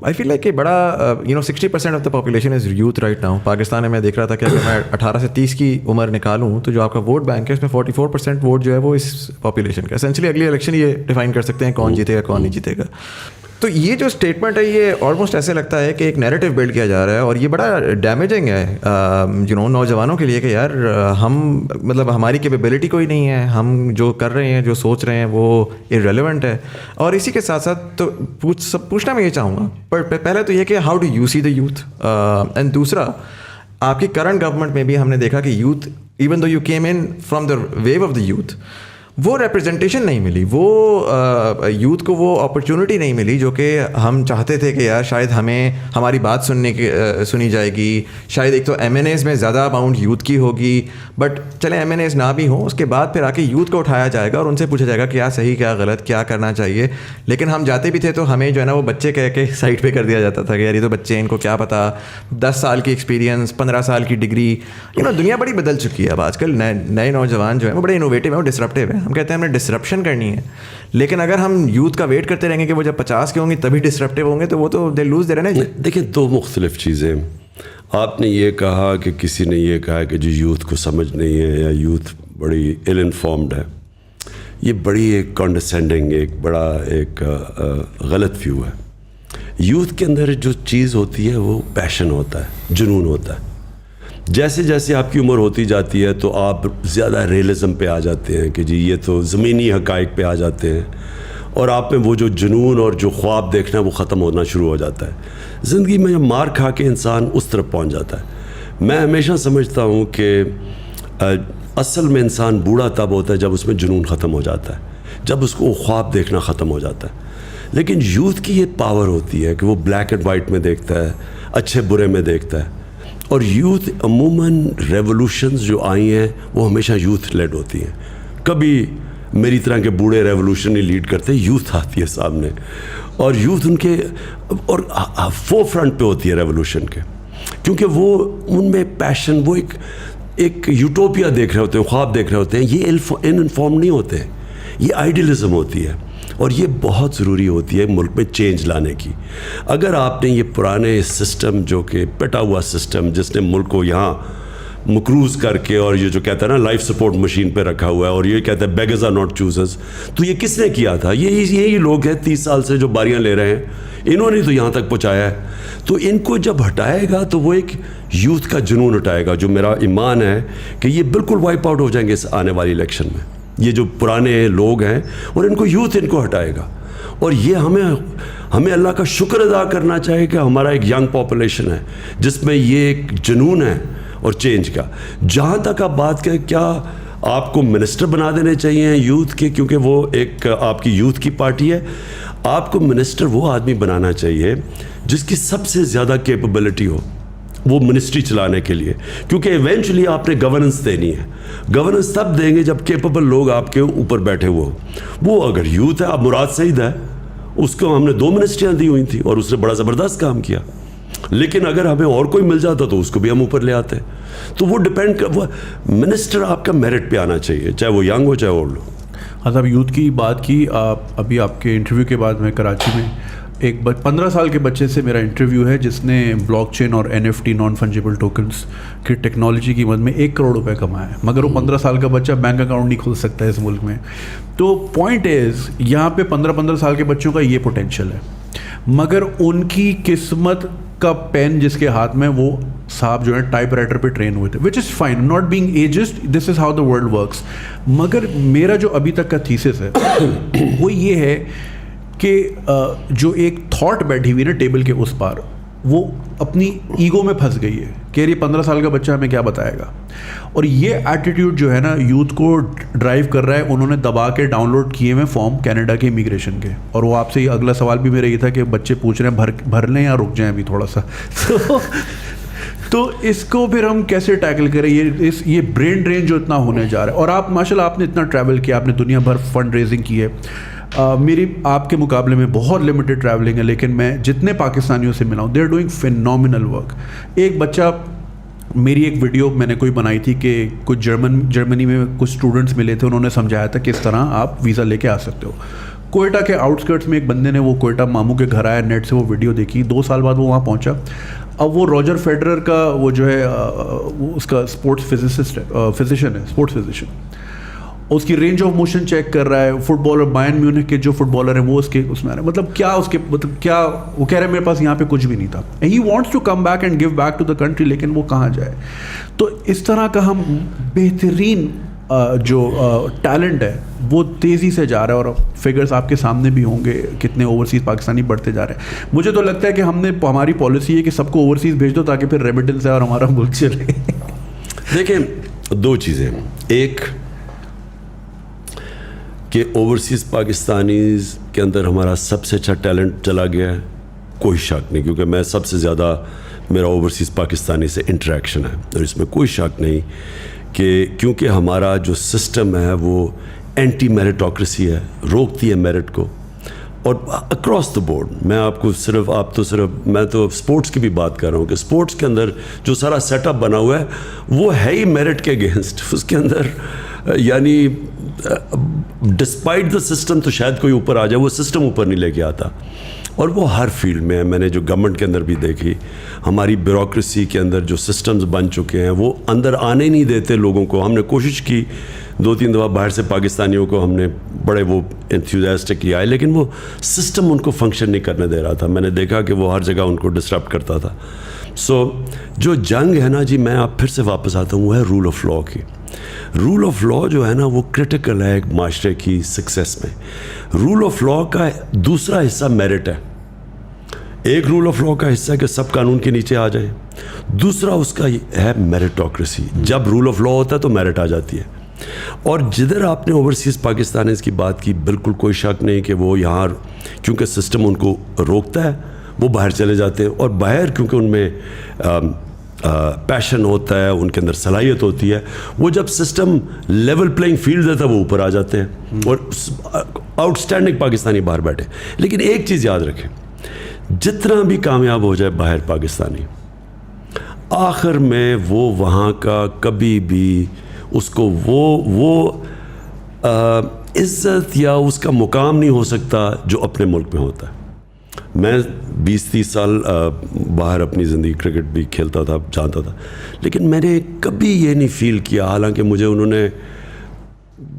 آئی فیل لائک کہ بڑا 60% of the population is youth right now. Pakistan میں دیکھ رہا تھا کہ اگر میں 18 سے 30 کی عمر نکالوں تو جو آپ کا ووٹ بینک ہے اس میں 44% ووٹ جو ہے وہ اس پاپولیشن کا. اسینشلی اگلی الیکشن یہ ڈیفائن کر سکتے ہیں کون جیتے گا کون نہیں جیتے گا. تو یہ جو اسٹیٹمنٹ ہے یہ آلموسٹ ایسے لگتا ہے کہ ایک نیریٹو بلڈ کیا جا رہا ہے, اور یہ بڑا ڈیمیجنگ ہے نوجوانوں کے لیے کہ یار ہم مطلب ہماری کیپیبلٹی کوئی نہیں ہے, ہم جو کر رہے ہیں جو سوچ رہے ہیں وہ ارریلیونٹ ہے. اور اسی کے ساتھ ساتھ تو پوچھنا میں یہ چاہوں گا, پر پہلے تو یہ کہ how do you see the youth, and دوسرا آپ کی کرنٹ گورنمنٹ میں بھی ہم نے دیکھا کہ youth even though you came in from the view of the youth, وہ ریپرزنٹیشن نہیں ملی, وہ یوتھ کو وہ اپرچونٹی نہیں ملی جو کہ ہم چاہتے تھے کہ یار شاید ہمیں ہماری بات سنی جائے گی. شاید ایک تو ایم این ایز میں زیادہ اماؤنٹ یوتھ کی ہوگی, بٹ چلیں ایم این ایز نہ بھی ہوں, اس کے بعد پھر آ کے یوتھ کو اٹھایا جائے گا اور ان سے پوچھا جائے گا کیا صحیح کیا غلط کیا کرنا چاہیے. لیکن ہم جاتے بھی تھے تو ہمیں جو ہے نا وہ بچے کہہ کے سائڈ پہ کر دیا جاتا تھا کہ یار یہ تو بچے ہیں, ان کو کیا پتا, 10 سال کی ایکسپیرینس 15 سال کی ڈگری. دنیا بڑی بدل چکی ہے اب, آج کل نئے نوجوان جو ہیں وہ بڑے انوویٹیو ہیں, وہ ڈسرپٹیو ہیں. ہم کہتے ہیں ہمیں ڈسرپشن کرنی ہے, لیکن اگر ہم یوتھ کا ویٹ کرتے رہیں گے کہ وہ جب 50 کے ہوں گے تبھی ڈسرپٹیو ہوں گے تو وہ تو دے لوز دے رہے ہیں. دیکھیں دو مختلف چیزیں, آپ نے یہ کہا کہ کسی نے یہ کہا کہ جو یوتھ کو سمجھ نہیں ہے یا یوتھ بڑی ایل انفارمڈ ہے, یہ بڑی ایک کانڈسینڈنگ ایک بڑا ایک غلط ویو ہے. یوتھ کے اندر جو چیز ہوتی ہے وہ پیشن ہوتا ہے, جنون ہوتا ہے. جیسے جیسے آپ کی عمر ہوتی جاتی ہے تو آپ زیادہ ریئلزم پہ آ جاتے ہیں کہ جی یہ تو زمینی حقائق پہ آ جاتے ہیں, اور آپ میں وہ جو جنون اور جو خواب دیکھنا وہ ختم ہونا شروع ہو جاتا ہے. زندگی میں جب مار کھا کے انسان اس طرف پہنچ جاتا ہے. میں ہمیشہ سمجھتا ہوں کہ اصل میں انسان بوڑھا تب ہوتا ہے جب اس میں جنون ختم ہو جاتا ہے, جب اس کو خواب دیکھنا ختم ہو جاتا ہے. لیکن یوتھ کی یہ پاور ہوتی ہے کہ وہ بلیک اینڈ وائٹ میں دیکھتا ہے, اچھے برے میں دیکھتا ہے. اور یوتھ عموماً ریولوشنز جو آئی ہیں وہ ہمیشہ یوتھ لیڈ ہوتی ہیں. کبھی میری طرح کے بوڑھے ریولوشن نہیں لیڈ کرتے, یوتھ آتی ہے سامنے, اور یوتھ ان کے اور فور فرنٹ پہ ہوتی ہے ریولوشن کے, کیونکہ وہ ان میں پیشن, وہ ایک یوٹوپیا دیکھ رہے ہوتے ہیں, خواب دیکھ رہے ہوتے ہیں. یہ انفارم نہیں ہوتے ہیں, یہ آئیڈیلزم ہوتی ہے, اور یہ بہت ضروری ہوتی ہے ملک میں چینج لانے کی. اگر آپ نے یہ پرانے سسٹم جو کہ پٹا ہوا سسٹم جس نے ملک کو یہاں مقروض کر کے, اور یہ جو کہتا ہے نا لائف سپورٹ مشین پہ رکھا ہوا ہے, اور یہ کہتا ہے بیگرز آر ناٹ چوزرز, تو یہ کس نے کیا تھا؟ یہی لوگ ہیں 30 سال سے جو باریاں لے رہے ہیں, انہوں نے تو یہاں تک پہنچایا ہے. تو ان کو جب ہٹائے گا تو وہ ایک یوتھ کا جنون ہٹائے گا, جو میرا ایمان ہے کہ یہ بالکل وائپ آؤٹ ہو جائیں گے اس آنے والی الیکشن میں. یہ جو پرانے لوگ ہیں اور ان کو یوتھ ان کو ہٹائے گا. اور یہ ہمیں اللہ کا شکر ادا کرنا چاہیے کہ ہمارا ایک ینگ پاپولیشن ہے جس میں یہ ایک جنون ہے اور چینج کا. جہاں تک آپ بات کریں کیا آپ کو منسٹر بنا دینے چاہیے یوتھ کے, کیونکہ وہ ایک آپ کی یوتھ کی پارٹی ہے, آپ کو منسٹر وہ آدمی بنانا چاہیے جس کی سب سے زیادہ کیپبلٹی ہو وہ منسٹری چلانے کے لیے, کیونکہ ایونچولی آپ نے گورننس دینی ہے. گورننس تب دیں گے جب کیپبل لوگ آپ کے اوپر بیٹھے ہوئے ہو. وہ اگر یوتھ ہے, اب مراد سعید ہے, اس کو ہم نے 2 منسٹریاں دی ہوئی تھیں اور اس نے بڑا زبردست کام کیا, لیکن اگر ہمیں اور کوئی مل جاتا تو اس کو بھی ہم اوپر لے آتے. تو وہ ڈپینڈ وہ منسٹر آپ کا میرٹ پہ آنا چاہیے, چاہے وہ ینگ ہو چاہے اولڈ ہو. ہاں صاحب, یوتھ کی بات کی ابھی آپ کے انٹرویو کے بعد میں کراچی میں ایک 15 سال کے بچے سے میرا انٹرویو ہے جس نے بلاک چین اور NFT نان فنجیبل ٹوکنس کی ٹیکنالوجی کی مدد میں 1 کروڑ روپے کمایا ہے, مگر وہ 15 سال کا بچہ بینک اکاؤنٹ نہیں کھول سکتا ہے اس ملک میں. تو پوائنٹ از یہاں پہ 15 سال کے بچوں کا یہ پوٹینشیل ہے, مگر ان کی قسمت کا پین جس کے ہاتھ میں, وہ صاحب جو ہے ٹائپ رائٹر پہ ٹرین ہوئے تھے, which is fine, not being ageist, this is how the world works. مگر میرا جو ابھی تک کا تھیسس ہے وہ یہ ہے کہ جو ایک تھاٹ بیٹھی ہوئی نا ٹیبل کے اس پار, وہ اپنی ایگو میں پھنس گئی ہے کہ یہ 15 سال کا بچہ ہمیں کیا بتائے گا. اور یہ ایٹیٹیوڈ جو ہے نا یوتھ کو ڈرائیو کر رہا ہے. انہوں نے دبا کے ڈاؤن لوڈ کیے ہوئے فارم کینیڈا کے امیگریشن کے, اور وہ آپ سے اگلا سوال بھی میرا یہ تھا کہ بچے پوچھ رہے ہیں بھر لیں یا رک جائیں ابھی تھوڑا سا. تو اس کو پھر ہم کیسے ٹیکل کریں, یہ برین ڈرین جو اتنا ہونے جا رہا ہے. اور آپ ماشاء اللہ آپ نے اتنا ٹریول کیا, آپ نے دنیا بھر فنڈ ریزنگ کی ہے. میری آپ کے مقابلے میں بہت لمیٹڈ ٹریولنگ ہے, لیکن میں جتنے پاکستانیوں سے ملا ہوں they are doing phenomenal work. ایک بچہ, میری ایک ویڈیو میں نے کوئی بنائی تھی کہ کچھ جرمنی میں کچھ اسٹوڈنٹس ملے تھے, انہوں نے سمجھایا تھا کس طرح آپ ویزا لے کے آ سکتے ہو. کوئٹہ کے آؤٹسکرٹس میں ایک بندے نے, وہ کوئٹہ ماموں کے گھر آیا, نیٹ سے وہ ویڈیو دیکھی, 2 سال بعد وہ وہاں پہنچا. اب وہ روجر فیڈرر کا وہ جو ہے اس کا اسپورٹس فزیشین ہے, اسپورٹس فزیشین, اس کی رینج آف موشن چیک کر رہا ہے. فٹ بالر بائرن میونخ کے جو فٹ بالر ہیں وہ اس میں آ رہے ہیں. مطلب کیا وہ کہہ رہے ہیں میرے پاس یہاں پہ کچھ بھی نہیں تھا. He wants to come back and give back to the country, لیکن وہ کہاں جائے. تو اس طرح کا ہم بہترین جو ٹیلنٹ ہے وہ تیزی سے جا رہا ہے, اور فگرز آپ کے سامنے بھی ہوں گے کتنے اوورسیز پاکستانی بڑھتے جا رہے ہیں. مجھے تو لگتا ہے کہ ہماری پالیسی ہے کہ سب کو اوورسیز بھیج دو تاکہ پھر ریمیٹنس ہے اور ہمارا ملک چلے. دیکھیں 2 چیزیں, ایک کہ اوورسیز پاکستانیز کے اندر ہمارا سب سے اچھا ٹیلنٹ چلا گیا ہے, کوئی شک نہیں, کیونکہ میں سب سے زیادہ میرا اوورسیز پاکستانی سے انٹریکشن ہے, اور اس میں کوئی شک نہیں کہ کیونکہ ہمارا جو سسٹم ہے وہ اینٹی میرٹوکریسی ہے, روکتی ہے میرٹ کو, اور اکراس دا بورڈ. میں آپ کو میں تو اسپورٹس کی بھی بات کر رہا ہوں کہ اسپورٹس کے اندر جو سارا سیٹ اپ بنا ہوا ہے وہ ہے ہی میرٹ کے اگینسٹ. اس کے اندر یعنی ڈسپائٹ دا سسٹم تو شاید کوئی اوپر آ جائے, وہ سسٹم اوپر نہیں لے کے آتا. اور وہ ہر فیلڈ میں ہے. میں نے جو گورنمنٹ کے اندر بھی دیکھی, ہماری بیوروکریسی کے اندر جو سسٹمز بن چکے ہیں وہ اندر آنے نہیں دیتے لوگوں کو. ہم نے کوشش کی 2-3 دفعہ باہر سے پاکستانیوں کو ہم نے بڑے وہ انتھیوزیاسٹک آئے, لیکن وہ سسٹم ان کو فنکشن نہیں کرنے دے رہا تھا. میں نے دیکھا کہ وہ ہر جگہ ان کو ڈسٹرب کرتا تھا. سو جو جنگ ہے نا جی, میں آپ پھر سے واپس آتا ہوں, وہ ہے رول آف لا کی. رول آف لا جو ہے نا وہ کرٹیکل ہے ایک معاشرے کی سکسیس میں. رول آف لا کا دوسرا حصہ میرٹ ہے. ایک رول آف لا کا حصہ ہے کہ سب قانون کے نیچے آ جائیں, دوسرا اس کا ہے میرٹوکریسی. جب رول آف لا ہوتا ہے تو میرٹ آ جاتی ہے. اور جدھر آپ نے اوورسیز پاکستانیز کی بات کی, بالکل کوئی شک نہیں کہ وہ یہاں کیونکہ سسٹم ان کو روکتا ہے وہ باہر چلے جاتے ہیں, اور باہر کیونکہ ان میں پیشن ہوتا ہے, ان کے اندر صلاحیت ہوتی ہے, وہ جب سسٹم لیول پلینگ فیلڈ دیتا ہے وہ اوپر آ جاتے ہیں, اور آؤٹ اسٹینڈنگ پاکستانی باہر بیٹھے. لیکن ایک چیز یاد رکھیں, جتنا بھی کامیاب ہو جائے باہر پاکستانی, آخر میں وہ وہاں کا کبھی بھی اس کو وہ عزت یا اس کا مقام نہیں ہو سکتا جو اپنے ملک میں ہوتا ہے. میں 20-30 سال باہر اپنی زندگی کرکٹ بھی کھیلتا تھا, جانتا تھا, لیکن میں نے کبھی یہ نہیں فیل کیا, حالانکہ مجھے انہوں نے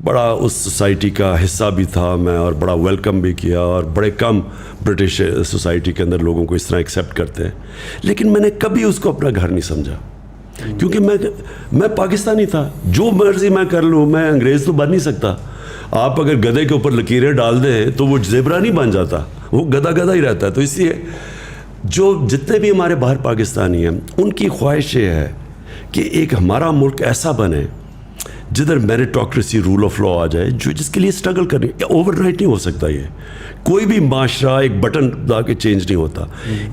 بڑا اس سوسائٹی کا حصہ بھی تھا میں, اور بڑا ویلکم بھی کیا, اور بڑے کم برٹش سوسائٹی کے اندر لوگوں کو اس طرح ایکسیپٹ کرتے ہیں, لیکن میں نے کبھی اس کو اپنا گھر نہیں سمجھا, کیونکہ میں پاکستانی تھا. جو مرضی میں کر لوں, میں انگریز تو بن نہیں سکتا. آپ اگر گدھے کے اوپر لکیریں ڈال دیں تو وہ زیبرا نہیں بن جاتا, وہ گدھا ہی رہتا ہے. تو اس لیے جو جتنے بھی ہمارے باہر پاکستانی ہیں ان کی خواہش یہ ہے کہ ایک ہمارا ملک ایسا بنے جدھر میرٹوکریسی رول آف لا آ جائے, جس کے لیے اسٹرگل کرنی. اوور نائٹ نہیں ہو سکتا. یہ کوئی بھی معاشرہ ایک بٹن دبا کے چینج نہیں ہوتا.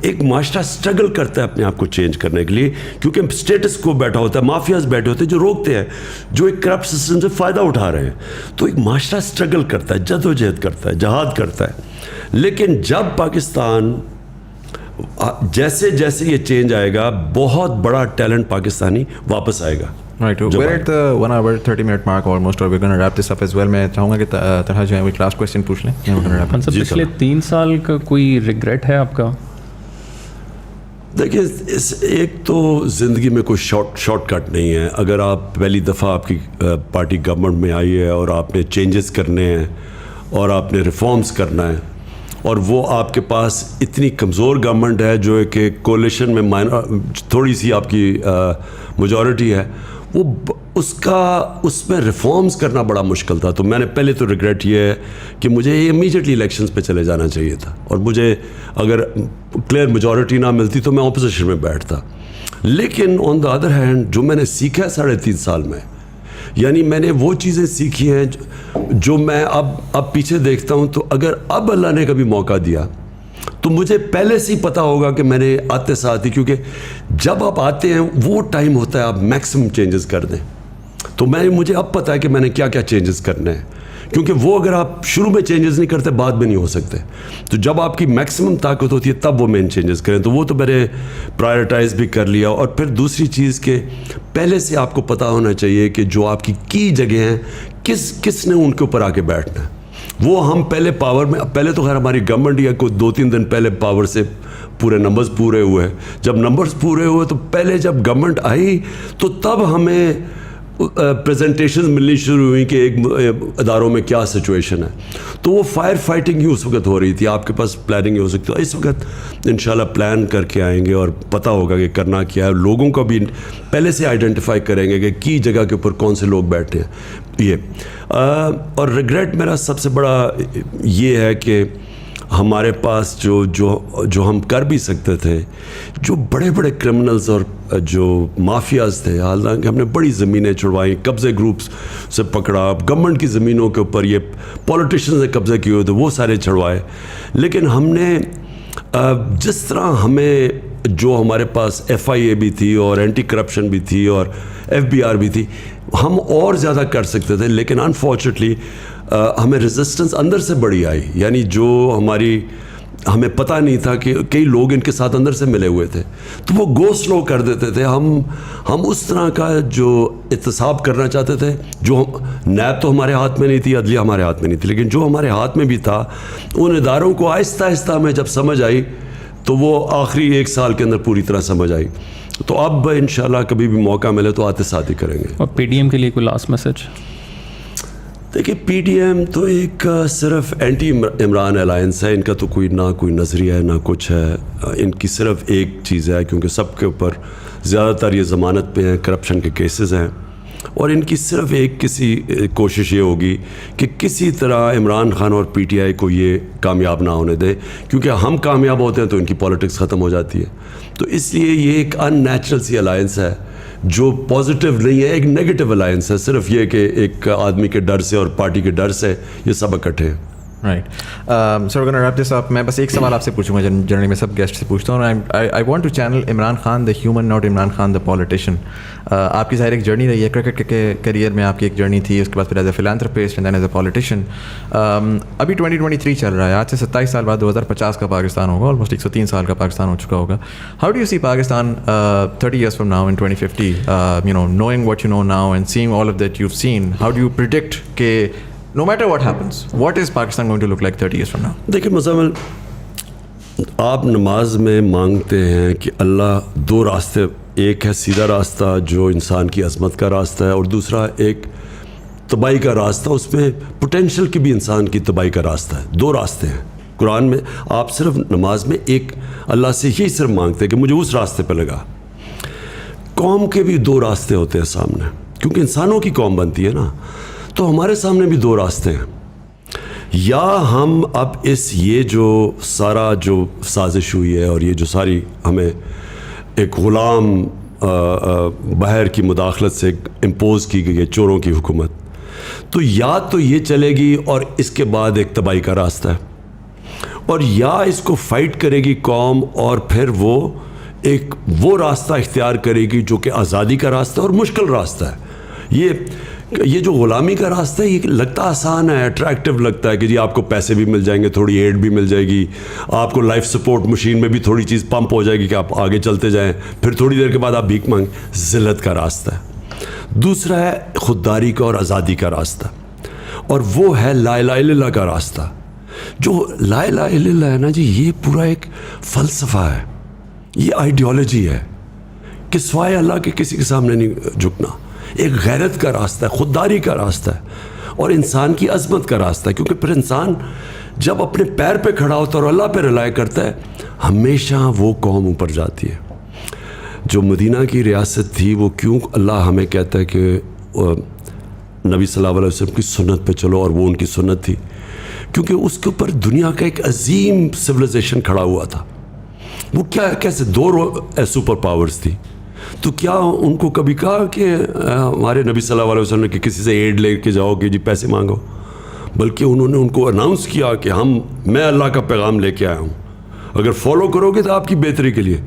ایک معاشرہ اسٹرگل کرتا ہے اپنے آپ کو چینج کرنے کے لیے, کیونکہ اسٹیٹس کو بیٹھا ہوتا ہے, مافیاز بیٹھے ہوتے ہیں جو روکتے ہیں, جو ایک کرپٹ سسٹم سے فائدہ اٹھا رہے ہیں. تو ایک معاشرہ اسٹرگل کرتا ہے, جدوجہد کرتا ہے, جہاد کرتا ہے. لیکن جب پاکستان جیسے جیسے یہ چینج آئے گا, بہت بڑا ٹیلنٹ پاکستانی واپس آئے گا. Right, we're at the 1 hour 30 minute mark almost, or we're going to wrap this up as well. میں چاہوں گا کہ طرح جو ہے وہ last question پوچھ لیں. پچھلے 3 سال کا کوئی ریگریٹ ہے آپ کا؟ دیکھیے, ایک تو زندگی میں کوئی شارٹ کٹ نہیں ہے. اگر آپ پہلی دفعہ آپ کی پارٹی گورنمنٹ میں آئی ہے اور آپ نے چینجز کرنے ہیں اور آپ نے ریفارمز کرنا ہے, اور وہ آپ کے پاس اتنی کمزور گورنمنٹ ہے جو کہ کولیشن میں تھوڑی سی آپ کی میجورٹی ہے, وہ اس میں ریفارمز کرنا بڑا مشکل تھا. تو میں نے پہلے تو ریگریٹ یہ ہے کہ مجھے امیجیٹلی الیکشنز پہ چلے جانا چاہیے تھا, اور مجھے اگر کلیئر میجورٹی نہ ملتی تو میں اپوزیشن میں بیٹھتا. لیکن آن دا ادر ہینڈ جو میں نے سیکھا ہے 3.5 سال میں, یعنی میں نے وہ چیزیں سیکھی ہیں جو میں اب پیچھے دیکھتا ہوں, تو اگر اب اللہ نے کبھی موقع دیا تو مجھے پہلے سے ہی پتہ ہوگا کہ میں نے آتے ساتھ ہی, کیونکہ جب آپ آتے ہیں وہ ٹائم ہوتا ہے آپ میکسیمم چینجز کر دیں. تو مجھے اب پتہ ہے کہ میں نے کیا کیا چینجز کرنے ہیں, کیونکہ وہ اگر آپ شروع میں چینجز نہیں کرتے بعد میں نہیں ہو سکتے. تو جب آپ کی میکسیمم طاقت ہوتی ہے تب وہ مین چینجز کریں. تو وہ تو میں نے پرائرٹائز بھی کر لیا. اور پھر دوسری چیز کہ پہلے سے آپ کو پتہ ہونا چاہیے کہ جو آپ کی جگہ ہیں کس نے ان کے اوپر آ کے بیٹھنا ہے. وہ ہم پہلے پاور میں, پہلے تو خیر ہماری گورنمنٹ یا کوئی 2-3 دن پہلے پاور سے پورے نمبرز پورے ہوئے. جب نمبرز پورے ہوئے تو پہلے جب گورنمنٹ آئی تو تب ہمیں پریزنٹیشنز ملنی شروع ہوئی کہ ایک اداروں میں کیا سچویشن ہے. تو وہ فائر فائٹنگ ہی اس وقت ہو رہی تھی. آپ کے پاس پلاننگ ہی ہو سکتی ہے. اس وقت انشاءاللہ پلان کر کے آئیں گے اور پتہ ہوگا کہ کرنا کیا ہے. لوگوں کو بھی پہلے سے آئیڈینٹیفائی کریں گے کہ کی جگہ کے اوپر کون سے لوگ بیٹھے ہیں. یہ اور ریگریٹ میرا سب سے بڑا یہ ہے کہ ہمارے پاس جو ہم کر بھی سکتے تھے, جو بڑے بڑے کرمنلز اور جو مافیاز تھے, حالانکہ ہم نے بڑی زمینیں چھڑوائیں, قبضے گروپس سے پکڑا, گورنمنٹ کی زمینوں کے اوپر یہ پولیٹیشنز نے قبضے کیے ہوئے تھے وہ سارے چھڑوائے. لیکن ہم نے جس طرح ہمیں جو ہمارے پاس FIA بھی تھی اور اینٹی کرپشن بھی تھی اور FBR بھی تھی, ہم اور زیادہ کر سکتے تھے. لیکن انفارچونیٹلی ہمیں ریزسٹنس اندر سے بڑی آئی. یعنی جو ہمیں پتہ نہیں تھا کہ کئی لوگ ان کے ساتھ اندر سے ملے ہوئے تھے, تو وہ گو سلو کر دیتے تھے. ہم اس طرح کا جو احتساب کرنا چاہتے تھے, جو نیب تو ہمارے ہاتھ میں نہیں تھی, عدلیہ ہمارے ہاتھ میں نہیں تھی, لیکن جو ہمارے ہاتھ میں بھی تھا ان اداروں کو آہستہ آہستہ ہمیں جب سمجھ آئی تو وہ آخری 1 سال کے اندر پوری طرح سمجھ آئی. تو اب انشاءاللہ کبھی بھی موقع ملے تو آتے ساتھ ہی کریں گے. اور PDM کے لیے کوئی لاسٹ میسج؟ دیکھیے PDM تو ایک صرف اینٹی عمران الائنس ہے. ان کا تو کوئی نظریہ ہے نہ کچھ ہے. ان کی صرف ایک چیز ہے, کیونکہ سب کے اوپر زیادہ تر یہ ضمانت پہ ہیں, کرپشن کے کیسز ہیں, اور ان کی صرف ایک کوشش یہ ہوگی کہ کسی طرح عمران خان اور PTI کو یہ کامیاب نہ ہونے دے, کیونکہ ہم کامیاب ہوتے ہیں تو ان کی پالیٹکس ختم ہو جاتی ہے. تو اس لیے یہ ایک ان نیچرل سی الائنس ہے جو پازیٹیو نہیں ہے, ایک نیگیٹو الائنس ہے. صرف یہ کہ ایک آدمی کے ڈر سے اور پارٹی کے ڈر سے یہ سب اکٹھے ہیں. رائٹ سر, اگر ریپ دس اپ, میں بس ایک سوال آپ سے پوچھوں گا, جنرلی میں سب گیسٹ سے پوچھتا ہوں. I want to channel Imran Khan the human, not Imran Khan the politician. آپ کی ظاہر ایک جرنی رہی ہے, کرکٹ کے کریئر میں آپ کی ایک جرنی تھی, اس کے بعد پھر as a philanthropist and then as a politician. ابھی 2023 چل رہا ہے, آج سے 27 سال بعد 2050 کا پاکستان ہوگا, آلموسٹ 103 سال کا پاکستان ہو چکا ہوگا. How do you see Pakistan 30 years from now in 2050, knowing what you know now and seeing all of that you've seen, how do you predict کہ no matter what happens, what is Pakistan going to look like 30 years from now? دیکھیں مزمل, آپ نماز میں مانگتے ہیں کہ اللہ 2 راستے, ایک ہے سیدھا راستہ جو انسان کی عظمت کا راستہ ہے, اور دوسرا ایک تباہی کا راستہ, اس میں پوٹینشیل کی بھی انسان کی تباہی کا راستہ ہے. 2 راستے ہیں قرآن میں. آپ صرف نماز میں ایک اللہ سے یہی صرف مانگتے ہیں کہ مجھے اس راستے پہ لگا. قوم کے بھی 2 راستے ہوتے ہیں سامنے, کیونکہ انسانوں کی قوم بنتی ہے نا, تو ہمارے سامنے بھی 2 راستے ہیں. یا ہم اب یہ جو سارا جو سازش ہوئی ہے اور یہ جو ساری ہمیں ایک غلام باہر کی مداخلت سے امپوز کی گئی ہے چوروں کی حکومت, تو یا تو یہ چلے گی اور اس کے بعد ایک تباہی کا راستہ ہے, اور یا اس کو فائٹ کرے گی قوم اور پھر وہ راستہ اختیار کرے گی جو کہ آزادی کا راستہ اور مشکل راستہ ہے. یہ جو غلامی کا راستہ ہے یہ لگتا آسان ہے, اٹریکٹیو لگتا ہے کہ جی آپ کو پیسے بھی مل جائیں گے, تھوڑی ایڈ بھی مل جائے گی, آپ کو لائف سپورٹ مشین میں بھی تھوڑی چیز پمپ ہو جائے گی کہ آپ آگے چلتے جائیں, پھر تھوڑی دیر کے بعد آپ بھیک مانگیں. ذلت کا راستہ ہے. دوسرا ہے خودداری کا اور آزادی کا راستہ, اور وہ ہے لا الہ الا اللہ کا راستہ. جو لا الہ الا اللہ ہے نا جی, یہ پورا ایک فلسفہ ہے, یہ آئیڈیالوجی ہے کہ سوائے اللہ کے کسی کے سامنے نہیں جھکنا. ایک غیرت کا راستہ ہے, خودداری کا راستہ ہے, اور انسان کی عظمت کا راستہ ہے. کیونکہ پھر انسان جب اپنے پیر پہ کھڑا ہوتا ہے اور اللہ پہ رلائے کرتا ہے, ہمیشہ وہ قوم اوپر جاتی ہے. جو مدینہ کی ریاست تھی, وہ کیوں اللہ ہمیں کہتا ہے کہ نبی صلی اللہ علیہ وسلم کی سنت پہ چلو, اور وہ ان کی سنت تھی, کیونکہ اس کے اوپر دنیا کا ایک عظیم سویلائزیشن کھڑا ہوا تھا. وہ کیا کیسے 2 سپر پاورز تھی, تو کیا ان کو کبھی کہا کہ ہمارے نبی صلی اللہ علیہ وسلم نے کہ کسی سے ایڈ لے کے جاؤ کہ جی پیسے مانگو, بلکہ انہوں نے ان کو اناؤنس کیا کہ میں اللہ کا پیغام لے کے آیا ہوں, اگر فالو کرو گے تو آپ کی بہتری کے لیے.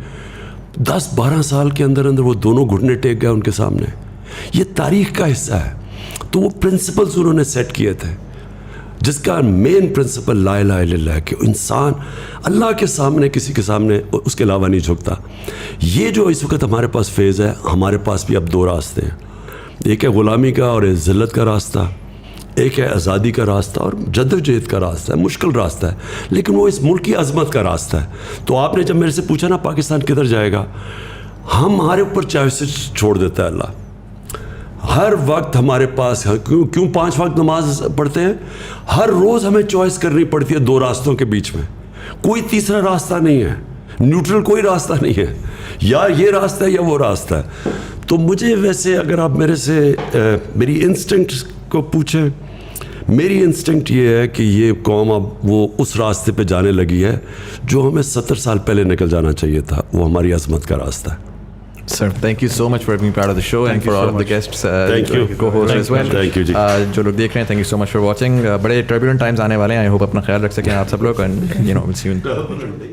10-12 سال کے اندر وہ دونوں گھٹنے ٹیک گئے ان کے سامنے. یہ تاریخ کا حصہ ہے. تو وہ پرنسپلز انہوں نے سیٹ کیے تھے, جس کا مین پرنسپل لا الہ الا اللہ ہے, کہ انسان اللہ کے سامنے کسی کے سامنے اس کے علاوہ نہیں جھکتا. یہ جو اس وقت ہمارے پاس فیز ہے, ہمارے پاس بھی اب 2 راستے ہیں. ایک ہے غلامی کا اور ذلت کا راستہ, ایک ہے آزادی کا راستہ اور جدوجہد کا راستہ ہے. مشکل راستہ ہے, لیکن وہ اس ملک کی عظمت کا راستہ ہے. تو آپ نے جب میرے سے پوچھا نا پاکستان کدھر جائے گا, ہمارے اوپر چوائسز چھوڑ دیتا ہے اللہ. ہر وقت ہمارے پاس کیوں 5 وقت نماز پڑھتے ہیں, ہر روز ہمیں چوائس کرنی پڑتی ہے 2 راستوں کے بیچ میں. کوئی تیسرا راستہ نہیں ہے, نیوٹرل کوئی راستہ نہیں ہے, یا یہ راستہ ہے یا وہ راستہ ہے. تو مجھے ویسے اگر آپ میرے سے میری انسٹنکٹ کو پوچھیں, میری انسٹنکٹ یہ ہے کہ یہ قوم اب وہ اس راستے پہ جانے لگی ہے جو ہمیں 70 سال پہلے نکل جانا چاہیے تھا. وہ ہماری عظمت کا راستہ ہے. Sir, thank you so much for being part of the show and for all of the guests, Thank you. co-hosts as well. Thank you, جی. جو لوگ دیکھ رہے ہیں, thank you so much for watching. بڑے turbulent times آنے والے ہیں, I hope اپنا خیال رکھ سکیں آپ سب لوگ, and we'll see you in